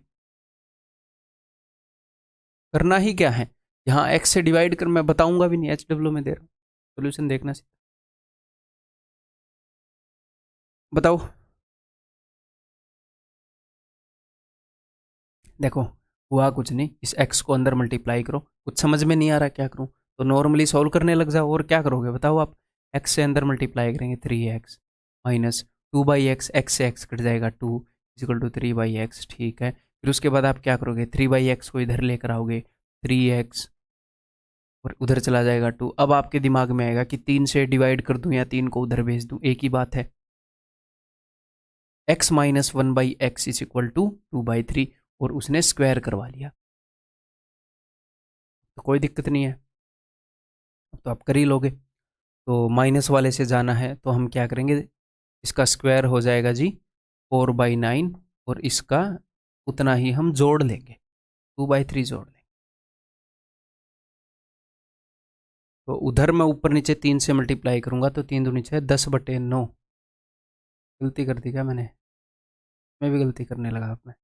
Speaker 1: करना ही क्या है। यहाँ एक्स से डिवाइड कर, मैं बताऊंगा भी नहीं, HW में दे रहा हूँ। सोल्यूशन देखना सीधा, बताओ। देखो, हुआ कुछ नहीं, इस एक्स को अंदर मल्टीप्लाई करो। कुछ समझ में नहीं आ रहा क्या करूं, तो नॉर्मली सॉल्व करने लग जाओ। और क्या करोगे बताओ आप? एक्स से अंदर मल्टीप्लाई करेंगे, 3x माइनस 2/x, एक्स से एक्स कट जाएगा, 2 इक्वल टू 3/x, ठीक है। फिर उसके बाद आप क्या करोगे, 3/x को इधर लेकर आओगे, 3x, और उधर चला जाएगा 2। अब आपके दिमाग में आएगा कि 3 से डिवाइड कर दूं या 3 को उधर भेज दूं, एक ही बात है। x minus 1/x is equal to 2/3, और उसने स्क्वायर करवा लिया, तो कोई दिक्कत नहीं है, तो आप कर ही लोगे। तो माइनस वाले से जाना है तो हम क्या करेंगे, इसका स्क्वायर हो जाएगा जी 4/9, और इसका उतना ही हम जोड़ लेंगे, 2/3 जोड़ लेंगे। तो उधर मैं ऊपर नीचे 3 से मल्टीप्लाई करूंगा, तो 3 दूनी 6, 10/9। गलती कर दी क्या मैंने? मैं भी गलती करने लगा अब मैं।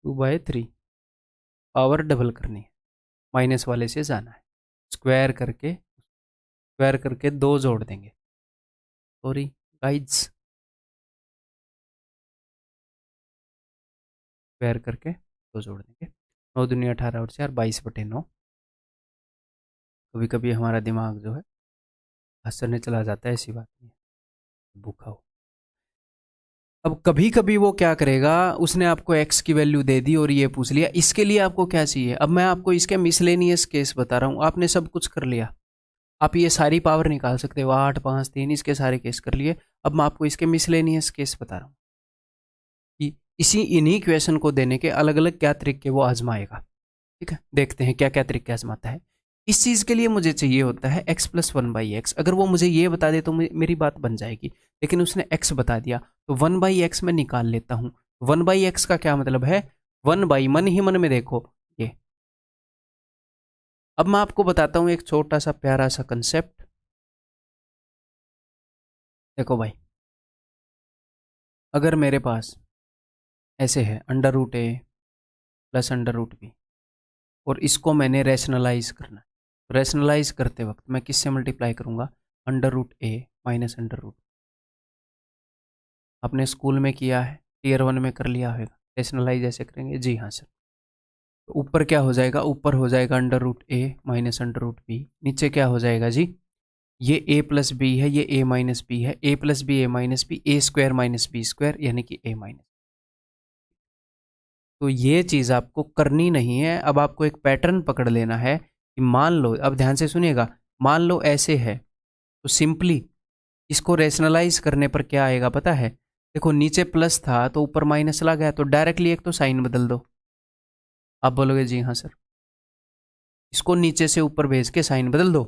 Speaker 1: 2/3 पावर डबल करनी है, माइनस वाले से जाना है, स्क्वायर करके 2 जोड़ देंगे। सॉरी गाइड्स, स्क्वायर करके 2 जोड़ देंगे। 9 दूनी 18 और 4 22/9। कभी कभी हमारा दिमाग जो है हंसने चला जाता है, ऐसी बात नहीं है, भूखा हो। अब कभी कभी वो क्या करेगा, उसने आपको x की वैल्यू दे दी और ये पूछ लिया इसके लिए आपको क्या चाहिए। अब मैं आपको इसके मिसलेनियस केस बता रहा हूँ, आपने सब कुछ कर लिया, आप ये सारी पावर निकाल सकते हो, 8 5 3, इसके सारे केस कर लिए। अब मैं आपको इसके मिसलेनियस केस बता रहा हूँ कि इसी इन्हीं क्वेश्चन को देने के अलग अलग क्या तरीके वो आजमाएगा, ठीक है। देखते हैं क्या क्या तरीके आजमाता है। इस चीज़ के लिए मुझे चाहिए होता है x प्लस 1/x। अगर वो मुझे ये बता दे तो मेरी बात बन जाएगी, लेकिन उसने x बता दिया, तो 1/x मैं निकाल लेता हूँ। 1/x का क्या मतलब है, 1/, मन ही मन में देखो ये। अब मैं आपको बताता हूँ एक छोटा सा प्यारा सा कंसेप्ट। देखो भाई, अगर मेरे पास ऐसे है √a प्लस √b, और इसको मैंने रैशनलाइज करना है, तो रैशनलाइज करते वक्त मैं किससे मल्टीप्लाई करूंगा, √a माइनस √, आपने स्कूल में किया है, टियर 1 में कर लिया होगा। रैशनलाइज ऐसे करेंगे, जी हाँ सर। तो ऊपर क्या हो जाएगा, ऊपर हो जाएगा √a माइनस √b। नीचे क्या हो जाएगा जी, ये a प्लस बी है, ये a माइनस बी है, a plus b a minus b, a square minus B square, यानी कि a माइनस। तो ये चीज़ आपको करनी नहीं है। अब आपको एक पैटर्न पकड़ लेना है कि मान लो, अब ध्यान से सुनिएगा, मान लो ऐसे है, तो सिंपली इसको रैशनलाइज करने पर क्या आएगा पता है। देखो नीचे प्लस था तो ऊपर माइनस चला गया, तो डायरेक्टली एक तो साइन बदल दो। आप बोलोगे जी हाँ सर, इसको नीचे से ऊपर भेज के साइन बदल दो,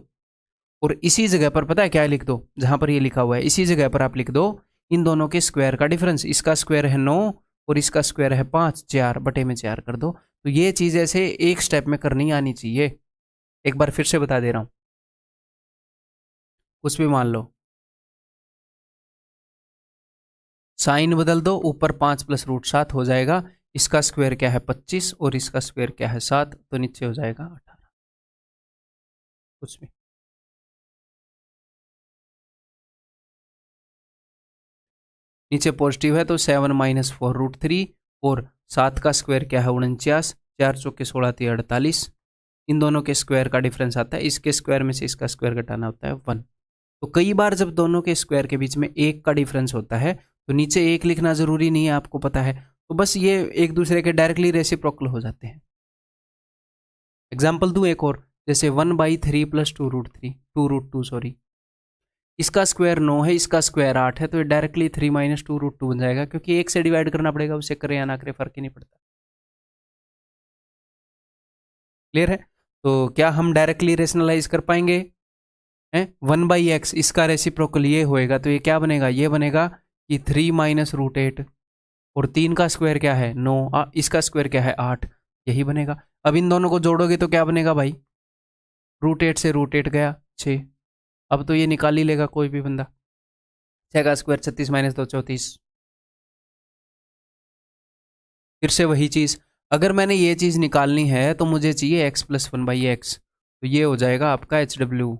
Speaker 1: और इसी जगह पर पता है क्या लिख दो, जहां पर ये लिखा हुआ है इसी जगह पर आप लिख दो इन दोनों के स्क्वायर का डिफरेंस। इसका स्क्वायर है 9 और इसका स्क्वायर है 5, 4/4 कर दो। तो ये चीज ऐसे एक स्टेप में करनी आनी चाहिए। एक बार फिर से बता दे रहा हूं, कुछ भी मान लो, साइन बदल दो, ऊपर 5 प्लस √7 हो जाएगा। इसका स्क्वायर क्या है 25, और इसका स्क्वायर क्या है 7, तो नीचे हो जाएगा 18। कुछ भी, नीचे पॉजिटिव है तो 7 माइनस 4√3, और 7 का स्क्वायर क्या है 49, 4 चौके 16 48। इन दोनों के स्क्वायर का डिफरेंस आता है, इसके स्क्वायर में से इसका स्क्वायर घटाना होता है 1। तो कई बार जब दोनों के स्क्वायर के बीच में 1 का डिफरेंस होता है, तो नीचे 1 लिखना जरूरी नहीं है, आपको पता है। तो बस ये एक दूसरे के डायरेक्टली रेसिप्रोकल हो जाते हैं। एग्जाम्पल दूं एक और, जैसे 1/3 प्लस 2√2 सॉरी, इसका स्क्वायर 9 है, इसका स्क्वायर 8 है, तो ये डायरेक्टली 3 माइनस 2√2 बन जाएगा, क्योंकि एक से डिवाइड करना पड़ेगा, उसे करे या ना करे फर्क ही नहीं पड़ता। क्लियर है? तो क्या हम डायरेक्टली रेशनलाइज कर पाएंगे? हैं 1/x इसका रेसिप्रोकल ये होएगा, तो ये क्या बनेगा? ये बनेगा कि 3 माइनस रूट 8, और 3 का स्क्वायर क्या है? 9, इसका स्क्वायर क्या है? 8, यही बनेगा। अब इन दोनों को जोड़ोगे तो क्या बनेगा भाई? रूट 8 से रूट 8 गया 6। अब तो ये निकाल ही लेगा कोई भी बंदा। 6 का स्क्वायर 36 माइनस 2 34। फिर से वही चीज़, अगर मैंने ये चीज़ निकालनी है तो मुझे चाहिए x प्लस 1/x, तो ये हो जाएगा आपका HW।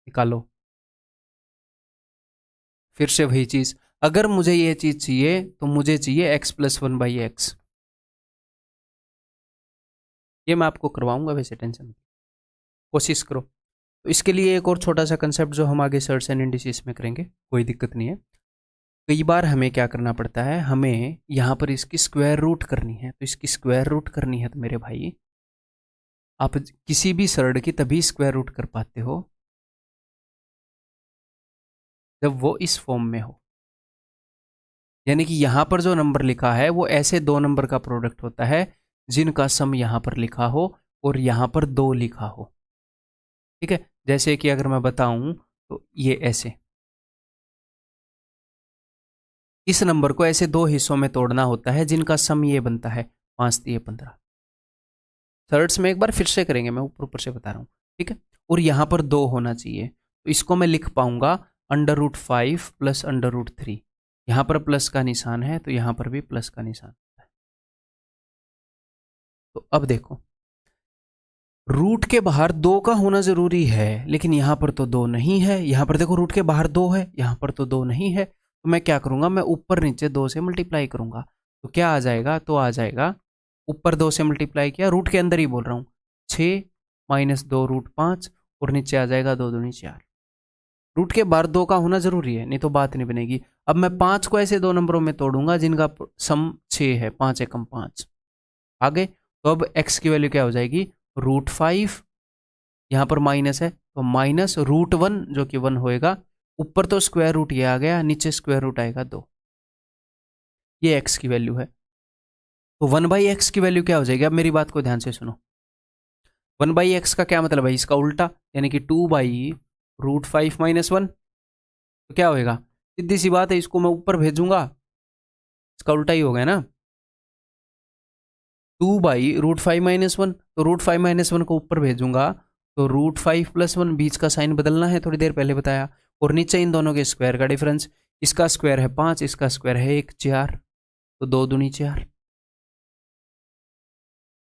Speaker 1: निकालो। फिर से वही चीज़, अगर मुझे ये चीज़ चाहिए तो मुझे चाहिए x प्लस 1/x। ये मैं आपको करवाऊंगा, वैसे टेंशन कोशिश करो। तो इसके लिए एक और छोटा सा कंसेप्ट जो हम आगे सर्ट्स एंड इंडिसेस में करेंगे, कोई दिक्कत नहीं है। कई बार हमें क्या करना पड़ता है, हमें यहाँ पर इसकी स्क्वायर रूट करनी है। तो इसकी स्क्वायर रूट करनी है तो मेरे भाई, आप किसी भी सर्ड की तभी स्क्वायर रूट कर पाते हो जब वो इस फॉर्म में हो। यानी कि यहाँ पर जो नंबर लिखा है वो ऐसे दो नंबर का प्रोडक्ट होता है जिनका सम यहाँ पर लिखा हो और यहाँ पर 2 लिखा हो। ठीक है, जैसे कि अगर मैं बताऊं तो ये ऐसे, इस नंबर को ऐसे दो हिस्सों में तोड़ना होता है जिनका सम ये बनता है 5 3 15। थर्ड्स में एक बार फिर से करेंगे, मैं ऊपर ऊपर से बता रहा हूँ। ठीक है, और यहाँ पर 2 होना चाहिए, तो इसको मैं लिख पाऊंगा √5 प्लस √3। यहाँ पर प्लस का निशान है तो यहाँ पर भी प्लस का निशान है। तो अब देखो, रूट के बाहर 2 का होना जरूरी है, लेकिन यहाँ पर तो 2 नहीं है। यहाँ पर देखो रूट के बाहर 2 है, यहाँ पर तो 2 नहीं है। तो मैं क्या करूंगा, मैं ऊपर नीचे 2 से मल्टीप्लाई करूंगा। तो क्या आ जाएगा? तो आ जाएगा, ऊपर 2 से मल्टीप्लाई किया, रूट के अंदर ही बोल रहा हूँ, 6 माइनस 2 √5, और नीचे आ जाएगा 2 दूनी 4। रूट के बाहर 2 का होना जरूरी है, नहीं तो बात नहीं बनेगी। अब मैं 5 को ऐसे दो नंबरों में तोड़ूंगा जिनका सम 6 है, 5 एकम 5। आगे तो अब x की वैल्यू क्या हो जाएगी? √5, यहाँ पर माइनस है तो माइनस √1 जो कि 1 होएगा। ऊपर तो स्क्वायर रूट ये आ गया, नीचे स्क्वायर रूट आएगा 2। ये x की वैल्यू है। तो 1/x की वैल्यू क्या हो जाएगी? अब मेरी बात को ध्यान से सुनो। 1/x का क्या मतलब है? इसका उल्टा, यानी कि 2/√5 - 1। तो क्या होएगा? सीधी सी बात है, इसको मैं ऊपर भेजूंगा, इसका उल्टा ही होगा ना। 2/√5 - 1, तो √5 - 1 को ऊपर भेजूंगा तो √5 + 1, बीच का साइन बदलना है, थोड़ी देर पहले बताया। और नीचे इन दोनों के स्क्वायर का डिफरेंस, इसका स्क्वायर है 5, इसका स्क्वायर है 1 4, तो 2 दूनी 4।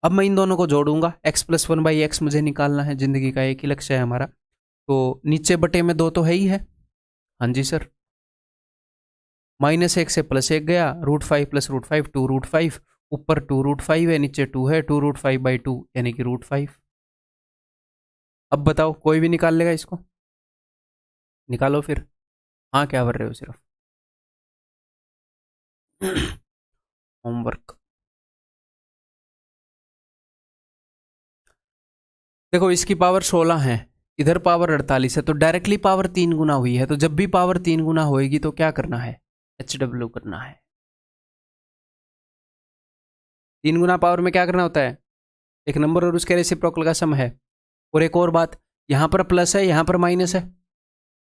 Speaker 1: अब मैं इन दोनों को जोड़ूंगा, x + 1/x मुझे निकालना है, जिंदगी का एक ही लक्ष्य है हमारा। तो नीचे बटे में 2 तो है ही है। हाँ जी सर। -1 से +1 गया, √5 + √5 2√5, ऊपर 2√5 है, नीचे 2 है, 2√5/2 यानी कि √5। अब बताओ, कोई भी निकाल लेगा इसको? निकालो फिर। हाँ, क्या कर रहे हो सिर्फ? होमवर्क। देखो, इसकी पावर 16 है, इधर पावर 48 है, तो डायरेक्टली पावर 3 गुना हुई है। तो जब भी पावर 3 गुना होएगी तो क्या करना है? HW करना है। 3 गुना पावर में क्या करना होता है? एक नंबर और उसके रेसिप्रोकल का सम है। और एक और बात, यहाँ पर प्लस है, यहाँ पर माइनस है,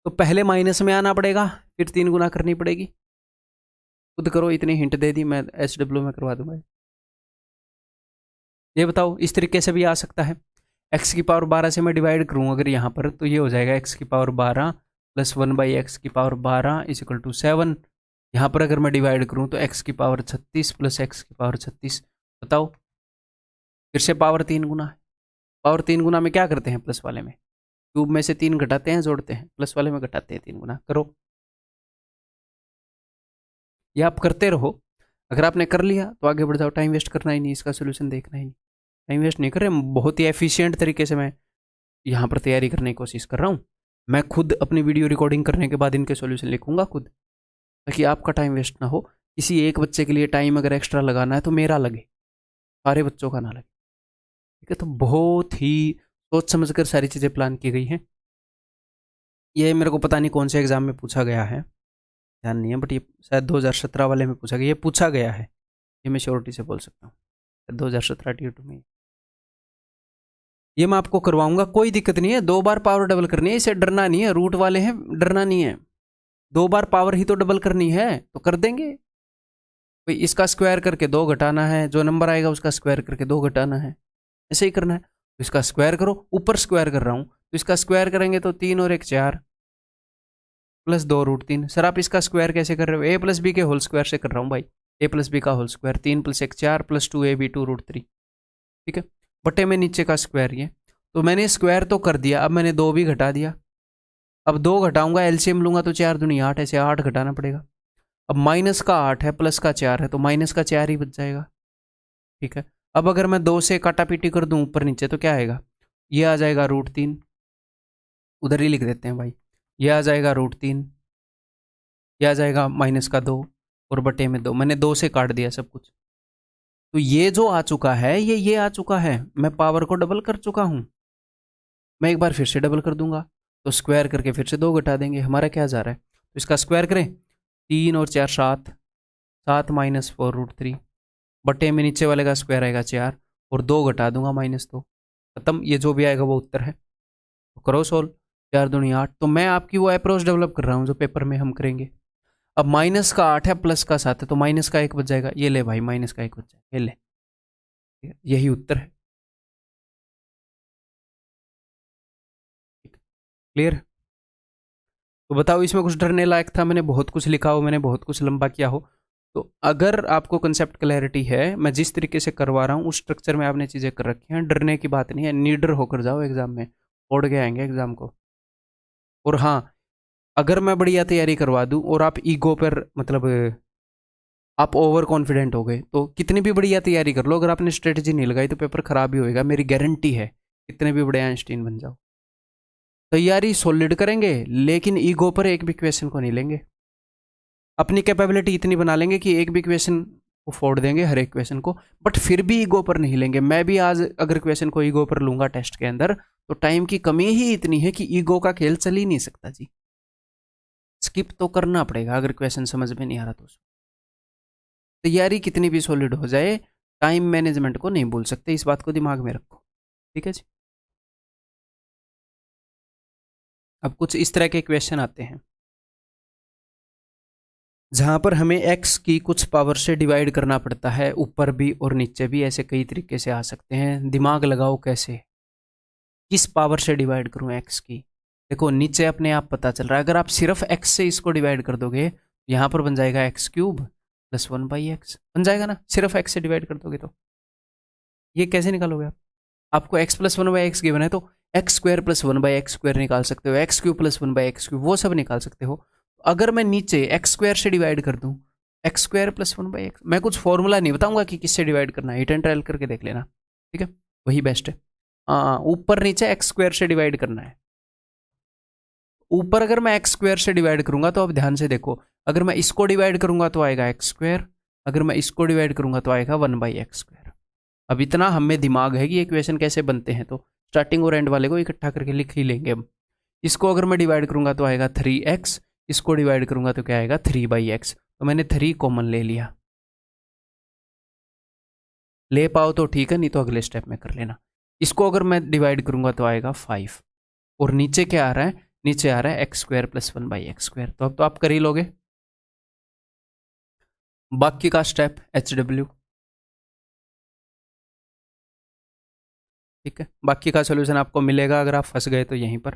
Speaker 1: तो पहले माइनस में आना पड़ेगा, फिर 3 गुना करनी पड़ेगी। खुद करो, इतनी हिंट दे दी, मैं HW में करवा दूंगा। ये बताओ, इस तरीके से भी आ सकता है। x की पावर 12 से मैं डिवाइड करूँ अगर यहाँ पर, तो ये हो जाएगा x की पावर 12 + 1/x की पावर 12 = 7। यहाँ पर अगर मैं डिवाइड करूँ तो x की पावर 36 + x की पावर 36। बताओ, फिर से पावर 3 गुना है। पावर 3 गुना में क्या करते हैं? प्लस वाले में क्यूब में से 3 घटाते हैं, जोड़ते हैं, प्लस वाले में घटाते हैं, 3 गुना। करो, ये आप करते रहो। अगर आपने कर लिया तो आगे बढ़ जाओ, टाइम वेस्ट करना ही नहीं, इसका सोल्यूशन देखना ही नहीं। टाइम वेस्ट नहीं कर रहे, बहुत ही एफिशिएंट तरीके से मैं यहाँ पर तैयारी करने की कोशिश कर रहा हूँ। मैं खुद अपनी वीडियो रिकॉर्डिंग करने के बाद इनके सॉल्यूशन लिखूंगा खुद, ताकि आपका टाइम वेस्ट ना हो। किसी एक बच्चे के लिए टाइम अगर एक्स्ट्रा लगाना है तो मेरा लगे, सारे बच्चों का ना लगे। ठीक है, तो बहुत ही सोच समझ कर सारी चीज़ें प्लान की गई हैं। ये मेरे को पता नहीं कौन से एग्जाम में पूछा गया है, ध्यान नहीं है, बट ये शायद 2017 वाले में पूछा गया, ये पूछा गया है, ये मैं श्योरिटी से बोल सकता हूँ। 2017 T2 में। ये मैं आपको करवाऊंगा, कोई दिक्कत नहीं है। 2 बार पावर डबल करनी है, इसे डरना नहीं है। रूट वाले हैं, डरना नहीं है। 2 बार पावर ही तो डबल करनी है, तो कर देंगे भाई। इसका स्क्वायर करके 2 घटाना है, जो नंबर आएगा उसका स्क्वायर करके 2 घटाना है, ऐसे ही करना है। तो इसका स्क्वायर करो, ऊपर स्क्वायर कर रहा हूँ तो इसका स्क्वायर करेंगे तो 3 और 1 4 प्लस 2 रूट 3। सर आप इसका स्क्वायर कैसे कर रहे हो? ए प्लस बी के होल स्क्वायर से कर रहा हूँ भाई। ए प्लस बी का होल स्क्वायर 3 + 1 4 + 2ab 2 रूट 3, ठीक है। बटे में नीचे का स्क्वायर, ये तो मैंने स्क्वायर तो कर दिया। अब मैंने 2 भी घटा दिया। अब 2 घटाऊंगा, एलसीएम लूंगा तो 4 दूनी 8, ऐसे 8 घटाना पड़ेगा। अब माइनस का 8 है, प्लस का 4 है, तो माइनस का 4 ही बच जाएगा, ठीक है। अब अगर मैं 2 से काटा पीटी कर दूं ऊपर नीचे तो क्या आएगा? ये आ जाएगा रूट 3, उधर ही लिख देते हैं भाई। ये आ जाएगा रूट 3, ये आ जाएगा माइनस का 2 और बटे में 2। मैंने 2 से काट दिया सब कुछ। तो ये जो आ चुका है, ये आ चुका है। मैं पावर को डबल कर चुका हूं। मैं एक बार फिर से डबल कर दूंगा तो स्क्वायर करके फिर से 2 घटा देंगे। हमारा क्या जा रहा है? तो इसका स्क्वायर करें, 3 और 4 7, 7 - 4 रूट 3 बटे में नीचे वाले का स्क्वायर आएगा 4 और 2 घटा दूंगा -2, खत्म। ये जो भी आएगा वो उत्तर है। तो करो सोल्व, 4 दूनी 8। तो मैं आपकी वो अप्रोच डेवलप कर रहा हूँ जो पेपर में हम करेंगे। अब माइनस का 8 है, प्लस का 7 है, तो माइनस का 1 बच जाएगा। ये ले भाई, माइनस का 1 बच जाएगा, ये ले, यही उत्तर है। क्लियर? तो बताओ इसमें कुछ डरने लायक था? मैंने बहुत कुछ लिखा हो, मैंने बहुत कुछ लंबा किया हो। तो अगर आपको कंसेप्ट क्लैरिटी है, मैं जिस तरीके से करवा रहा हूँ उस स्ट्रक्चर में आपने चीज़ें कर रखी हैं, डरने की बात नहीं है। नीडर होकर जाओ एग्जाम में, फोड़ के आएंगे एग्जाम को। और हाँ, अगर मैं बढ़िया तैयारी करवा दूँ और आप ईगो पर मतलब आप ओवर कॉन्फिडेंट हो गए तो कितनी भी बढ़िया तैयारी कर लो, अगर आपने स्ट्रेटजी नहीं लगाई तो पेपर खराब ही होएगा। मेरी गारंटी है, कितने भी बड़े आइंस्टीन बन जाओ। तैयारी सॉलिड करेंगे लेकिन ईगो पर एक भी क्वेश्चन को नहीं लेंगे। अपनी कैपेबिलिटी इतनी बना लेंगे कि एक भी क्वेश्चन को फोड़ देंगे, हर एक क्वेश्चन को, बट फिर भी ईगो पर नहीं लेंगे। मैं भी आज अगर क्वेश्चन को ईगो पर लूंगा टेस्ट के अंदर तो टाइम की कमी ही इतनी है कि ईगो का खेल चल ही नहीं सकता जी। स्किप तो करना पड़ेगा अगर क्वेश्चन समझ में नहीं आ रहा तो। तैयारी कितनी भी सॉलिड हो जाए, टाइम मैनेजमेंट को नहीं भूल सकते, इस बात को दिमाग में रखो, ठीक है जी। अब कुछ इस तरह के क्वेश्चन आते हैं जहां पर हमें x की कुछ पावर से डिवाइड करना पड़ता है, ऊपर भी और नीचे भी। ऐसे कई तरीके से आ सकते हैं, दिमाग लगाओ कैसे, किस पावर से डिवाइड करूं x की। देखो नीचे अपने आप पता चल रहा है, अगर आप सिर्फ x से इसको डिवाइड कर दोगे यहां पर बन जाएगा x³ + 1/x, बन जाएगा ना, सिर्फ x से डिवाइड कर दोगे तो। ये कैसे निकालोगे आप? आपको x + 1/x गिवन है तो x² + 1/x² निकाल सकते हो, x³ + 1/x³ वो सब निकाल सकते हो। अगर मैं नीचे x² से डिवाइड कर दूं, x² + 1/x, मैं कुछ फॉर्मूला नहीं बताऊंगा कि किससे डिवाइड करना है, हिट एंड ट्रायल करके देख लेना, ठीक है, वही बेस्ट है। हाँ, ऊपर नीचे x² से डिवाइड करना है। ऊपर अगर मैं x² से डिवाइड करूंगा तो अब ध्यान से देखो, अगर मैं इसको डिवाइड करूंगा तो आएगा x², अगर मैं इसको डिवाइड करूंगा तो आएगा 1/x²। अब इतना हमें दिमाग है कि ये क्वेश्चन कैसे बनते हैं, तो स्टार्टिंग और एंड वाले को इकट्ठा करके लिख ही लेंगे हम। इसको अगर मैं डिवाइड करूंगा तो आएगा 3x, इसको डिवाइड करूंगा तो क्या आएगा 3/x, तो मैंने 3 कॉमन ले लिया। ले पाओ तो ठीक है, नहीं तो अगले स्टेप में कर लेना। इसको अगर मैं डिवाइड करूंगा तो आएगा 5 और नीचे क्या आ रहा है? नीचे आ रहा है x² + 1/x²। तो अब तो आप कर ही लोगे। बाकी का स्टेप HW, ठीक है। बाकी का सोल्यूशन आपको मिलेगा अगर आप फंस गए तो यहीं पर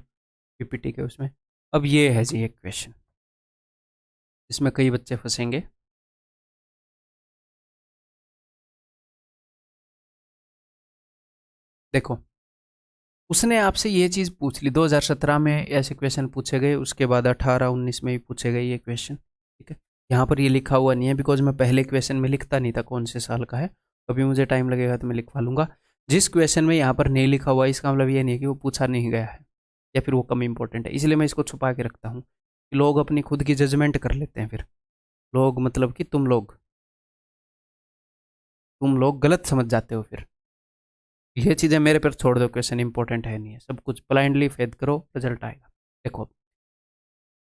Speaker 1: पीपीटी के उसमें। अब ये है जी एक क्वेश्चन, इसमें कई बच्चे फंसेंगे। देखो, उसने आपसे ये चीज़ पूछ ली, 2017 में ऐसे क्वेश्चन पूछे गए, उसके बाद 18-19 में भी पूछे गए ये क्वेश्चन, ठीक है। यहाँ पर ये लिखा हुआ नहीं है बिकॉज मैं पहले क्वेश्चन में लिखता नहीं था कौन से साल का है, कभी मुझे टाइम लगेगा तो मैं लिखवा लूँगा। जिस क्वेश्चन में यहाँ पर नहीं लिखा हुआ इसका मतलब ये नहीं है कि वो पूछा नहीं गया है या फिर वो कम इंपॉर्टेंट है, इसलिए मैं इसको छुपा के रखता हूँ कि लोग अपनी खुद की जजमेंट कर लेते हैं। फिर लोग मतलब कि तुम लोग गलत समझ जाते हो। फिर ये चीज़ें मेरे पर छोड़ दो, क्वेश्चन इंपॉर्टेंट है नहीं है, सब कुछ ब्लाइंडली फेथ करो, रिजल्ट आएगा। देखो,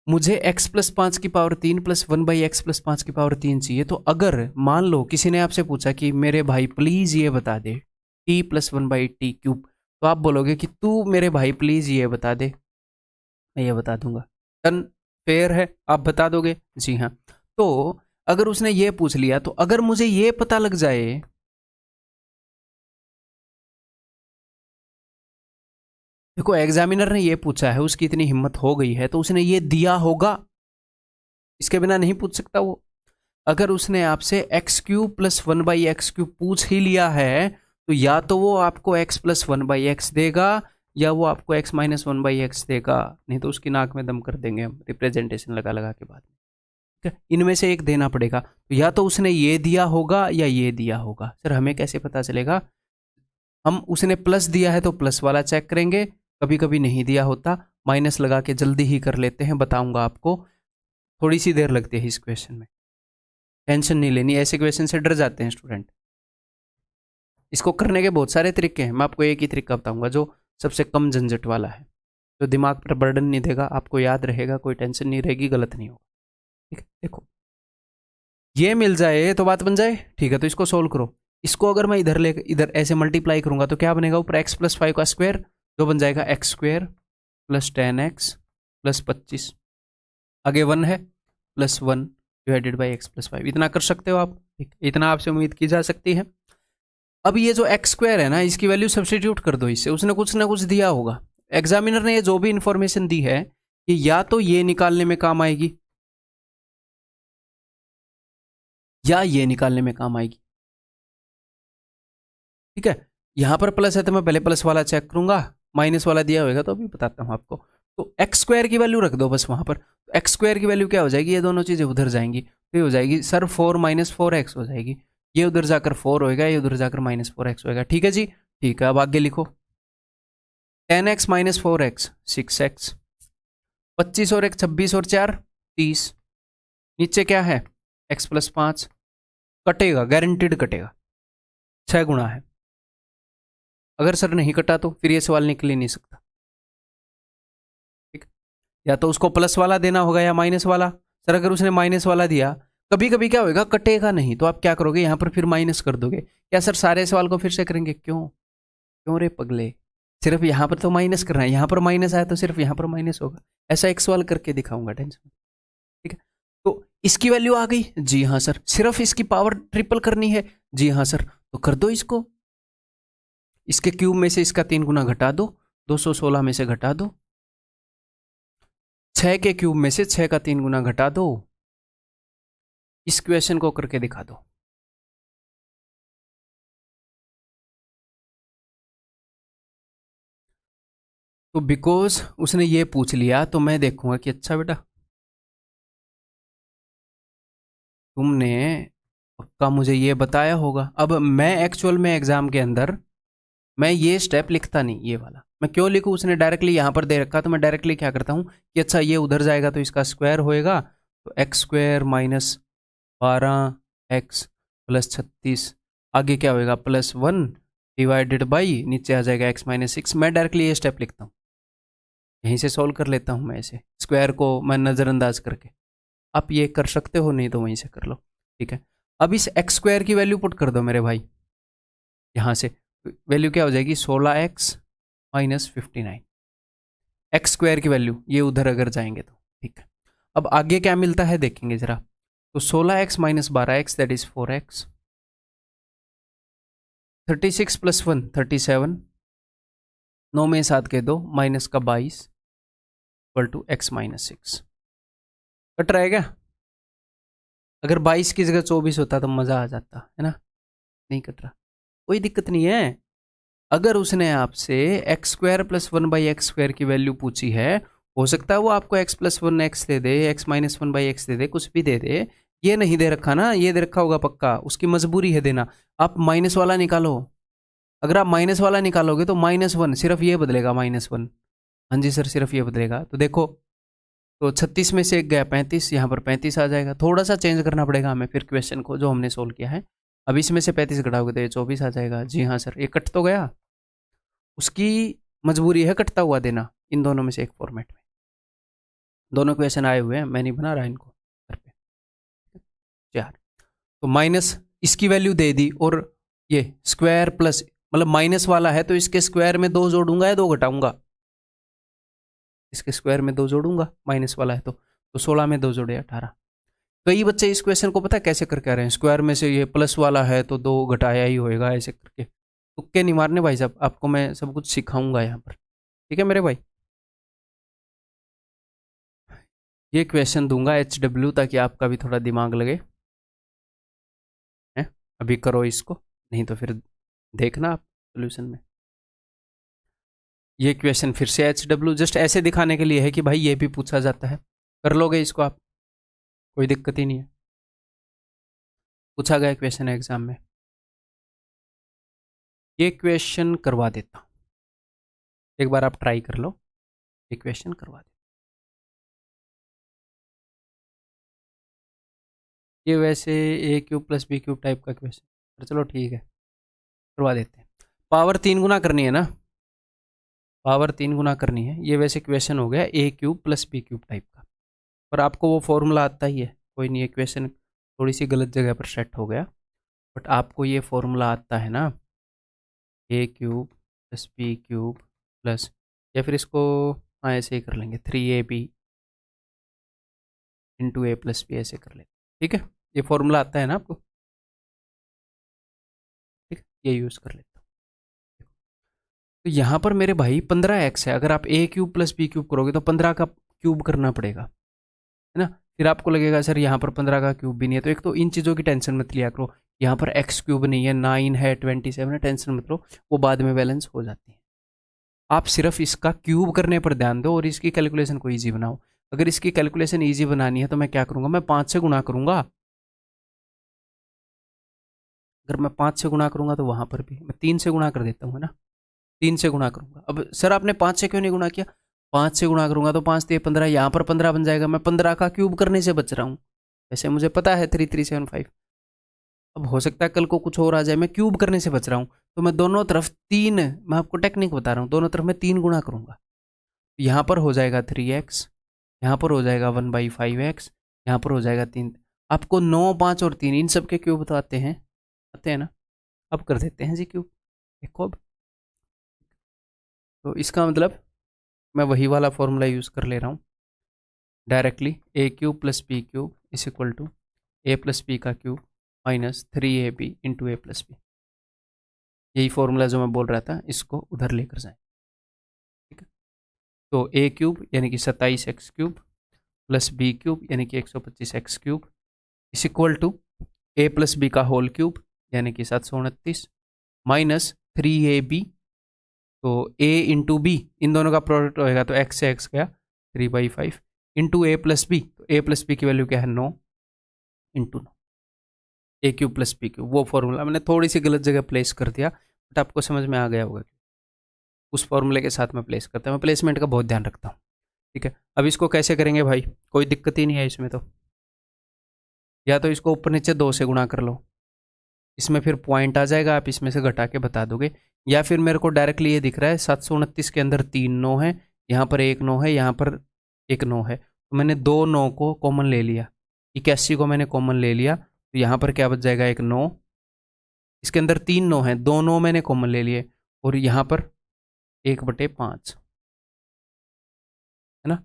Speaker 1: मुझे x + 5³ + 1/x + 5³ चाहिए। तो अगर मान लो किसी ने आपसे पूछा कि मेरे भाई प्लीज ये बता दे t + 1/t³, तो तो आप बोलोगे कि तू मेरे भाई प्लीज ये बता दे, मैं ये बता दूंगा। डन, फेयर है, आप बता दोगे? जी हाँ। तो अगर उसने ये पूछ लिया, तो अगर मुझे ये पता लग जाए, देखो एग्जामिनर ने ये पूछा है, उसकी इतनी हिम्मत हो गई है तो उसने ये दिया होगा, इसके बिना नहीं पूछ सकता वो। अगर उसने आपसे x cube plus one by x cube पूछ ही लिया है, तो या तो वो आपको x plus one by x देगा, या वो आपको x minus one by x देगा, नहीं तो उसकी नाक में दम कर देंगे हम रिप्रेजेंटेशन लगा लगा के बाद में। ठीक है, इनमें से एक देना पड़ेगा। तो या तो उसने ये दिया होगा या ये दिया होगा। सर हमें कैसे पता चलेगा? हम, उसने प्लस दिया है तो प्लस वाला चेक करेंगे, कभी कभी नहीं दिया होता, माइनस लगा के जल्दी ही कर लेते हैं, बताऊंगा आपको। थोड़ी सी देर लगती है इस क्वेश्चन में, टेंशन नहीं लेनी, ऐसे क्वेश्चन से डर जाते हैं स्टूडेंट। इसको करने के बहुत सारे तरीके हैं, मैं आपको एक ही तरीका बताऊंगा जो सबसे कम झंझट वाला है, जो दिमाग पर बर्डन नहीं देगा, आपको याद रहेगा, कोई टेंशन नहीं रहेगी, गलत नहीं होगा। ठीक है, देखो ये मिल जाए तो बात बन जाए। ठीक है, तो इसको सोल्व करो। इसको अगर मैं इधर ऐसे मल्टीप्लाई करूंगा तो क्या बनेगा? ऊपर एक्स प्लस फाइव का स्क्वायर, जो बन जाएगा x square plus 10x plus 25, आगे 1 है, plus 1 divided by x plus 5। इतना कर सकते हो आप? ठीक, इतना आपसे उम्मीद की जा सकती है। अब ये जो एक्स स्क्वायर है ना, इसकी वैल्यू सब्सटीट्यूट कर दो इससे, उसने कुछ ना कुछ दिया होगा। एग्जामिनर ने ये जो भी इंफॉर्मेशन दी है, ये या तो ये निकालने में काम आएगी, या ये निकालने में काम आएगी। ठीक है, यहां पर प्लस है तो मैं पहले प्लस वाला चेक करूंगा, माइनस वाला दिया होगा तो अभी बताता हूं आपको। तो एक्स स्क्वायर की वैल्यू रख दो बस वहां पर। तो एक्स स्क्वायर की वैल्यू क्या हो जाएगी? ये दोनों चीजें उधर जाएंगी तो ये हो जाएगी सर 4 माइनस 4x हो जाएगी। ये उधर जाकर 4 होएगा, ये उधर जाकर माइनस 4x होएगा। ठीक है जी, ठीक है, अब आगे लिखो। 10x माइनस 4x 6x, 25 और 1 26 और 4 30, नीचे क्या है? x प्लस 5, कटेगा, गारंटीड कटेगा, 6 गुणा है। अगर सर नहीं कटा तो फिर ये सवाल निकल ही नहीं सकता। ठीक, या तो उसको प्लस वाला देना होगा या माइनस वाला। सर अगर उसने माइनस वाला दिया, कभी कभी क्या होगा, कटेगा नहीं, तो आप क्या करोगे? यहां पर फिर माइनस कर दोगे। क्या सर सारे सवाल को फिर से करेंगे? क्यों क्यों रे पगले, सिर्फ यहां पर तो माइनस करना है, यहां पर माइनस आया तो सिर्फ यहां पर माइनस होगा। ऐसा एक सवाल करके दिखाऊंगा, टेंशन। ठीक है, तो इसकी वैल्यू आ गई। जी हाँ सर, सिर्फ इसकी पावर ट्रिपल करनी है। जी हाँ सर, तो कर दो इसको। इसके क्यूब में से इसका 3 गुना घटा दो, 216 में से घटा दो, 6 के क्यूब में से 6 का 3 गुना घटा दो। इस क्वेश्चन को करके दिखा दो। तो बिकॉज उसने ये पूछ लिया तो मैं देखूंगा कि अच्छा बेटा तुमने पक्का मुझे ये बताया होगा। अब मैं एक्चुअल में एग्जाम के अंदर मैं ये स्टेप लिखता नहीं, ये वाला मैं क्यों लिखूं? उसने डायरेक्टली यहां पर दे रखा, तो मैं डायरेक्टली क्या करता हूं कि अच्छा ये उधर जाएगा तो इसका स्क्वायर होएगा, तो X square minus 12x plus 36, आगे क्या होएगा? प्लस 1 डिवाइडेड बाई, नीचे आ जाएगा x माइनस 6। मैं डायरेक्टली ये स्टेप लिखता हूँ, यहीं से सॉल्व कर लेता हूँ मैं ऐसे, स्क्वायर को मैं नज़रअंदाज करके। आप ये कर सकते हो, नहीं तो वहीं से कर लो। ठीक है, अब इस एक्स स्क्वायर की वैल्यू पुट कर दो मेरे भाई, यहाँ से वैल्यू क्या हो जाएगी? 16x माइनस 59, एक्स स्क्वायर की वैल्यू, ये उधर अगर जाएंगे तो। ठीक है, अब आगे क्या मिलता है देखेंगे जरा। तो 16x minus 12x that is 4x, 36 plus 1 37, 9 में 7 के 2 माइनस का 22 equal to x minus 6। Cut रहा है क्या? अगर 22 की जगह 24 होता तो मज़ा आ जाता है ना, नहीं कट रहा, कोई दिक्कत नहीं है। अगर उसने आपसे X square plus 1 by X square की वैल्यू पूछी है, हो सकता है वो आपको x प्लस 1x दे दे, x माइनस 1 बाई एक्स दे दे, कुछ भी दे दे। ये नहीं दे रखा ना, ये दे रखा होगा पक्का, उसकी मजबूरी है देना। आप माइनस वाला निकालो, अगर आप माइनस वाला निकालोगे तो -1, सिर्फ ये बदलेगा -1। हाँ जी सर, सिर्फ ये बदलेगा। तो देखो, तो 36 में से एक गया 35, यहाँ पर 35 आ जाएगा। थोड़ा सा चेंज करना पड़ेगा हमें फिर क्वेश्चन को जो हमने सोल्व किया है। अब इसमें से 35 घटाओगे तो ये 24 आ जाएगा। जी हाँ सर, ये कट तो गया, उसकी मजबूरी है कटता हुआ देना इन दोनों में से एक फॉर्मेट में। दोनों क्वेश्चन आए हुए हैं, मैं नहीं बना रहा इनको घर पे। 4 तो माइनस इसकी वैल्यू दे दी, और ये स्क्वायर प्लस मतलब माइनस वाला है तो इसके स्क्वायर में 2 जोड़ूंगा या 2 घटाऊंगा? इसके स्क्वायर में 2 जोड़ूंगा, माइनस वाला है तो 16 में 2 जोड़े 18। कई बच्चे इस क्वेश्चन को पता है कैसे करके आ रहे हैं, स्क्वायर में से ये प्लस वाला है तो 2 घटाया ही होएगा, ऐसे करके। तुक्के नहीं मारने भाई साहब, आपको मैं सब कुछ सिखाऊंगा यहाँ पर, ठीक है मेरे भाई। ये क्वेश्चन दूंगा HW ताकि आपका भी थोड़ा दिमाग लगे, है? अभी करो इसको, नहीं तो फिर देखना आप सोल्यूशन में। ये क्वेश्चन फिर से HW जस्ट ऐसे दिखाने के लिए है कि भाई ये भी पूछा जाता है, कर लोगे इसको आप, कोई दिक्कत ही नहीं है, पूछा गया क्वेश्चन है एग्जाम में। ये क्वेश्चन करवा देता हूँ, एक बार आप ट्राई कर लो, ये क्वेश्चन करवा देता। ये वैसे A³ + B³ टाइप का क्वेश्चन, पर चलो ठीक है करवा देते हैं। पावर 3 गुना करनी है ना, पावर 3 गुना करनी है। ये वैसे क्वेश्चन हो गया A³ + B³ टाइप का, पर आपको वो फॉर्मूला आता ही है, कोई नहीं। ये क्वेश्चन थोड़ी सी गलत जगह पर सेट हो गया, बट आपको ये फॉर्मूला आता है ना, A³ + B³ प्लस, या फिर इसको हाँ ऐसे ही कर लेंगे 3AB × A + B, ऐसे कर लेंगे, ठीक है। ये फॉर्मूला आता है ना आपको, ठीक है, ये यूज़ कर लेता हूँ। तो यहाँ पर मेरे भाई 15x है, अगर आप A³ + B³ करोगे तो 15 का क्यूब करना पड़ेगा, है ना। फिर आपको लगेगा सर यहाँ पर 15 का क्यूब भी नहीं है, तो एक तो इन चीज़ों की टेंशन मत लिया करो, यहाँ पर x³ नहीं है, 9 है, 27 है, टेंशन मत लो, वो बाद में बैलेंस हो जाती है। आप सिर्फ इसका क्यूब करने पर ध्यान दो और इसकी कैलकुलेशन को ईजी बनाओ। अगर इसकी कैलकुलेशन ईजी बनानी है तो मैं क्या करूँगा, मैं 5 से गुणा करूँगा। अगर मैं 5 से गुणा करूँगा तो वहाँ पर भी मैं 3 से गुणा कर देता हूँ, है ना, 3 से गुणा करूँगा। अब सर आपने 5 से क्यों नहीं गुणा किया? 5 से गुणा करूँगा तो 5 × 15, यहाँ पर 15 बन जाएगा, मैं 15 का क्यूब करने से बच रहा हूँ। वैसे मुझे पता है 3375, अब हो सकता है कल को कुछ और आ जाए, मैं क्यूब करने से बच रहा हूँ, तो मैं दोनों तरफ 3, मैं आपको टेक्निक बता रहा हूँ, दोनों तरफ मैं 3 गुणा करूँगा। यहाँ पर हो जाएगा 3x, यहाँ पर हो जाएगा 1/5x, यहाँ पर हो जाएगा 3। आपको 9, 5 और 3 इन सब के क्यूब तो आते हैं ना। अब कर देते हैं जी क्यूब, देखो अब। तो इसका मतलब मैं वही वाला फॉर्मूला यूज़ कर ले रहा हूँ directly, A³ + B³ = A + B का cube minus 3AB × A + B। यही फॉर्मूला जो मैं बोल रहा था, इसको उधर लेकर जाएं, ठीक है। तो A³ यानी कि 27x³ + B³ यानी कि 125x³ = A + B का होल क्यूब यानी कि 729 माइनस 3AB, तो A × B इन दोनों का प्रोडक्ट होएगा तो x से x गया 3/5 × A + B, तो A + B की वैल्यू क्या है 9 × 9, A³ + B³। वो फॉर्मूला मैंने थोड़ी सी गलत जगह प्लेस कर दिया, बट आपको समझ में आ गया होगा। उस फॉर्मूले के साथ मैं प्लेस करता हूँ, मैं प्लेसमेंट का बहुत ध्यान रखता हूँ, ठीक है। अब इसको कैसे करेंगे भाई, कोई दिक्कत ही नहीं है इसमें, तो या तो इसको ऊपर नीचे 2 से गुणा कर लो, इसमें फिर पॉइंट आ जाएगा, आप इसमें से घटा के बता दोगे। या फिर मेरे को डायरेक्टली ये दिख रहा है 729 के अंदर 3 9 है, यहाँ पर 1 9 है, यहाँ पर 1 9 है, तो मैंने 2 9 को कॉमन ले लिया, 81 को मैंने कॉमन ले लिया, तो यहाँ पर क्या बच जाएगा 1 9, इसके अंदर 3 9 है, 2 9 मैंने कॉमन ले लिए, और यहाँ पर 1/5, है ना,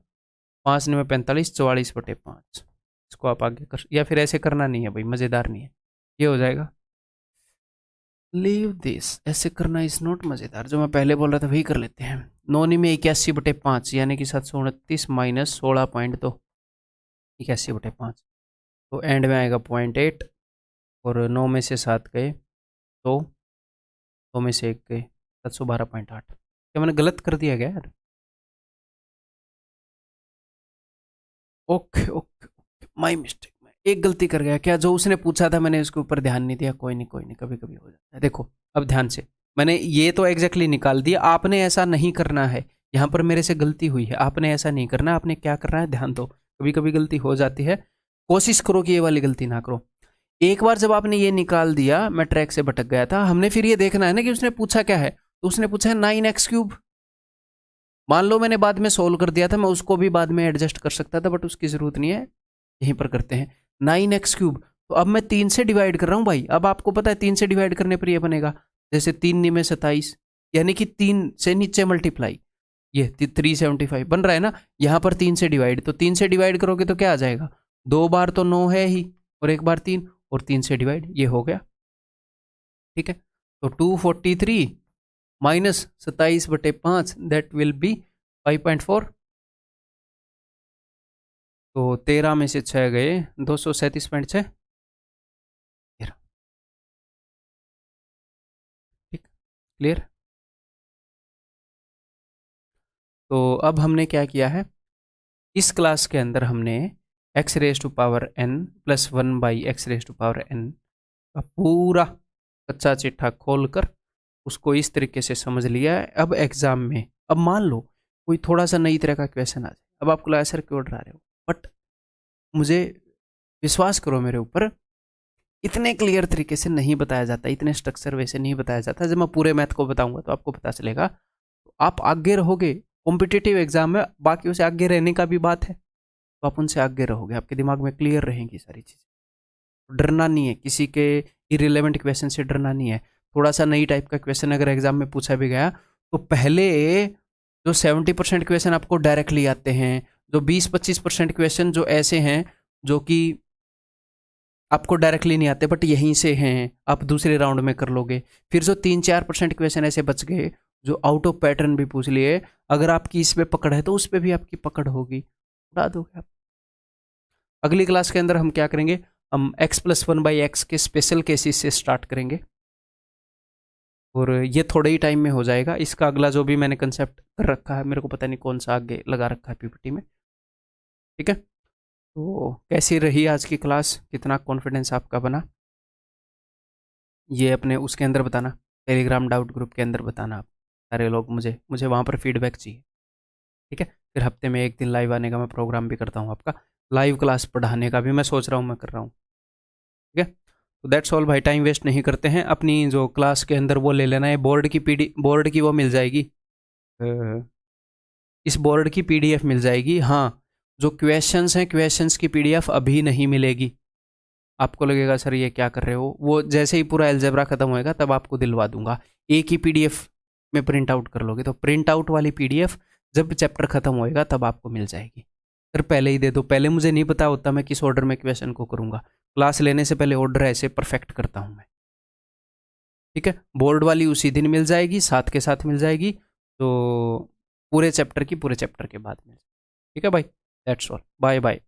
Speaker 1: 5 9 45, 44/5। इसको आप आगे कर, या फिर ऐसे करना नहीं है भाई, मज़ेदार नहीं है, ये हो जाएगा लीव दिस, ऐसे करना इज नॉट मज़ेदार। जो मैं पहले बोल रहा था वही कर लेते हैं। 9 में 81/5 यानी कि 729 माइनस 16.2, 81/5, तो एंड में आएगा 0.8, और 9 में से 7 गए तो 2 में से 1 गए 712.8। क्या मैंने गलत कर दिया क्या यार? Okay okay okay, my mistake, मैं एक गलती कर गया क्या, जो उसने पूछा था मैंने उसके ऊपर ध्यान नहीं दिया। कोई नहीं कोई नहीं, कभी कभी हो जाता है। देखो अब ध्यान से, मैंने ये तो एग्जैक्टली निकाल दिया, आपने ऐसा नहीं करना है, यहाँ पर मेरे से गलती हुई है, आपने ऐसा नहीं करना। आपने क्या करना है, ध्यान दो, कभी कभी गलती हो जाती है, कोशिश करो कि ये वाली गलती ना करो। एक बार जब आपने ये निकाल दिया, मैं ट्रैक से भटक गया था, हमने फिर ये देखना है ना कि उसने पूछा क्या है, तो उसने पूछा है 9x³। मान लो मैंने बाद में सोल्व कर दिया था, मैं उसको भी बाद में एडजस्ट कर सकता था, बट उसकी ज़रूरत नहीं है, यहीं पर करते हैं 9x³। तो अब मैं 3 से डिवाइड कर रहा हूँ भाई, अब आपको पता है 3 से डिवाइड करने पर ये बनेगा, जैसे 3×9 = 27, यानी कि 3 से नीचे मल्टीप्लाई, ये 375 बन रहा है ना। यहाँ पर 3 से डिवाइड, तो 3 से डिवाइड करोगे तो क्या आ जाएगा, 2 बार तो 9 है ही और 1 बार 3, और 3 से डिवाइड, ये हो गया। ठीक है, तो 243 माइनस 27/5 दैट विल बी 5.4। तो 13 में से 6 गए, 237.6। ठीक, क्लियर। तो अब हमने क्या किया है, इस क्लास के अंदर हमने x⁻n+1/x⁻n का पूरा कच्चा चिट्ठा खोलकर उसको इस तरीके से समझ लिया है। अब एग्जाम में, अब मान लो कोई थोड़ा सा नई तरह का क्वेश्चन आ जाए, अब आप क्लास सर क्यों डरा रहे हो, बट मुझे विश्वास करो मेरे ऊपर, इतने क्लियर तरीके से नहीं बताया जाता, इतने स्ट्रक्चर वैसे नहीं बताया जाता। जब मैं पूरे मैथ को बताऊंगा तो आपको पता चलेगा, तो आप आगे रहोगे कॉम्पिटिटिव एग्जाम में। बाकी से आगे रहने का भी बात है, तो आप उनसे आगे रहोगे, आपके दिमाग में क्लियर रहेंगी सारी चीज़ें। डरना नहीं है, किसी के इरिलेवेंट क्वेश्चन से डरना नहीं है। थोड़ा सा नई टाइप का क्वेश्चन अगर एग्जाम में पूछा भी गया, तो पहले जो 70% क्वेश्चन आपको डायरेक्टली आते हैं, जो 20-25% क्वेश्चन जो ऐसे हैं जो कि आपको डायरेक्टली नहीं आते बट यहीं से हैं, आप दूसरे राउंड में कर लोगे। फिर जो 3-4% क्वेश्चन ऐसे बच गए जो आउट ऑफ पैटर्न भी पूछ लिए, अगर आपकी इस पे पकड़ है तो उस पे भी आपकी पकड़ होगी, उड़ा दोगे आप। अगली क्लास के अंदर हम क्या करेंगे, हम x+1/x के स्पेशल केसेस से स्टार्ट करेंगे, और ये थोड़े ही टाइम में हो जाएगा। इसका अगला जो भी मैंने कंसेप्ट कर रखा है, मेरे को पता नहीं कौन सा आगे लगा रखा है पीपीटी में। ठीक है, तो कैसी रही आज की क्लास, कितना कॉन्फिडेंस आपका बना, ये अपने उसके अंदर बताना, टेलीग्राम डाउट ग्रुप के अंदर बताना। आप सारे लोग, मुझे वहाँ पर फीडबैक चाहिए। ठीक है, फिर हफ्ते में एक दिन लाइव आने का मैं प्रोग्राम भी करता हूँ, आपका लाइव क्लास पढ़ाने का भी मैं सोच रहा हूँ, मैं कर रहा हूँ। ठीक है, तो दैट्स ऑल भाई, टाइम वेस्ट नहीं करते हैं। अपनी जो क्लास के अंदर वो ले लेना है, बोर्ड की वो मिल जाएगी, इस बोर्ड की पीडीएफ मिल जाएगी। हाँ, जो क्वेश्चंस हैं, क्वेश्चंस की पीडीएफ अभी नहीं मिलेगी। आपको लगेगा सर ये क्या कर रहे हो, वो जैसे ही पूरा अलजेब्रा खत्म होएगा तब आपको दिलवा दूंगा। एक ही पीडीएफ में प्रिंट आउट कर लोगे, तो प्रिंट आउट वाली पीडीएफ जब चैप्टर खत्म होएगा तब आपको मिल जाएगी। सर पहले ही दे दो, पहले मुझे नहीं पता होता मैं किस ऑर्डर में क्वेश्चन को करूंगा। क्लास लेने से पहले ऑर्डर ऐसे परफेक्ट करता हूं मैं। ठीक है, बोर्ड वाली उसी दिन मिल जाएगी, साथ के साथ मिल जाएगी, तो पूरे चैप्टर के बाद में। ठीक है भाई, दैट्स ऑल, बाय बाय।